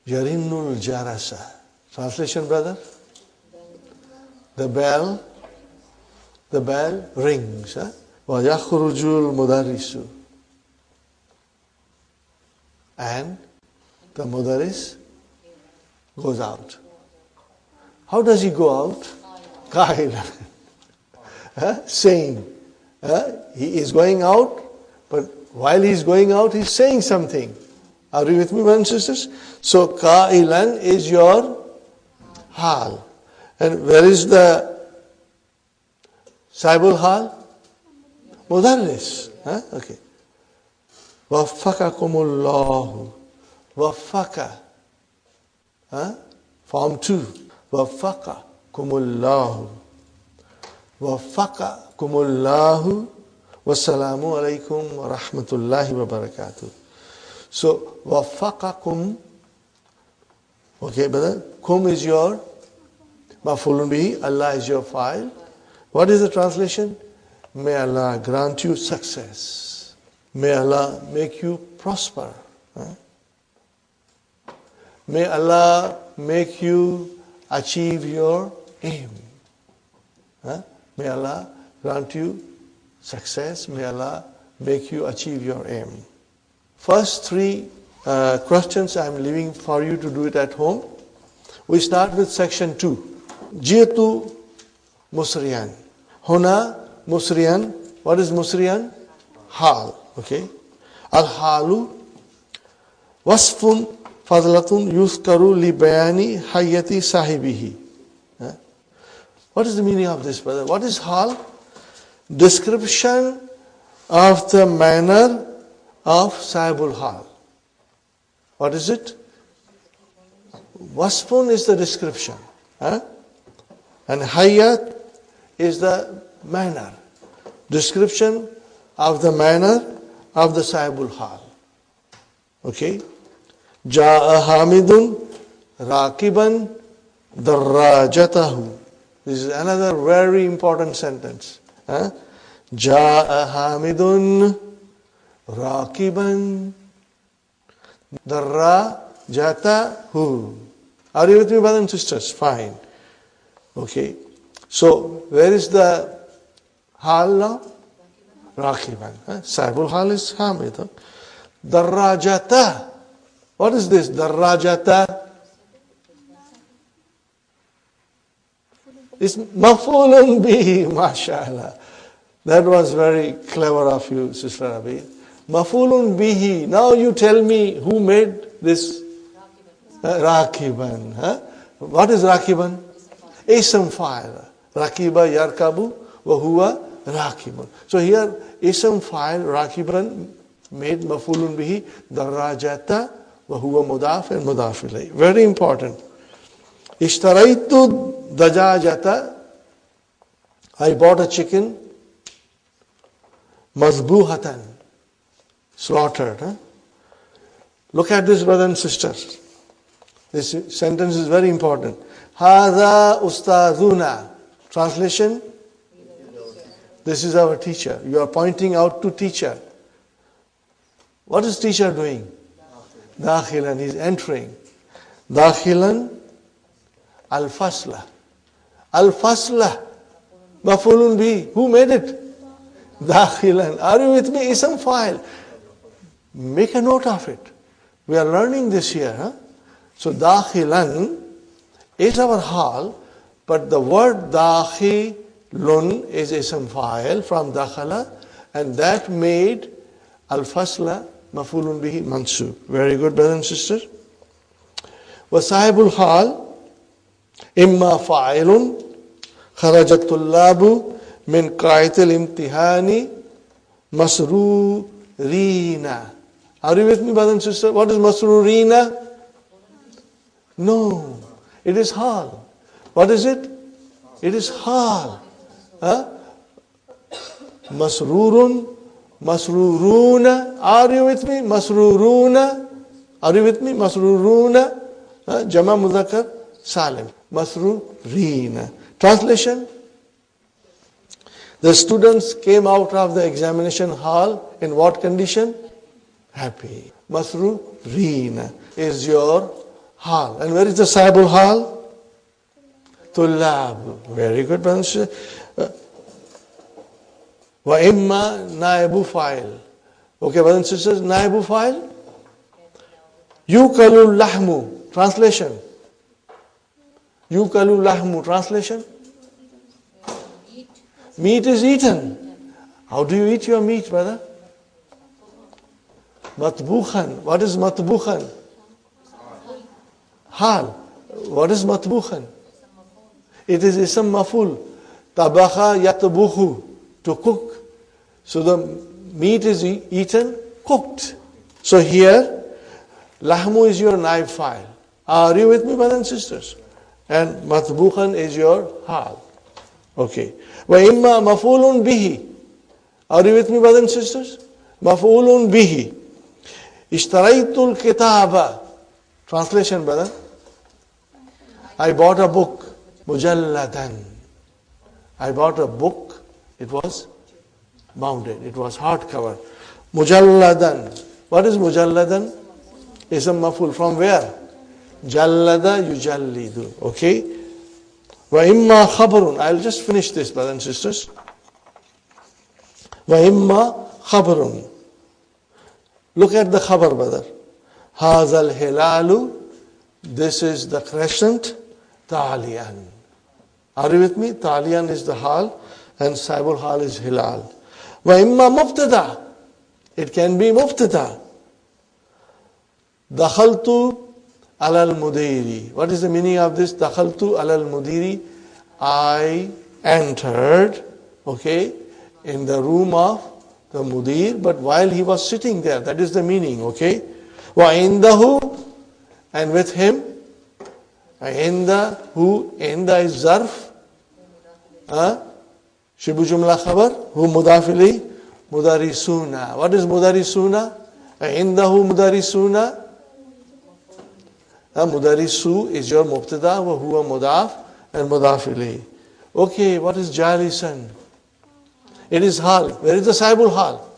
Yarinnul jarasa. Translation, brother? The bell rings. وَيَخْرُجُ الْمُدَرِّسُ. And the mudaris goes out. How does he go out? Qailan. Saying. He is going out, but while he is going out, he is saying something. Are you with me, brothers and sisters? So, qailan is your hal. And where is the Saibul Hal? Mudarris. Okay. Waffakakumullahu. Waffaka. Form 2. Waffakakumullahu. Waffakakumullahu. Wassalamu alaikum wa rahmatullahi wa barakatuh. So, waffakakum. Okay, brother. Kum is your mafulun bihi. Allah is your fa'il. What is the translation? May Allah grant you success. May Allah make you prosper. May Allah make you achieve your aim. May Allah grant you success. May Allah make you achieve your aim. First three questions I'm leaving for you to do it at home. We start with section 2. Jitu musriyan. Huna musriyan. What is musriyan? Hal. Okay. Al-halu wasfun fadlatun yuzkaru li bayani hayyati sahibihi. What is the meaning of this, brother? What is hal? Description of the manner of sahibul hal. What is it? Wasfun is the description. And hayyat is the manner. Description of the manner of the sahibul hal. Okay? Ja'a hamidun rakiban darrajatahu. This is another very important sentence. Ja'a hamidun rakiban darrajatahu. Are you with me, brothers and sisters? Fine. Okay. So, where is the hal now? Rakiban. Sahibul hal is hamid. Darrajata. What is this? Darrajata. It's maf'ulun bihi, mashallah. That was very clever of you, Sister Abi. Maf'ulun bihi. Now you tell me who made this? Rakiban. What is Rakiban? Ism fa'il. Rakiba yarkabu wa huwa rakibun. So here ism fa'il Rakiban made maf'ulun bihi darajata wa huwa mudaf and mudaf ilayh. Very important. Ishtaraitu dajajata. I bought a chicken. Mazbuhatan. Slaughtered. Look at this, brothers and sisters. This sentence is very important. Hadha ustaduna. Translation? This is our teacher. You are pointing out to teacher. What is teacher doing? Dakhilan. He is entering. Dakhilan al-fasla. Al-fasla. Maf'ulun bi. Who made it? Dakhilan. Are you with me? Ism fa'il. Make a note of it. We are learning this here. So dakhilan is our hal, but the word dakhilun is ism fa'il from dakhala, and that made al-fasla maf'ulun bihi mansub. Very good, brothers and sisters. Wa sahibul hal imma fa'ilun kharajat tullabu min qa'itil imtihani masrurina. Are you with me, brothers and sisters? What is masrurina? No, it is hal. What is it? It is hal. Masrurun, masruruna. Are you with me? Masruruna. Are you with me? Masruruna. Jama mudhakkar salim. Masrurina. Translation. The students came out of the examination hall in what condition? Happy. Masrurina is your hal. And where is the sahibul hal? Tullab. Very good, brothers. Wa imma naibu fa'il. Okay, brothers and sisters, naibu fa'il. Yukalu lahmu. Translation. Yukalu lahmu. Translation. Meat is eaten. How do you eat your meat, brother? Matbukhan. What is matbukhan? Hal. What is matbukhan? It is ism maful. Tabakha yatbukhu. To cook. So the meat is eaten, cooked. So here, lahmu is your naib file. Are you with me, brothers and sisters? And matbukhan is your hal. Okay. Wa imma mafulun bihi. Are you with me, brothers and sisters? Mafulun bihi. Ishtaraitul kitaba. Translation, brother. I bought a book. Mujalladan. I bought a book. It was bounded. It was hardcover. Mujalladan. What is mujalladan? Ism maful. From where? Jallada yujallidu. Okay. وَإِمَّا خَبْرٌ. I'll just finish this, brothers and sisters. وَإِمَّا خَبْرٌ. Look at the khabar, brother. هَذَا الْهِلَالُ. This is the crescent. Taliyan. Are you with me? Taliyan is the hal and Saibul hal is hilal. وَإِمَّا مُبْتَدَى. It can be mubtada. دَخَلْتُ عَلَى الْمُدِيرِ. What is the meaning of this? دَخَلْتُ عَلَى الْمُدِيرِ. I entered, okay, in the room of the mudir, but while he was sitting there. That is the meaning, okay? وَعِنْدَهُ. And with him, عِنْدَ, who? عِنْدَ is zarf. Shibu jumla khabar. Who mudafili? Mudarisuna. What is mudarisuna? عِنْدَهُ mudarisuna. Mudarisu is your mubtada, wa huwa mudaf and mudafili. Okay, what is jalisan? It is hal. Where is the saibul hal?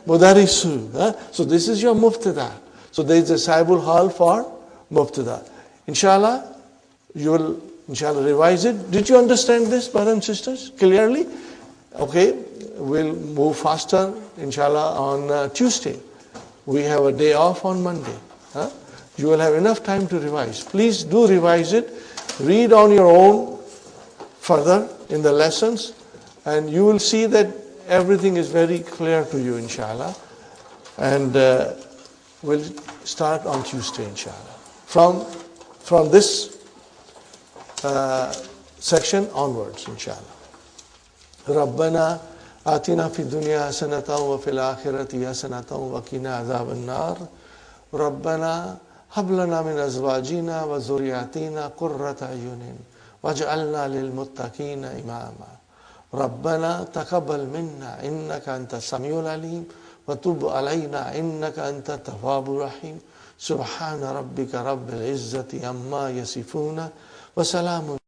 Mudarisu. So this is your mubtada. So there is a saibul hal for mubtada. Inshallah, you will inshallah revise it. Did you understand this, brothers and sisters, clearly? Okay, we'll move faster, inshallah, on Tuesday. We have a day off on Monday. You will have enough time to revise. Please do revise it. Read on your own further in the lessons, and you will see that everything is very clear to you, inshallah. And we'll start on Tuesday, inshallah. From this section onwards, inshallah. رَبَّنَا آتِنَا فِي الدُّنْيَا حَسَنَةً وَفِي الْآخِرَةِ حَسَنَةً وَقِنَا عَذَابَ النَّارِ رَبَّنَا هَبْ لَنَا مِنْ أَزْوَاجِنَا وَذُرِّيَّاتِنَا قُرَّةَ أَعْيُنٍ وَاجْعَلْنَا لِلْمُتَّقِينَ إِمَامًا رَبَّنَا تَقَبَّلْ مِنَّا إِنَّكَ أَنْتَ السَّمِيعُ الْعَلِيمُ وَتُبْ عَلَيْنَا إِنَّكَ أَنْتَ التَّوَّابُ الرَّحِيمُ سُبْحَانَ رَبِّكَ رَبِّ الْعِزَّةِ عَمَّا يَصِفُونَ وَسَلَامٌ